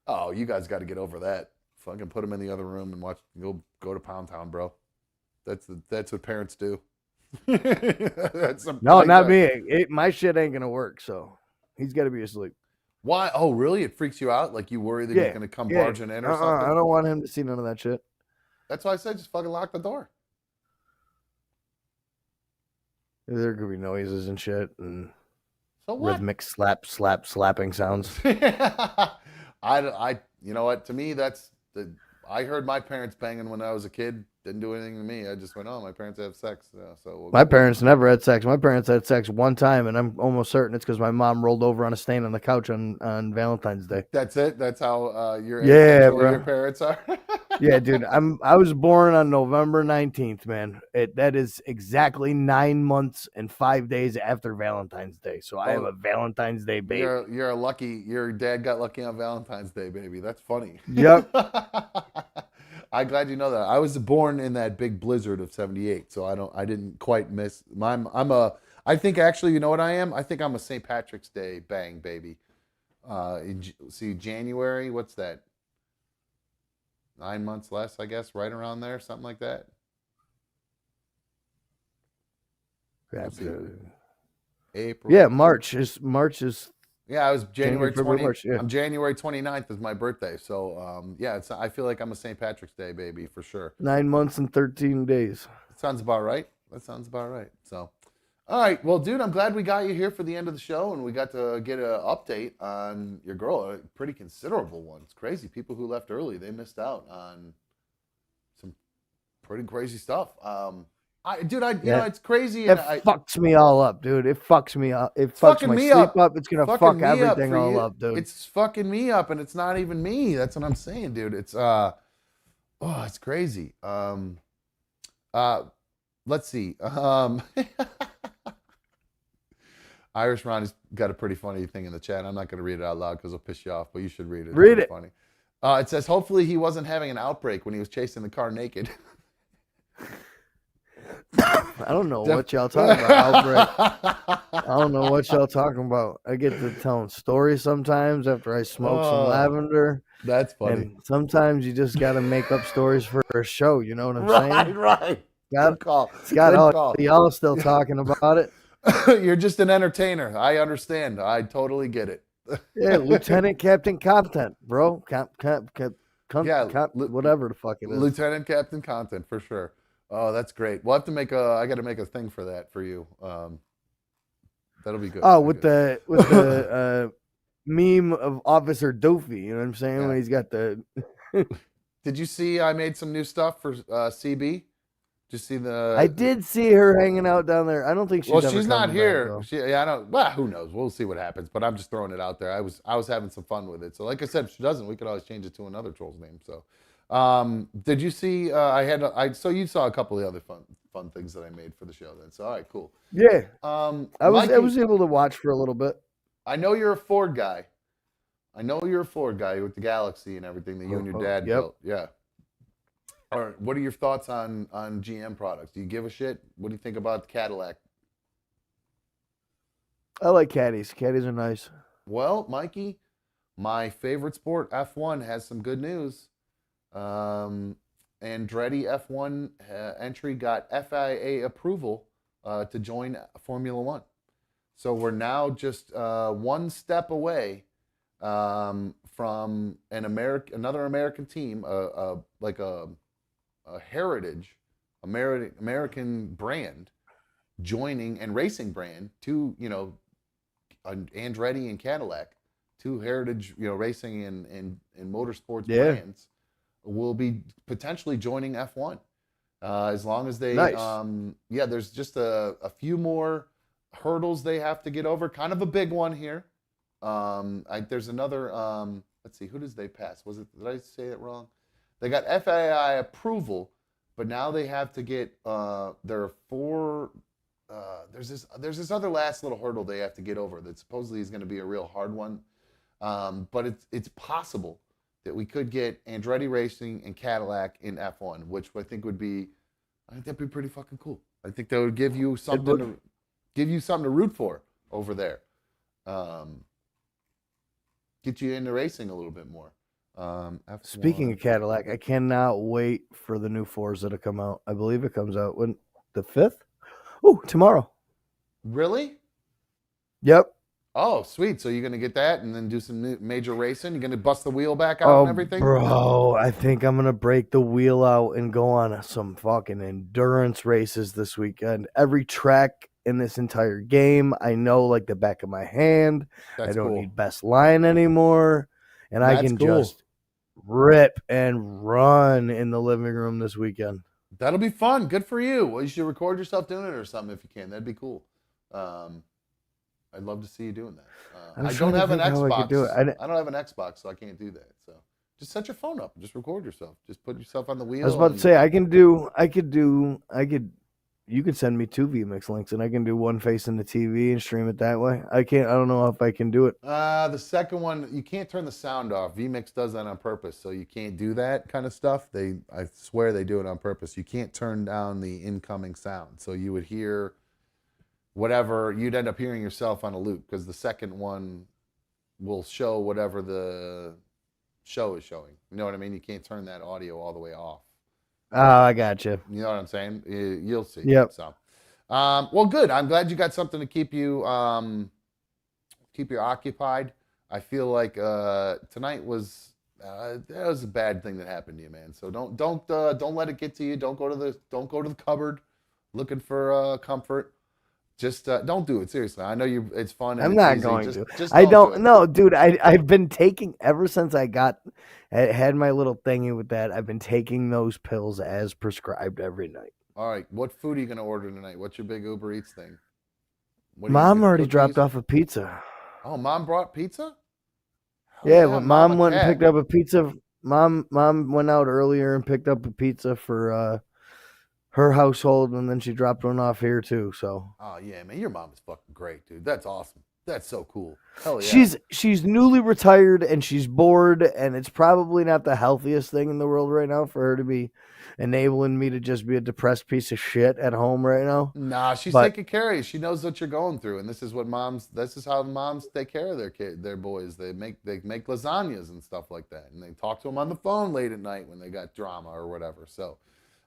Oh, you guys got to get over that. Fucking put him in the other room and watch. Go to Pound Town, bro. That's what parents do. No, not me. My shit ain't going to work, so he's got to be asleep. Why? Oh, really? It freaks you out? Like you worry that he's going to come barging in or something? I don't want him to see none of that shit. That's why I said just fucking lock the door. There could be noises and shit and so what? Rhythmic slapping sounds. I you know what? To me, I heard my parents banging when I was a kid. Didn't do anything to me. I just went, oh, my parents have sex. My parents never had sex. My parents had sex one time, and I'm almost certain it's because my mom rolled over on a stain on the couch on Valentine's Day. That's it? That's how your parents are? Yeah, dude. I was born on November 19th, man. That is exactly 9 months and 5 days after Valentine's Day. So I am a Valentine's Day baby. Your dad got lucky on Valentine's Day, baby. That's funny. Yep. I'm glad you know that. I was born in that big blizzard of '78, so I didn't quite miss. I think actually, you know what I am? I think I'm a St. Patrick's Day bang baby. January, what's that? 9 months less, I guess, right around there, something like that. April. Yeah, March is. Yeah, I was January 20. March, yeah. I'm January 29th is my birthday, so I feel like I'm a St. Patrick's Day baby for sure. 9 months and 13 days. That sounds about right. So, all right, well, dude, I'm glad we got you here for the end of the show, and we got to get an update on your girl, a pretty considerable one. It's crazy. People who left early, they missed out on some pretty crazy stuff. It's crazy. It fucks me all up, dude. It fucks me up. It fucks my sleep up. It's gonna fuck everything all up, dude. It's fucking me up, and it's not even me. That's what I'm saying, dude. It's it's crazy. Let's see. Irish Ronnie's got a pretty funny thing in the chat. I'm not gonna read it out loud because it'll piss you off, but you should read it. Read it. Funny. It says, hopefully he wasn't having an outbreak when he was chasing the car naked. I don't know what y'all talking about. I don't know what y'all talking about. I get to telling stories sometimes after I smoke some lavender. That's funny. And sometimes you just got to make up stories for a show. You know what I'm saying? Right. Good call. Y'all still talking about it. You're just an entertainer. I understand. I totally get it. Yeah, Lieutenant Captain Content, bro. Whatever the fuck it is. Lieutenant Captain Content for sure. Oh, that's great. We'll have to I got to make a thing for that for you. That'll be good. Oh, with the meme of Officer Doofy. You know what I'm saying? Yeah. When he's got the. Did you see? I made some new stuff for CB. Did you see the? I did see her hanging out down there. I don't think she's. Well, she's not here. I don't. Well, who knows? We'll see what happens. But I'm just throwing it out there. I was having some fun with it. So, like I said, if she doesn't, we could always change it to another troll's name. So. Did you see? So you saw a couple of the other fun things that I made for the show. Then, so all right, cool. Yeah. I was able to watch for a little bit. I know you're a Ford guy. With the Galaxy and everything that you and your dad built. Yeah. All right. What are your thoughts on GM products? Do you give a shit? What do you think about the Cadillac? I like caddies. Caddies are nice. Well, Mikey, my favorite sport, F1, has some good news. Andretti F1 entry got FIA approval to join Formula One. So we're now just one step away from another American team, like a heritage American brand joining and racing brand, two, Andretti and Cadillac, two heritage, racing and motorsports brands will be potentially joining F1 as long as they, there's just a few more hurdles they have to get over. Kind of a big one here. There's another, let's see, who does they pass? Did I say it wrong? They got FAI approval, but now they have to get, there are four, there's this other last little hurdle they have to get over that supposedly is going to be a real hard one. But it's possible that we could get Andretti Racing and Cadillac in F1, which I think that'd be pretty fucking cool. I think that would give you something to root for over there. Get you into racing a little bit more. F1. Speaking of Cadillac, I cannot wait for the new Forza to come out. I believe it comes out when the 5th. Oh, tomorrow. Really? Yep. Oh, sweet. So you're going to get that and then do some major racing? You're going to bust the wheel back out and everything? Bro, I think I'm going to break the wheel out and go on some fucking endurance races this weekend. Every track in this entire game, I know like the back of my hand. I don't need best line anymore. And I can just rip and run in the living room this weekend. That'll be fun. Good for you. Well, you should record yourself doing it or something if you can. That'd be cool. I'd love to see you doing that. I don't have an Xbox. I don't have an Xbox, so I can't do that. So just set your phone up and just record yourself. Just put yourself on the wheel. I was about to say you could send me 2 vMix links and I can do one facing the TV and stream it that way. I don't know if I can do it. The second one, you can't turn the sound off. vMix does that on purpose, so you can't do that kind of stuff. I swear they do it on purpose. You can't turn down the incoming sound. So you would hear whatever, you'd end up hearing yourself on a loop because the second one will show whatever the show is showing. You know what I mean? You can't turn that audio all the way off. Oh, I got you. You know what I'm saying? You'll see. Yep. So, well, good. I'm glad you got something to keep you occupied. I feel like tonight was that was a bad thing that happened to you, man. So don't let it get to you. Don't go to the cupboard looking for comfort. Just don't do it. Seriously. I know it's fun. And I'm it's not easy. going to. Just I don't don't know, dude. I've been taking ever since I had my little thingy with that. I've been taking those pills as prescribed every night. All right. What food are you going to order tonight? What's your big Uber Eats thing? Mom already dropped off a pizza. Oh, Mom brought pizza? Yeah, when Mom went and picked up a pizza. Mom went out earlier and picked up a pizza for her household, and then she dropped one off here too. So. Oh yeah, man, your mom is fucking great, dude. That's awesome. That's so cool. Hell yeah. She's newly retired and she's bored, and it's probably not the healthiest thing in the world right now for her to be enabling me to just be a depressed piece of shit at home right now. Nah, she's taking care of you. She knows what you're going through, and this is how moms take care of their boys. They make lasagnas and stuff like that, and they talk to them on the phone late at night when they got drama or whatever. So.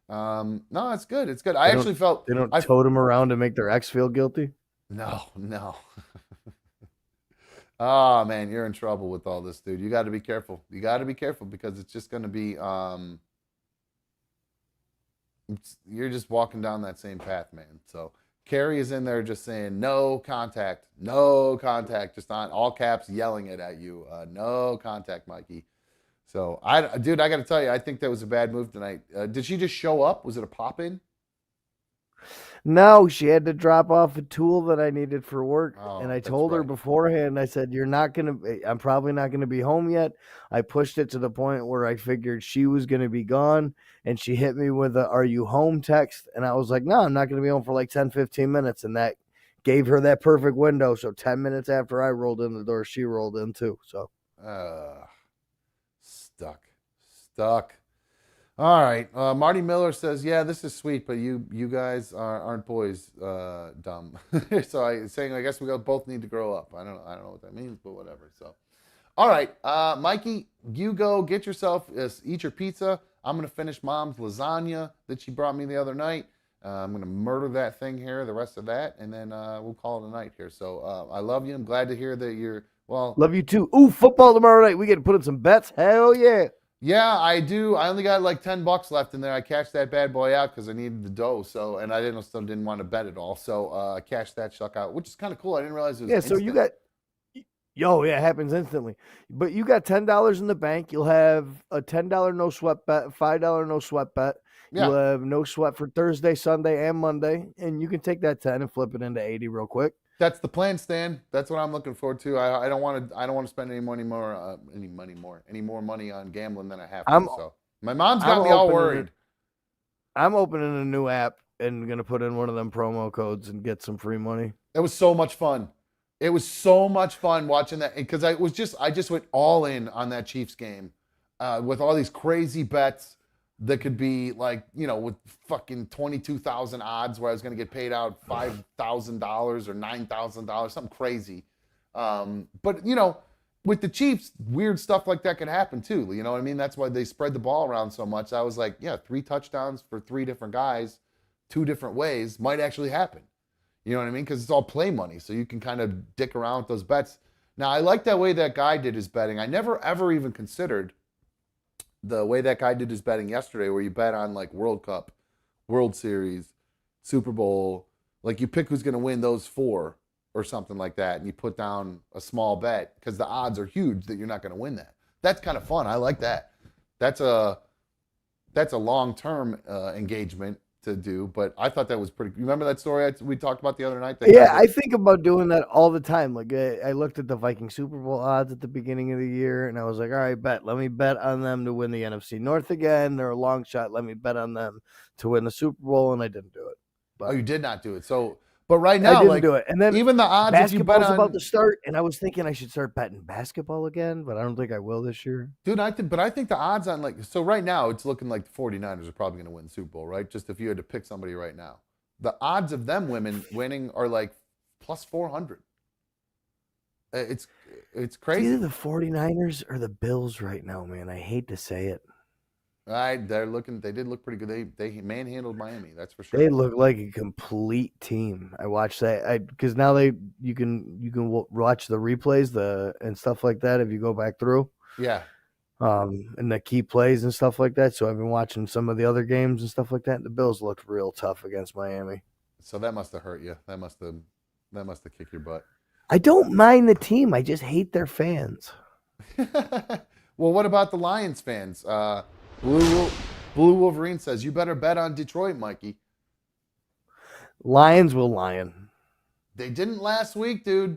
No, it's good. It's good. I actually felt they don't tote them around to make their ex feel guilty. No. Oh man, you're in trouble with all this, dude. You got to be careful. You got to be careful because it's just going to be you're just walking down that same path, man. So Carrie is in there just saying no contact, just on all caps, yelling it at you. No contact, Mikey. So, I got to tell you, I think that was a bad move tonight. Did she just show up? Was it a pop-in? No, she had to drop off a tool that I needed for work. Oh, and I told her beforehand, I said, I'm probably not going to be home yet. I pushed it to the point where I figured she was going to be gone. And she hit me with a, "Are you home?" text. And I was like, no, I'm not going to be home for like 10, 15 minutes. And that gave her that perfect window. So 10 minutes after I rolled in the door, she rolled in too. So. Stuck. All right. Marty Miller says, yeah, this is sweet, but you guys aren't boys, dumb. So I guess we both need to grow up. I don't know what that means, but whatever. So, All right, Mikey, you go get yourself, eat your pizza. I'm going to finish Mom's lasagna that she brought me the other night. I'm going to murder that thing here, the rest of that, and then we'll call it a night here. So I love you. I'm glad to hear that you're, well. Love you too. Ooh, football tomorrow night. We get to put in some bets. Hell yeah. Yeah, I do. I only got like $10 left in there. I cashed that bad boy out because I needed the dough. So, and I didn't want to bet at all. So I cashed that suck out, which is kind of cool. I didn't realize it was instant. So you got, it happens instantly. But you got $10 in the bank. You'll have a $10 no sweat bet, $5 no sweat bet. Yeah. You'll have no sweat for Thursday, Sunday, and Monday, and you can take that 10 and flip it into 80 real quick. That's the plan, Stan. That's what I'm looking forward to. I don't want to spend any more money on gambling than I have to. So my mom's got me all worried. I'm opening a new app and gonna put in one of them promo codes and get some free money. It was so much fun. It was so much fun watching that because I just went all in on that Chiefs game with all these crazy bets that could be like, with fucking 22,000 odds where I was going to get paid out $5,000 or $9,000, something crazy. But, with the Chiefs, weird stuff like that could happen too. You know what I mean? That's why they spread the ball around so much. I was like, 3 touchdowns for 3 different guys, 2 different ways might actually happen. You know what I mean? Because it's all play money. So you can kind of dick around with those bets. Now, I like that way that guy did his betting. I never, ever even considered the way that guy did his betting yesterday, where you bet on like World Cup, World Series, Super Bowl, like you pick who's going to win those 4 or something like that, and you put down a small bet because the odds are huge that you're not going to win that. That's kind of fun. I like that. That's a long-term engagement to do, but I thought that was pretty. Remember that story we talked about the other night? I think about doing that all the time. Like I looked at the Viking Super Bowl odds at the beginning of the year, and I was like, all right, let me bet on them to win the NFC North again. They're a long shot. Let me bet on them to win the Super Bowl, and I didn't do it. But you did not do it. So, but right now, I didn't do it. And then even the odds, if you bet on, about to start, and I was thinking I should start betting basketball again, but I don't think I will this year. Dude, I think the odds on so right now it's looking like the 49ers are probably going to win the Super Bowl, right? Just if you had to pick somebody right now. The odds of them winning are like plus 400. It's crazy. It's either the 49ers or the Bills right now, man. I hate to say it. They did look pretty good. They manhandled Miami, that's for sure. They look like a complete team. I watched that because now you can watch the replays and stuff like that if you go back through. Yeah. And the key plays and stuff like that. So I've been watching some of the other games and stuff like that. The Bills looked real tough against Miami. So that must have hurt you. That must have kicked your butt. I don't mind the team. I just hate their fans. Well, what about the Lions fans? Blue Wolverine says, you better bet on Detroit, Mikey. Lions will lion. They didn't last week, dude.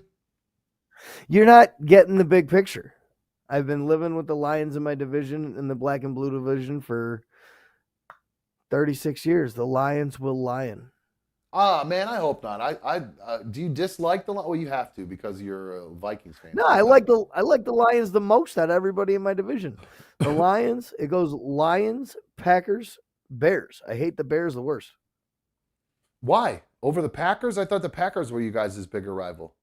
You're not getting the big picture. I've been living with the Lions in my division, in the black and blue division, for 36 years. The Lions will lion. Man, I hope not. I do you dislike the Lions? Well, you have to because you're a Vikings fan. No, I like the Lions the most out of everybody in my division. The Lions, it goes Lions, Packers, Bears. I hate the Bears the worst. Why? Over the Packers? I thought the Packers were you guys' bigger rival.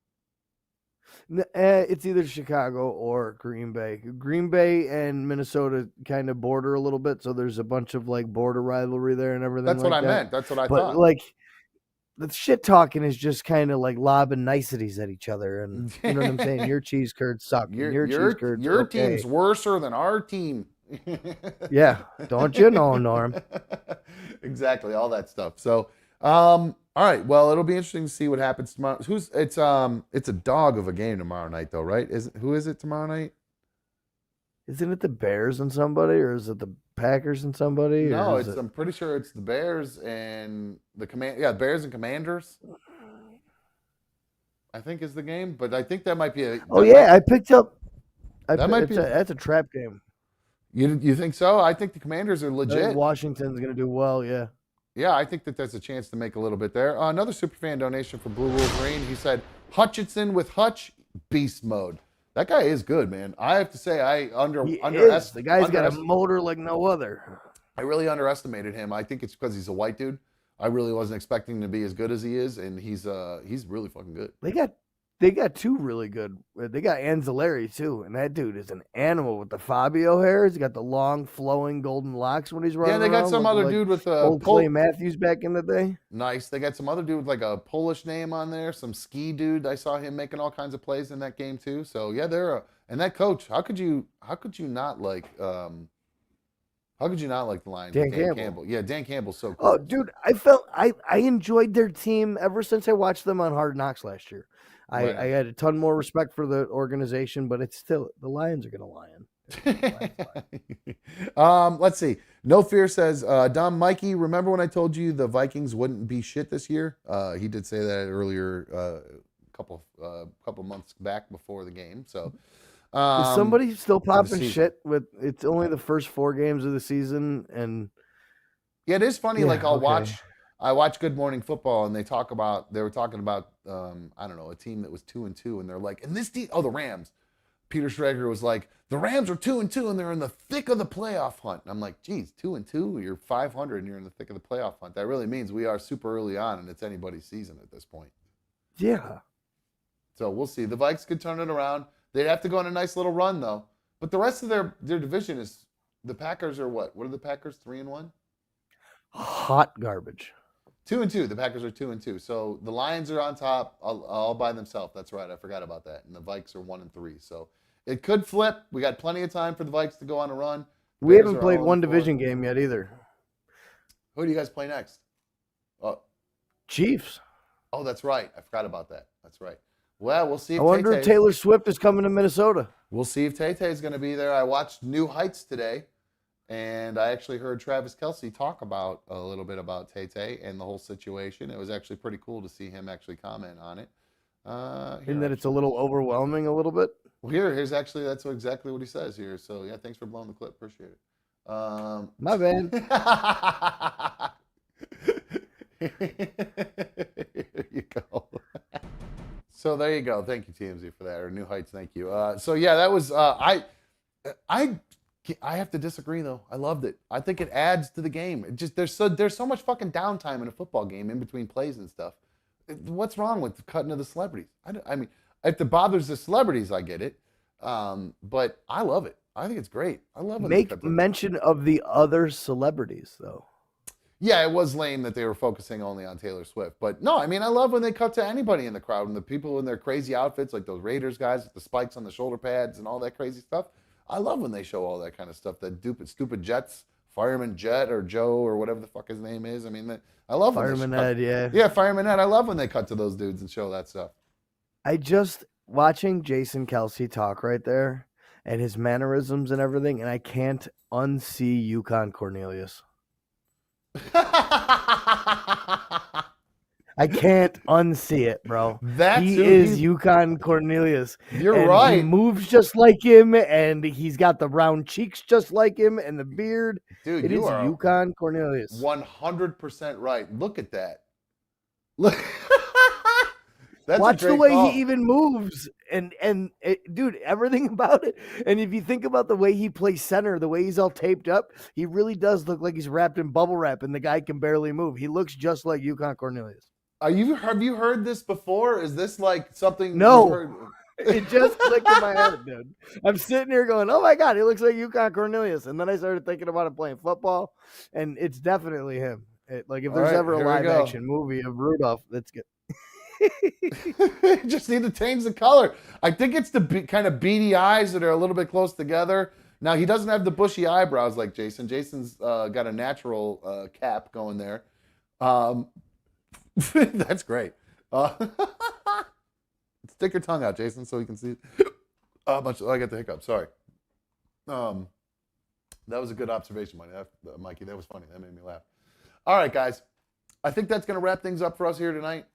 It's either Chicago or Green Bay. Green Bay and Minnesota kind of border a little bit, so there's a bunch of like border rivalry there and everything. That's what I meant. That's what I thought. But like the shit talking is just kind of like lobbing niceties at each other, and you know what I'm saying. Your cheese curds suck. Your team's worser than our team. Yeah, don't you know, Norm? Exactly, all that stuff. So, all right. Well, it'll be interesting to see what happens tomorrow. It's a dog of a game tomorrow night, though, right? Who is it tomorrow night? Isn't it the Bears and somebody, or is it the Packers and somebody? No, I'm pretty sure it's the Bears and the Bears and Commanders. I think is the game, but I think that might be I picked up. That's a trap game. You think so? I think the Commanders are legit. Washington's going to do well, yeah. Yeah, I think that there's a chance to make a little bit there. Another superfan donation for Blue Wolverine. He said, Hutchinson with Hutch, beast mode. That guy is good, man. I have to say, the guy's got a motor like no other. I really underestimated him. I think it's because he's a white dude. I really wasn't expecting him to be as good as he is, and he's really fucking good. They got They got two really good. They got Anzalari too, and that dude is an animal with the Fabio hair. He's got the long, flowing golden locks when he's running. Yeah, they got around, some looking other like dude with old Clay Matthews back in the day. Nice. They got some other dude with like a Polish name on there. Some ski dude. I saw him making all kinds of plays in that game too. So yeah, and that coach. How could you not like the Lions? Dan Campbell. Yeah, Dan Campbell's so cool. Oh, dude, I enjoyed their team ever since I watched them on Hard Knocks last year. Right. I had a ton more respect for the organization, but it's still the Lions are gonna lion. Let's see. No Fear says, Dom, Mikey, remember when I told you the Vikings wouldn't be shit this year? He did say that earlier, a couple months back before the game. So, is somebody still popping shit with? It's only the first 4 games of the season, and yeah, it is funny. Yeah, like I watch Good Morning Football, and they were talking about, I don't know, a team that was 2-2, and they're like, and this team, the Rams. Peter Schrager was like, the Rams are 2-2 and they're in the thick of the playoff hunt. And I'm like, geez, 2-2, you're 500 and you're in the thick of the playoff hunt. That really means we are super early on and it's anybody's season at this point. Yeah. So we'll see. The Vikes could turn it around. They'd have to go on a nice little run though. But the rest of their division is, the Packers are what? What are the Packers? 3-1? Hot garbage. 2-2. The Packers are 2-2. So the Lions are on top all by themselves. That's right. I forgot about that. And the Vikes are 1-3. So it could flip. We got plenty of time for the Vikes to go on a run. We haven't played one division game yet either. Who do you guys play next? Oh, Chiefs. Oh, that's right. I forgot about that. That's right. Well, we'll see. I wonder if Taylor Swift is coming to Minnesota. We'll see if Tay is going to be there. I watched New Heights today. And I actually heard Travis Kelce talk about a little bit about Tay and the whole situation. It was actually pretty cool to see him actually comment on it. And that it's a little overwhelming a little bit. Well, here's actually, that's exactly what he says here. So, yeah, thanks for blowing the clip. Appreciate it. My bad. Here you go. So there you go. Thank you, TMZ, for that. Or New Heights, thank you. So, yeah, that was, I have to disagree though. I loved it. I think it adds to the game. It just there's so much fucking downtime in a football game in between plays and stuff. What's wrong with cutting to the celebrities? I mean, if it bothers the celebrities, I get it. But I love it. I think it's great. I love it. Make mention of the other celebrities though. Yeah, it was lame that they were focusing only on Taylor Swift. But no, I mean, I love when they cut to anybody in the crowd and the people in their crazy outfits, like those Raiders guys with the spikes on the shoulder pads and all that crazy stuff. I love when they show all that kind of stuff. That stupid Jets, Fireman Jet or Joe or whatever the fuck his name is. I mean, I love when Fireman Ed, yeah. Yeah, Fireman Ed. I love when they cut to those dudes and show that stuff. I just watching Jason Kelce talk right there and his mannerisms and everything, and I can't unsee Yukon Cornelius. I can't unsee it, bro. He is Yukon Cornelius. You're right. He moves just like him, and he's got the round cheeks just like him, and the beard. Dude, it is Yukon Cornelius. 100% right. Look at that. Look. Watch the way he even moves, and dude, everything about it. And if you think about the way he plays center, the way he's all taped up, he really does look like he's wrapped in bubble wrap, and the guy can barely move. He looks just like Yukon Cornelius. Have you heard this before? Is this like something? No, it just clicked in my head, dude. I'm sitting here going, "Oh my god, he looks like Yukon Cornelius," and then I started thinking about him playing football, and it's definitely him. Like if there's ever a live action movie of Rudolph, that's good. Just need to change the color. I think it's the kind of beady eyes that are a little bit close together. Now he doesn't have the bushy eyebrows like Jason. Jason's got a natural cap going there. That's great. Stick your tongue out, Jason, so we can see how much. I got the hiccup. Sorry. That was a good observation, Mikey. That was funny. That made me laugh. All right, guys. I think that's going to wrap things up for us here tonight.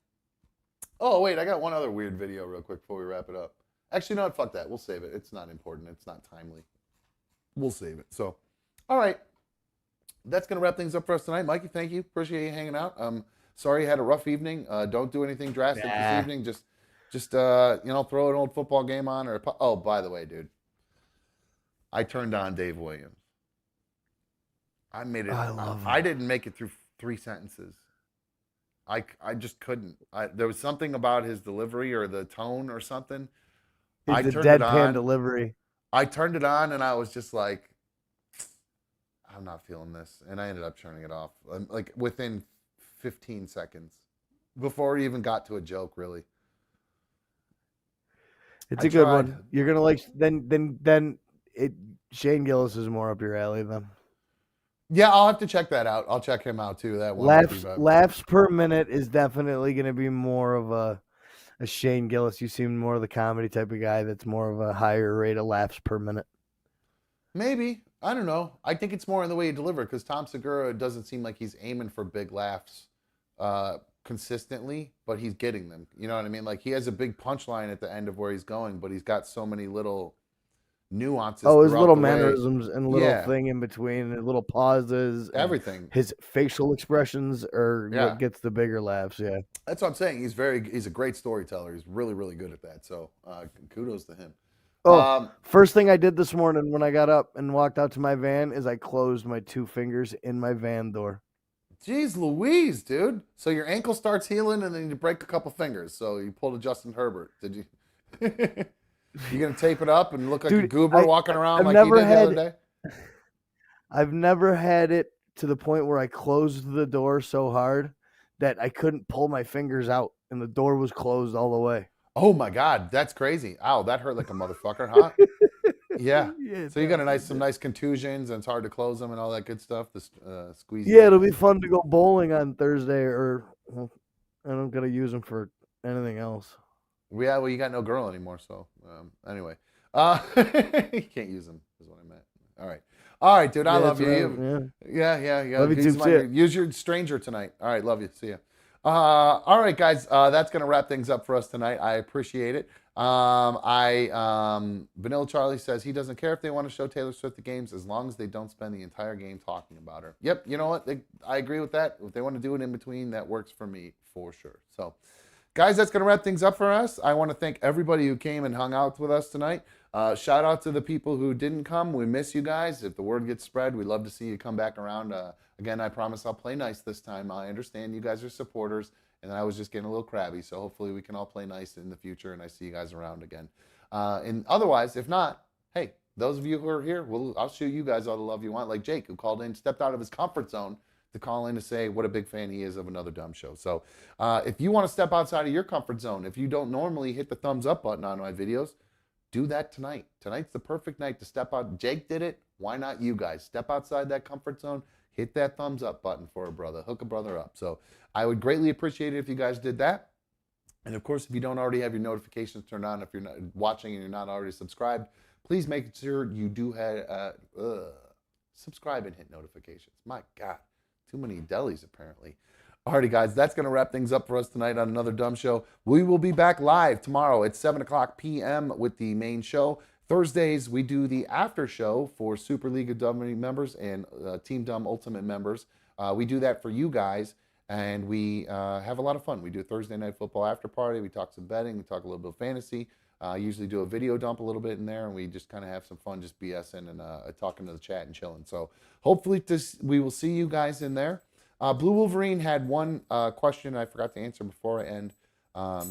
Oh, wait. I got one other weird video real quick before we wrap it up. Actually, no, fuck that. We'll save it. It's not important. It's not timely. We'll save it. So, all right. That's going to wrap things up for us tonight. Mikey, thank you. Appreciate you hanging out. Sorry you had a rough evening. Don't do anything drastic this evening. Just throw an old football game on. Oh, by the way, dude. I turned on Dave Williams. I made it. I love him. I didn't make it through 3 sentences. I just couldn't. There was something about his delivery or the tone or something. I The turned it deadpan on. delivery. I turned it on and I was just like, I'm not feeling this. And I ended up turning it off like within 15 seconds before he even got to a joke, really. It's a good one. You're gonna like Shane Gillis is more up your alley then. Yeah, I'll have to check that out. I'll check him out too. That one. Laughs per minute is definitely gonna be more of a Shane Gillis. You seem more of the comedy type of guy that's more of a higher rate of laughs per minute. Maybe. I don't know. I think it's more in the way you deliver because Tom Segura doesn't seem like he's aiming for big laughs consistently, but he's getting them. You know what I mean? Like he has a big punchline at the end of where he's going, but he's got so many little nuances. Oh, his little mannerisms and little yeah. thing in between, and little pauses, everything. His facial expressions are what gets the bigger laughs. Yeah, that's what I'm saying. He's a great storyteller. He's really, really good at that. So kudos to him. Oh, first thing I did this morning when I got up and walked out to my van is I closed my 2 fingers in my van door. Jeez Louise, dude. So your ankle starts healing and then you break a couple fingers. So you pulled a Justin Herbert. Did you? You going to tape it up and look like a goober walking around like you did the other day? I've never had it to the point where I closed the door so hard that I couldn't pull my fingers out and the door was closed all the way. Oh my God, that's crazy. Ow, that hurt like a motherfucker, huh? Yeah. So you got some nice contusions and it's hard to close them and all that good stuff. The squeeze. Yeah, it'll be fun to go bowling on Thursday or I don't got to use them for anything else. Yeah, well, you got no girl anymore, so anyway. You can't use them, is what I meant. All right, dude, I love you. Yeah. Love you too. Use your stranger tonight. All right, love you. See ya. All right, guys, that's going to wrap things up for us tonight. I appreciate it. Vanilla Charlie says he doesn't care if they want to show Taylor Swift the games as long as they don't spend the entire game talking about her. Yep, you know what? I agree with that. If they want to do it in between, that works for me for sure. So, guys, that's going to wrap things up for us. I want to thank everybody who came and hung out with us tonight. Shout out to the people who didn't come. We miss you guys. If the word gets spread, we'd love to see you come back around. Again, I promise I'll play nice this time. I understand you guys are supporters, and I was just getting a little crabby, so hopefully we can all play nice in the future, and I see you guys around again. And otherwise, if not, hey, those of you who are here, I'll shoot you guys all the love you want, like Jake, who called in, stepped out of his comfort zone to call in to say what a big fan he is of Another Dumb Show. So if you want to step outside of your comfort zone, if you don't normally hit the thumbs up button on my videos, do that tonight. Tonight's the perfect night to step out. Jake did it. Why not you guys? Step outside that comfort zone. Hit that thumbs up button for a brother. Hook a brother up. So I would greatly appreciate it if you guys did that. And of course, if you don't already have your notifications turned on, if you're not watching and you're not already subscribed, please make sure you do have subscribe and hit notifications. My God, too many delis apparently. Alrighty, guys, that's going to wrap things up for us tonight on Another Dumb Show. We will be back live tomorrow at 7 o'clock p.m. with the main show. Thursdays, we do the after show for Super League of Dumb members and Team Dumb Ultimate members. We do that for you guys, and we have a lot of fun. We do a Thursday Night Football after party. We talk some betting. We talk a little bit of fantasy. Usually do a video dump a little bit in there, and we just kind of have some fun just BSing and talking to the chat and chilling. So hopefully we will see you guys in there. Blue Wolverine had one question I forgot to answer before I end.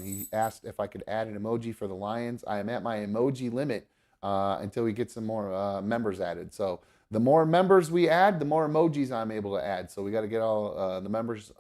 He asked if I could add an emoji for the Lions. I am at my emoji limit until we get some more members added. So the more members we add, the more emojis I'm able to add. So we got to get all the members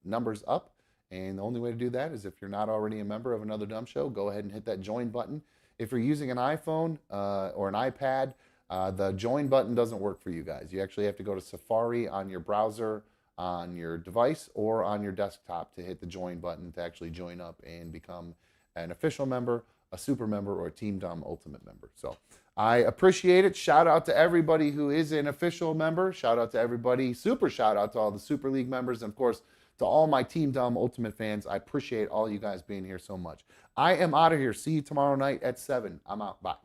numbers up. And the only way to do that is if you're not already a member of Another Dumb Show, go ahead and hit that join button. If you're using an iPhone or an iPad, the join button doesn't work for you guys. You actually have to go to Safari on your browser, on your device, or on your desktop to hit the join button to actually join up and become an official member, a super member, or a Team Dumb Ultimate member. So I appreciate it. Shout out to everybody who is an official member. Shout out to everybody. Super shout out to all the Super League members. And of course, to all my Team Dumb Ultimate fans. I appreciate all you guys being here so much. I am out of here. See you tomorrow night at 7. I'm out. Bye.